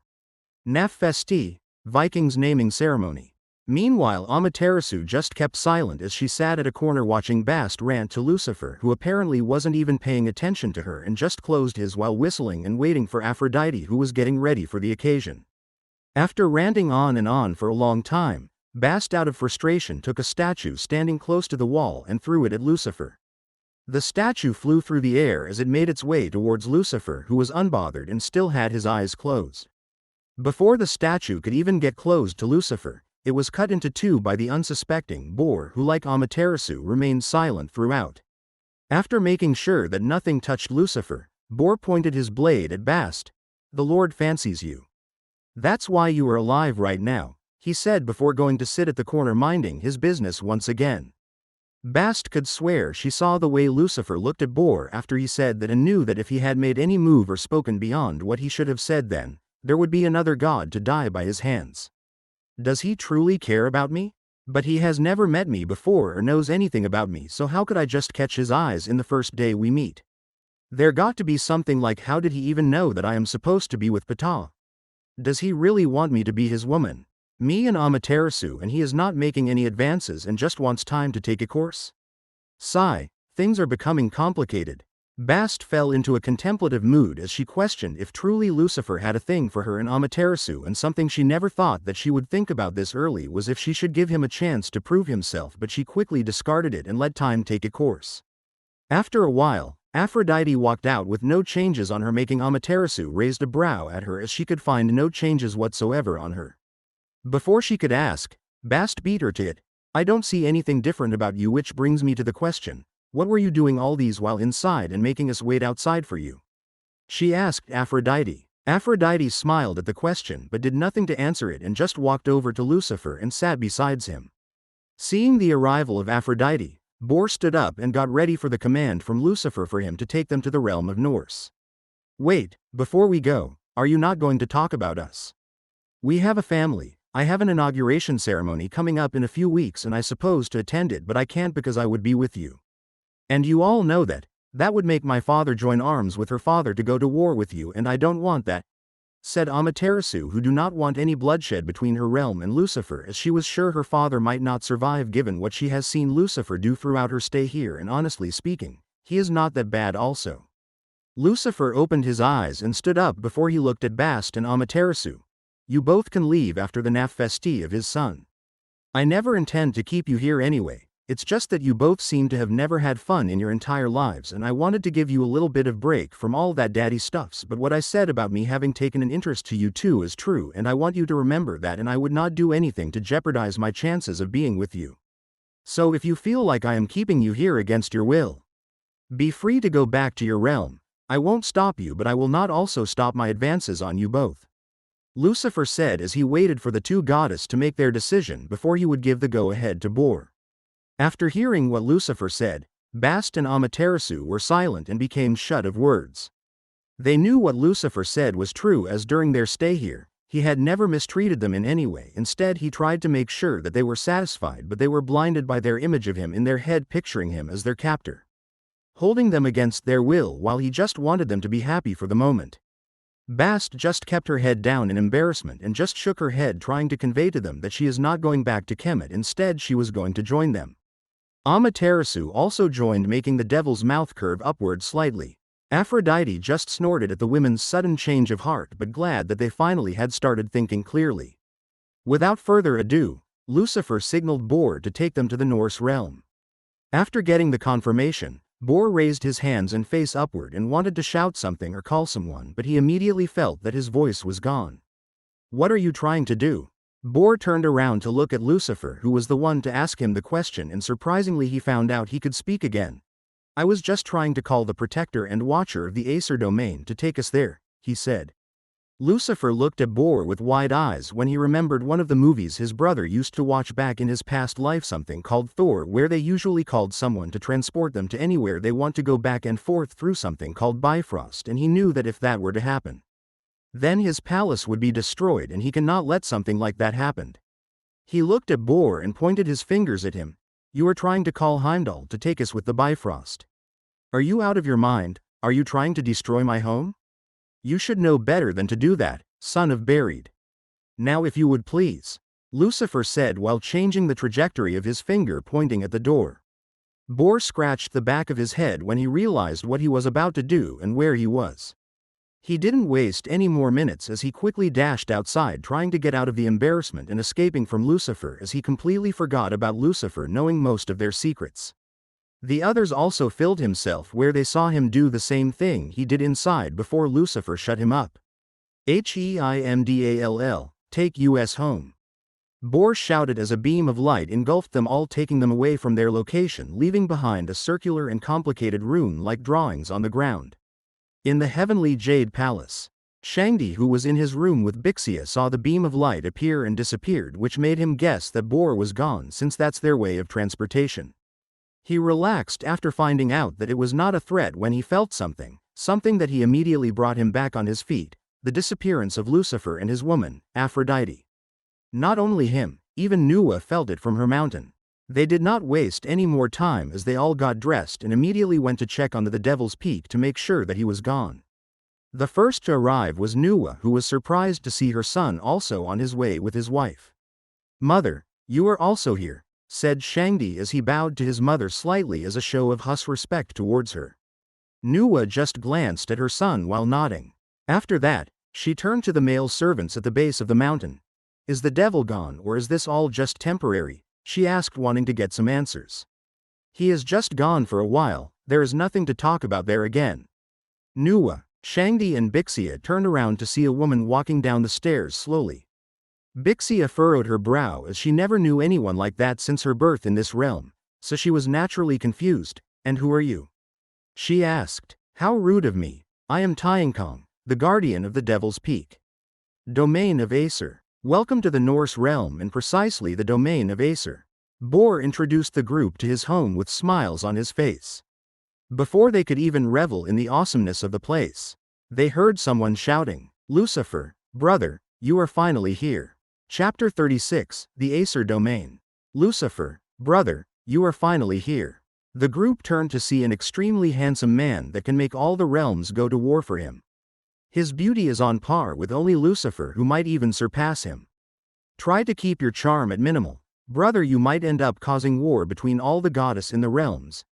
Nafesti, Vikings naming ceremony. Meanwhile, Amaterasu just kept silent as she sat at a corner watching Bast rant to Lucifer, who apparently wasn't even paying attention to her and just closed his while whistling and waiting for Aphrodite, who was getting ready for the occasion. After ranting on and on for a long time, Bast out of frustration took a statue standing close to the wall and threw it at Lucifer. The statue flew through the air as it made its way towards Lucifer, who was unbothered and still had his eyes closed. Before the statue could even get closed to Lucifer, it was cut into two by the unsuspecting boar, who, like Amaterasu, remained silent throughout. After making sure that nothing touched Lucifer, Boar pointed his blade at Bast. "The Lord fancies you. That's why you are alive right now," he said before going to sit at the corner minding his business once again. Bast could swear she saw the way Lucifer looked at Boar after he said that, and knew that if he had made any move or spoken beyond what he should have said, then there would be another god to die by his hands. Does he truly care about me? But he has never met me before or knows anything about me, so how could I just catch his eyes in the first day we meet? There got to be something like, how did he even know that I am supposed to be with Ptah? Does he really want me to be his woman? Me and Amaterasu, and he is not making any advances and just wants time to take a course? Sigh, things are becoming complicated. Bast fell into a contemplative mood as she questioned if truly Lucifer had a thing for her and Amaterasu, and something she never thought that she would think about this early was if she should give him a chance to prove himself, but she quickly discarded it and let time take a course. After a while, Aphrodite walked out with no changes on her, making Amaterasu raised a brow at her as she could find no changes whatsoever on her. Before she could ask, Bast beat her to it. "I don't see anything different about you, which brings me to the question. What were you doing all these while inside and making us wait outside for you?" she asked Aphrodite. Aphrodite smiled at the question but did nothing to answer it and just walked over to Lucifer and sat beside him. Seeing the arrival of Aphrodite, Boar stood up and got ready for the command from Lucifer for him to take them to the realm of Norse. "Wait, before we go, are you not going to talk about us? We have a family. I have an inauguration ceremony coming up in a few weeks and I suppose to attend it, but I can't because I would be with you. And you all know that would make my father join arms with her father to go to war with you, and I don't want that," said Amaterasu, who do not want any bloodshed between her realm and Lucifer, as she was sure her father might not survive given what she has seen Lucifer do throughout her stay here, and honestly speaking, he is not that bad also. Lucifer opened his eyes and stood up before he looked at Bast and Amaterasu. "You both can leave after the naf festi of his son. I never intend to keep you here anyway. It's just that you both seem to have never had fun in your entire lives, and I wanted to give you a little bit of break from all that daddy stuffs, but what I said about me having taken an interest to you too is true, and I want you to remember that, and I would not do anything to jeopardize my chances of being with you. So if you feel like I am keeping you here against your will, be free to go back to your realm. I won't stop you, but I will not also stop my advances on you both," Lucifer said as he waited for the two goddesses to make their decision before he would give the go-ahead to Boar. After hearing what Lucifer said, Bast and Amaterasu were silent and became shut of words. They knew what Lucifer said was true, as during their stay here, he had never mistreated them in any way. Instead, he tried to make sure that they were satisfied, but they were blinded by their image of him in their head, picturing him as their captor, holding them against their will while he just wanted them to be happy for the moment. Bast just kept her head down in embarrassment and just shook her head, trying to convey to them that she is not going back to Kemet. Instead, she was going to join them. Amaterasu also joined, making the devil's mouth curve upward slightly. Aphrodite just snorted at the women's sudden change of heart, but glad that they finally had started thinking clearly. Without further ado, Lucifer signaled Boar to take them to the Norse realm. After getting the confirmation, Boar raised his hands and face upward and wanted to shout something or call someone, but he immediately felt that his voice was gone. "What are you trying to do?" Boar turned around to look at Lucifer, who was the one to ask him the question, and surprisingly he found out he could speak again. "I was just trying to call the protector and watcher of the Acer domain to take us there," he said. Lucifer looked at Boar with wide eyes when he remembered one of the movies his brother used to watch back in his past life, something called Thor, where they usually called someone to transport them to anywhere they want to go back and forth through something called Bifrost, and he knew that if that were to happen, then his palace would be destroyed, and he cannot let something like that happen. He looked at Boar and pointed his fingers at him. "You are trying to call Heimdall to take us with the Bifrost. Are you out of your mind? Are you trying to destroy my home? You should know better than to do that, son of Buried. Now if you would please Lucifer said while changing the trajectory of his finger pointing at the door. Bor scratched the back of his head when he realized what he was about to do and where he was. He didn't waste any more minutes as he quickly dashed outside trying to get out of the embarrassment and escaping from Lucifer as he completely forgot about Lucifer knowing most of their secrets. The others also filled himself where they saw him do the same thing he did inside before Lucifer shut him up. HEIMDALL, take us home. Bor shouted as a beam of light engulfed them all, taking them away from their location, leaving behind a circular and complicated rune-like drawings on the ground. In the heavenly jade palace, Shangdi, who was in his room with Bixia, saw the beam of light appear and disappeared, which made him guess that Bor was gone since that's their way of transportation. He relaxed after finding out that it was not a threat when he felt something that he immediately brought him back on his feet, the disappearance of Lucifer and his woman, Aphrodite. Not only him, even Nuwa felt it from her mountain. They did not waste any more time as they all got dressed and immediately went to check on the Devil's Peak to make sure that he was gone. The first to arrive was Nuwa, who was surprised to see her son also on his way with his wife. "Mother, you are also here," said Shangdi as he bowed to his mother slightly as a show of respect towards her. Nuwa just glanced at her son while nodding. After that, she turned to the male servants at the base of the mountain. "Is the devil gone, or is this all just temporary?" she asked, wanting to get some answers. "He is just gone for a while, there is nothing to talk about there again." Nuwa, Shangdi and Bixia turned around to see a woman walking down the stairs slowly. Bixia furrowed her brow as she never knew anyone like that since her birth in this realm, so she was naturally confused. "And who are you?" she asked. "How rude of me. I am Tainkong, the guardian of the Devil's Peak. Domain of Acer. Welcome to the Norse realm and precisely the domain of Acer." Bor introduced the group to his home with smiles on his face. Before they could even revel in the awesomeness of the place, they heard someone shouting, "Lucifer, brother, you are finally here." Chapter 36, The Acer Domain. "Lucifer, brother, you are finally here." The group turned to see an extremely handsome man that can make all the realms go to war for him. His beauty is on par with only Lucifer, who might even surpass him. "Try to keep your charm at minimal, brother, you might end up causing war between all the goddess in the realms,"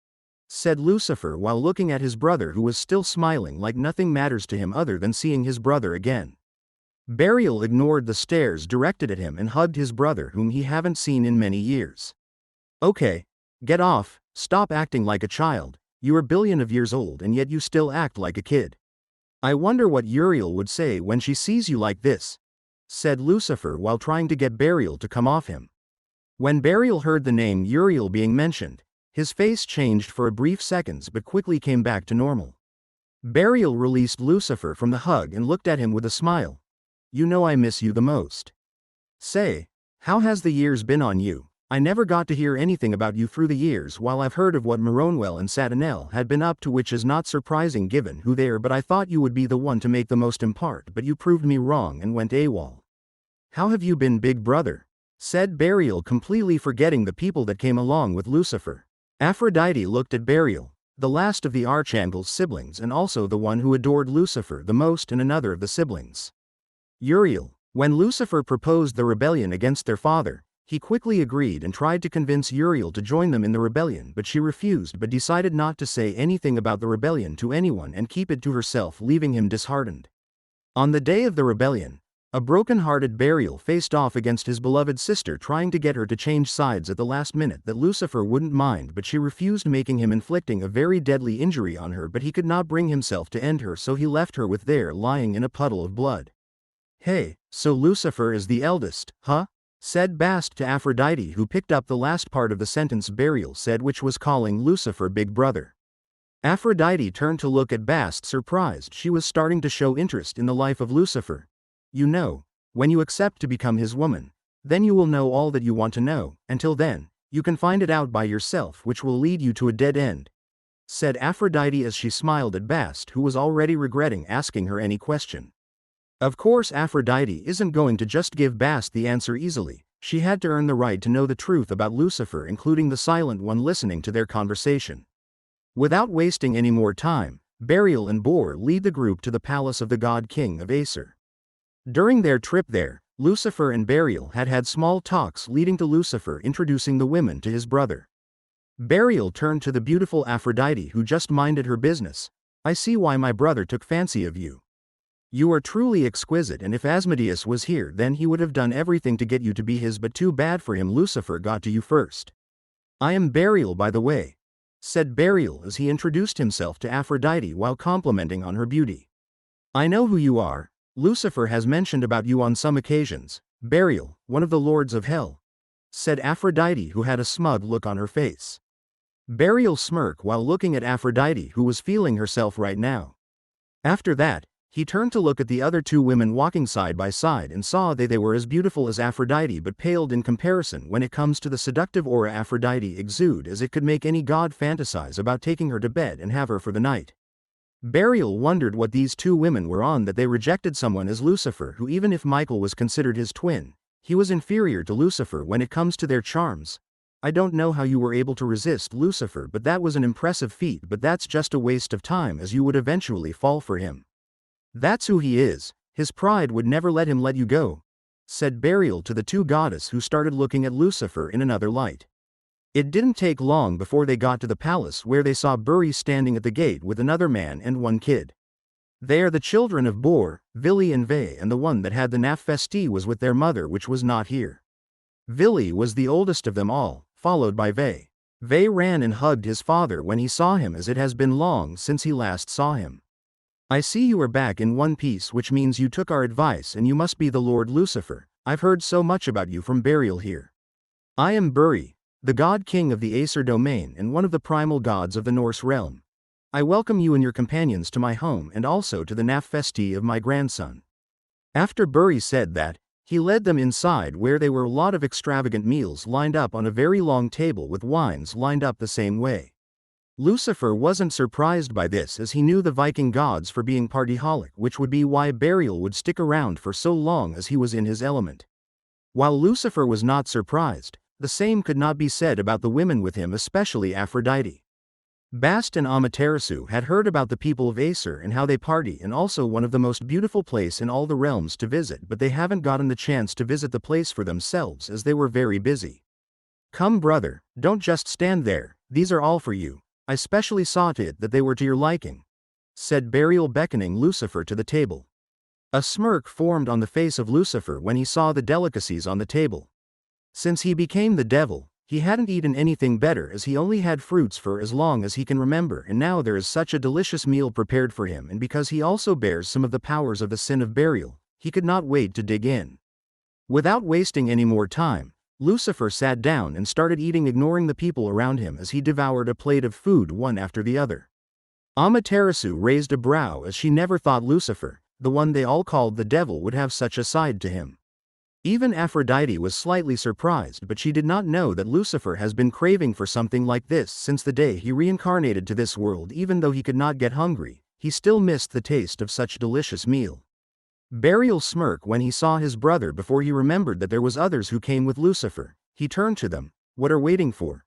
said Lucifer while looking at his brother, who was still smiling like nothing matters to him other than seeing his brother again. Burial ignored the stares directed at him and hugged his brother, whom he haven't seen in many years. "Okay, get off, stop acting like a child, you are billion of years old and yet you still act like a kid. I wonder what Uriel would say when she sees you like this," said Lucifer while trying to get Burial to come off him. When Burial heard the name Uriel being mentioned, his face changed for a brief seconds but quickly came back to normal. Burial released Lucifer from the hug and looked at him with a smile. "You know I miss you the most. Say, how has the years been on you? I never got to hear anything about you through the years. While I've heard of what Moronwell and Sadinel had been up to, which is not surprising given who they are, but I thought you would be the one to make the most impart, but you proved me wrong and went AWOL. How have you been, big brother?" said Burial, completely forgetting the people that came along with Lucifer. Aphrodite looked at Burial, the last of the Archangel's siblings and also the one who adored Lucifer the most and another of the siblings. Uriel. When Lucifer proposed the rebellion against their father, he quickly agreed and tried to convince Uriel to join them in the rebellion, but she refused but decided not to say anything about the rebellion to anyone and keep it to herself, leaving him disheartened. On the day of the rebellion, a broken-hearted Burial faced off against his beloved sister, trying to get her to change sides at the last minute that Lucifer wouldn't mind, but she refused, making him inflicting a very deadly injury on her, but he could not bring himself to end her, so he left her with there lying in a puddle of blood. "Hey, so Lucifer is the eldest, huh?" said Bast to Aphrodite, who picked up the last part of the sentence Burial said, which was calling Lucifer big brother. Aphrodite turned to look at Bast, surprised. She was starting to show interest in the life of Lucifer. "You know, when you accept to become his woman, then you will know all that you want to know. Until then, you can find it out by yourself, which will lead you to a dead end," said Aphrodite as she smiled at Bast, who was already regretting asking her any question. Of course Aphrodite isn't going to just give Bast the answer easily. She had to earn the right to know the truth about Lucifer, including the silent one listening to their conversation. Without wasting any more time, Burial and Bor lead the group to the palace of the God King of Acer. During their trip there, Lucifer and Burial had had small talks leading to Lucifer introducing the women to his brother. Burial turned to the beautiful Aphrodite who just minded her business. "I see why my brother took fancy of you. You are truly exquisite, and if Asmodeus was here then he would have done everything to get you to be his, but too bad for him, Lucifer got to you first." "I am Burial, by the way," said Burial as he introduced himself to Aphrodite while complimenting on her beauty. "I know who you are. Lucifer has mentioned about you on some occasions." "Burial, one of the lords of hell," said Aphrodite, who had a smug look on her face. Burial smirked while looking at Aphrodite, who was feeling herself right now. After that, he turned to look at the other two women walking side by side and saw they were as beautiful as Aphrodite but paled in comparison when it comes to the seductive aura Aphrodite exuded, as it could make any god fantasize about taking her to bed and have her for the night. Burial wondered what these two women were on that they rejected someone as Lucifer, who, even if Michael was considered his twin, he was inferior to Lucifer when it comes to their charms. "I don't know how you were able to resist Lucifer, but that was an impressive feat, but that's just a waste of time as you would eventually fall for him. That's who he is, his pride would never let him let you go," said Burial to the two goddesses, who started looking at Lucifer in another light. It didn't take long before they got to the palace, where they saw Buri standing at the gate with another man and one kid. They are the children of Bor, Vili and Ve, and the one that had the Nafesti was with their mother, which was not here. Vili was the oldest of them all, followed by Ve. Ve ran and hugged his father when he saw him, as it has been long since he last saw him. "I see you are back in one piece, which means you took our advice and you must be the Lord Lucifer. I've heard so much about you from Burial here. I am Buri, the god king of the Acer domain and one of the primal gods of the Norse realm. I welcome you and your companions to my home and also to the Nafesti of my grandson." After Buri said that, he led them inside, where there were a lot of extravagant meals lined up on a very long table with wines lined up the same way. Lucifer wasn't surprised by this, as he knew the Viking gods for being partyholic, which would be why Burial would stick around for so long, as he was in his element. While Lucifer was not surprised, the same could not be said about the women with him, especially Aphrodite. Bast and Amaterasu had heard about the people of Acer and how they party, and also one of the most beautiful place in all the realms to visit, but they haven't gotten the chance to visit the place for themselves as they were very busy. "Come brother, don't just stand there, these are all for you. I specially saw to it that they were to your liking," said Burial, beckoning Lucifer to the table. A smirk formed on the face of Lucifer when he saw the delicacies on the table. Since he became the devil, he hadn't eaten anything better, as he only had fruits for as long as he can remember, and now there is such a delicious meal prepared for him, and because he also bears some of the powers of the sin of Burial, he could not wait to dig in. Without wasting any more time, Lucifer sat down and started eating, ignoring the people around him as he devoured a plate of food one after the other. Amaterasu raised a brow, as she never thought Lucifer, the one they all called the devil, would have such a side to him. Even Aphrodite was slightly surprised, but she did not know that Lucifer has been craving for something like this since the day he reincarnated to this world. Even though he could not get hungry, he still missed the taste of such delicious meal. Burial smirked when he saw his brother before he remembered that there was others who came with Lucifer. He turned to them. "What are waiting for?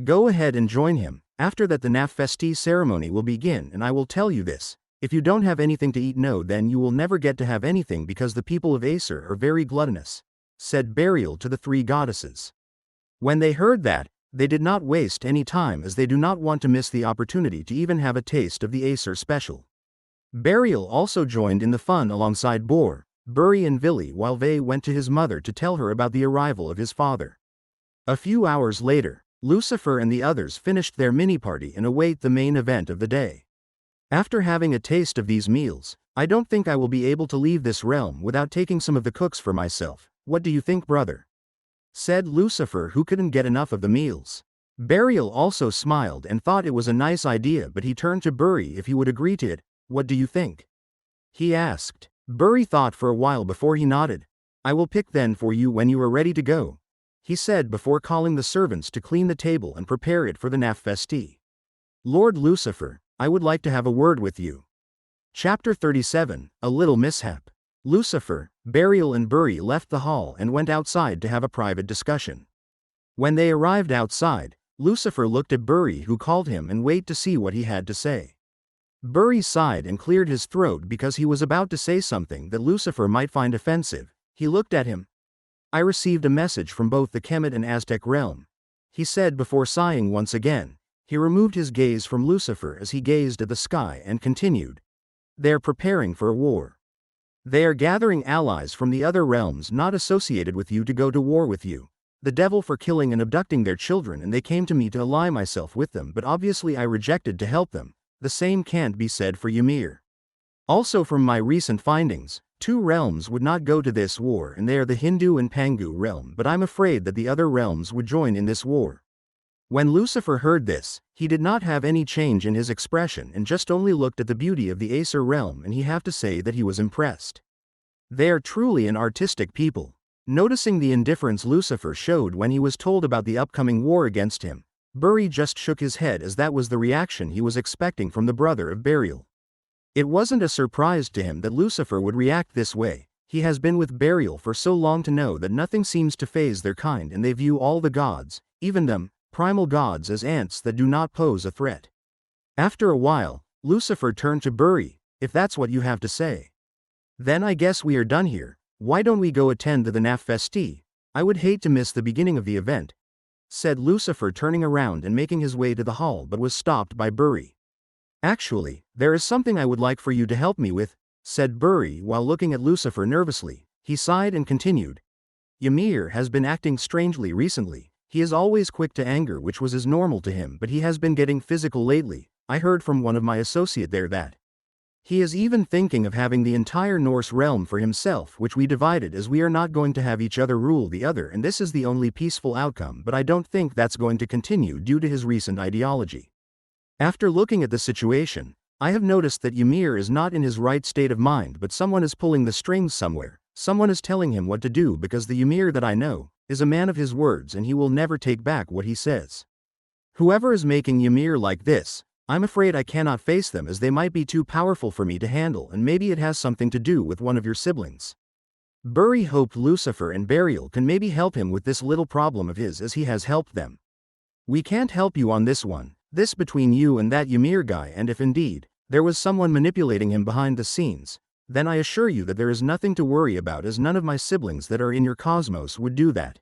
Go ahead and join him. After that the Nafesti ceremony will begin, and I will tell you this. If you don't have anything to eat, no, then you will never get to have anything, because the people of Acer are very gluttonous," said Burial to the three goddesses. When they heard that, they did not waste any time, as they do not want to miss the opportunity to even have a taste of the Acer special. Burial also joined in the fun alongside Bor, Buri and Vili, while Ve went to his mother to tell her about the arrival of his father. A few hours later, Lucifer and the others finished their mini-party and await the main event of the day. "After having a taste of these meals, I don't think I will be able to leave this realm without taking some of the cooks for myself. What do you think, brother?" said Lucifer, who couldn't get enough of the meals. Burial also smiled and thought it was a nice idea, but he turned to Buri if he would agree to it. "What do you think?" he asked. Buri thought for a while before he nodded. "I will pick then for you when you are ready to go," he said before calling the servants to clean the table and prepare it for the Nafesti. "Lord Lucifer, I would like to have a word with you." Chapter 37, A Little Mishap. Lucifer, Burial and Buri left the hall and went outside to have a private discussion. When they arrived outside, Lucifer looked at Buri, who called him and waited to see what he had to say. Buri sighed and cleared his throat because he was about to say something that Lucifer might find offensive. He looked at him. I received a message from both the Kemet and Aztec realm, he said before sighing once again. He removed his gaze from Lucifer as he gazed at the sky and continued. They're preparing for a war. They are gathering allies from the other realms not associated with you to go to war with you. The devil for killing and abducting their children, and they came to me to ally myself with them, but obviously I rejected to help them. The same can't be said for Ymir. Also from my recent findings, 2 realms would not go to this war, and they are the Hindu and Pangu realm, but I'm afraid that the other realms would join in this war. When Lucifer heard this, he did not have any change in his expression and just only looked at the beauty of the Acer realm, and he have to say that he was impressed. They are truly an artistic people. Noticing the indifference Lucifer showed when he was told about the upcoming war against him, Buri just shook his head as that was the reaction he was expecting from the brother of Burial. It wasn't a surprise to him that Lucifer would react this way. He has been with Burial for so long to know that nothing seems to faze their kind, and they view all the gods, even them, primal gods, as ants that do not pose a threat. After a while, Lucifer turned to Buri. If that's what you have to say, then I guess we are done here. Why don't we go attend to the Naf Festi? I would hate to miss the beginning of the event, said Lucifer, turning around and making his way to the hall, but was stopped by Buri. Actually, there is something I would like for you to help me with, said Buri while looking at Lucifer nervously. He sighed and continued. Ymir has been acting strangely recently. He is always quick to anger, which was as normal to him, but he has been getting physical lately. I heard from one of my associate there that he is even thinking of having the entire Norse realm for himself, which we divided as we are not going to have each other rule the other, and this is the only peaceful outcome, but I don't think that's going to continue due to his recent ideology. After looking at the situation, I have noticed that Ymir is not in his right state of mind, but someone is pulling the strings somewhere. Someone is telling him what to do, because the Ymir that I know is a man of his words and he will never take back what he says. Whoever is making Ymir like this, I'm afraid I cannot face them, as they might be too powerful for me to handle, and maybe it has something to do with one of your siblings. Buri hoped Lucifer and Burial can maybe help him with this little problem of his, as he has helped them. We can't help you on this one. This between you and that Ymir guy, and if indeed there was someone manipulating him behind the scenes, then I assure you that there is nothing to worry about, as none of my siblings that are in your cosmos would do that.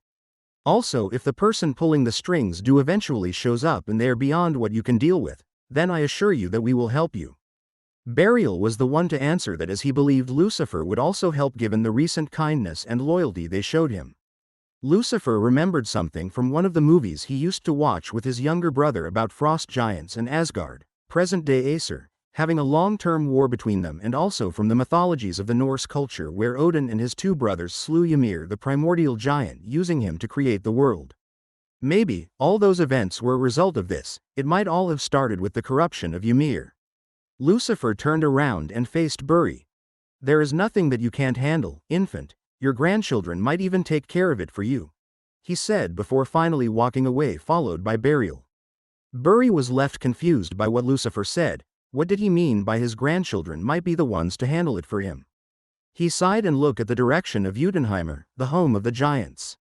Also, if the person pulling the strings do eventually shows up and they are beyond what you can deal with, then I assure you that we will help you. Burial was the one to answer that, as he believed Lucifer would also help given the recent kindness and loyalty they showed him. Lucifer remembered something from one of the movies he used to watch with his younger brother about frost giants and Asgard, present-day Acer, having a long-term war between them, and also from the mythologies of the Norse culture where Odin and his 2 brothers slew Ymir the primordial giant, using him to create the world. Maybe all those events were a result of this. It might all have started with the corruption of Ymir. Lucifer turned around and faced Buri. There is nothing that you can't handle, infant. Your grandchildren might even take care of it for you, he said before finally walking away, followed by Burial. Buri was left confused by what Lucifer said. What did he mean by his grandchildren might be the ones to handle it for him? He sighed and looked at the direction of Utenheimer, the home of the giants.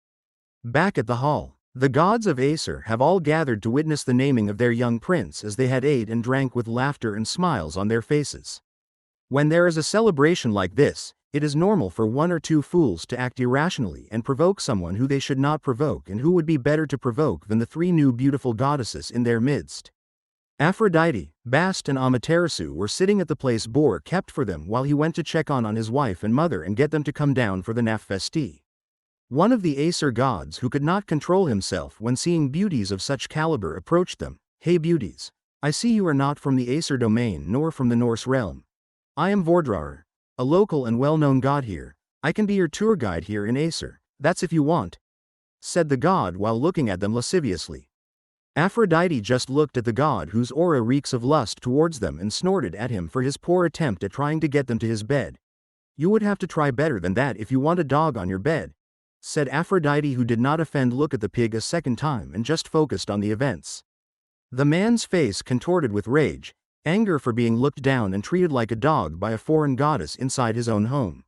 Back at the hall, the gods of Acer have all gathered to witness the naming of their young prince, as they had ate and drank with laughter and smiles on their faces. When there is a celebration like this, it is normal for 1 or 2 fools to act irrationally and provoke someone who they should not provoke, and who would be better to provoke than the 3 new beautiful goddesses in their midst. Aphrodite, Bast and Amaterasu were sitting at the place Bor kept for them while he went to check on his wife and mother and get them to come down for the Naf Festi. One of the Acer gods, who could not control himself when seeing beauties of such caliber, approached them. Hey beauties, I see you are not from the Acer domain nor from the Norse realm. I am Vordrar, a local and well-known god here. I can be your tour guide here in Acer, that's if you want, said the god while looking at them lasciviously. Aphrodite just looked at the god, whose aura reeks of lust towards them, and snorted at him for his poor attempt at trying to get them to his bed. You would have to try better than that if you want a dog on your bed, said Aphrodite, who did not offend. Look at the pig a second time and just focused on the events. The man's face contorted with rage, anger for being looked down and treated like a dog by a foreign goddess inside his own home.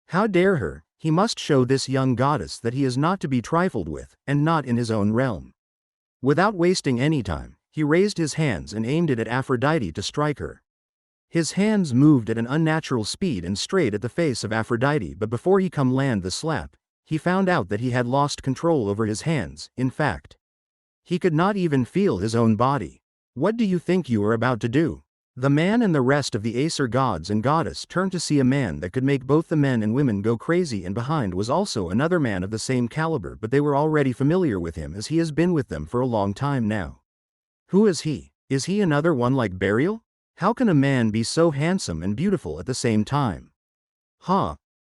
How dare her? He must show this young goddess that he is not to be trifled with, and not in his own realm. Without wasting any time, he raised his hands and aimed it at Aphrodite to strike her. His hands moved at an unnatural speed and straight at the face of Aphrodite, but before he come land the slap, he found out that he had lost control over his hands. In fact, he could not even feel his own body. What do you think you are about to do? The man and the rest of the Acer gods and goddess turned to see a man that could make both the men and women go crazy, and behind was also another man of the same caliber, but they were already familiar with him as he has been with them for a long time now. Who is he? Is he another one like Burial? How can a man be so handsome and beautiful at the same time?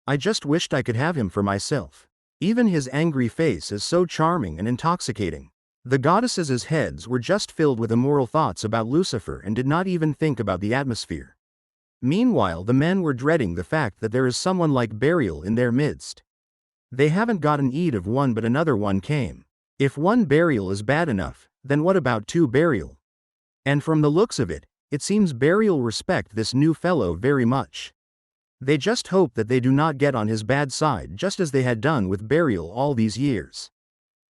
I just wished I could have him for myself. Even his angry face is so charming and intoxicating. The goddesses' heads were just filled with immoral thoughts about Lucifer and did not even think about the atmosphere. Meanwhile, the men were dreading the fact that there is someone like Burial in their midst. They haven't gotten eat of one, but another one came. If one Burial is bad enough, then what about two Burial? And from the looks of it, it seems Burial respect this new fellow very much. They just hope that they do not get on his bad side, just as they had done with Burial all these years.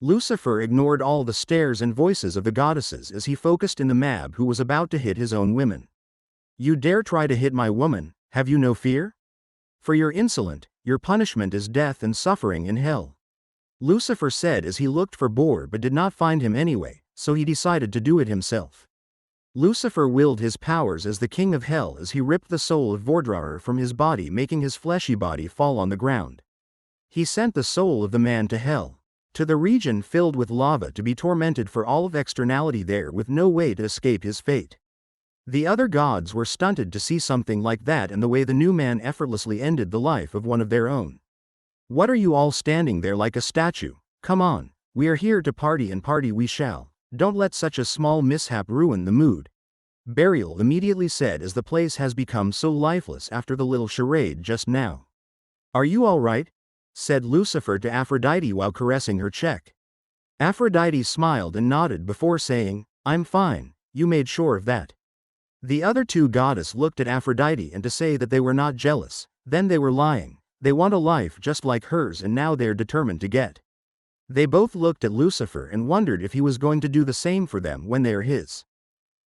Lucifer ignored all the stares and voices of the goddesses as he focused in the Mab who was about to hit his own women. You dare try to hit my woman, have you no fear? For your insolent, your punishment is death and suffering in hell. Lucifer said as he looked for Bor but did not find him anyway, so he decided to do it himself. Lucifer willed his powers as the king of hell as he ripped the soul of Vordraer from his body, making his fleshy body fall on the ground. He sent the soul of the man to hell, to the region filled with lava, to be tormented for all of externality there with no way to escape his fate. The other gods were stunted to see something like that and the way the new man effortlessly ended the life of one of their own. What are you all standing there like a statue? Come on, we are here to party and party we shall. Don't let such a small mishap ruin the mood. Burial immediately said as the place has become so lifeless after the little charade just now. Are you all right? Said Lucifer to Aphrodite while caressing her cheek. Aphrodite smiled and nodded before saying, I'm fine, you made sure of that. The other two goddesses looked at Aphrodite and to say that they were not jealous, then they were lying. They want a life just like hers and now they're determined to get. They both looked at Lucifer and wondered if he was going to do the same for them when they are his.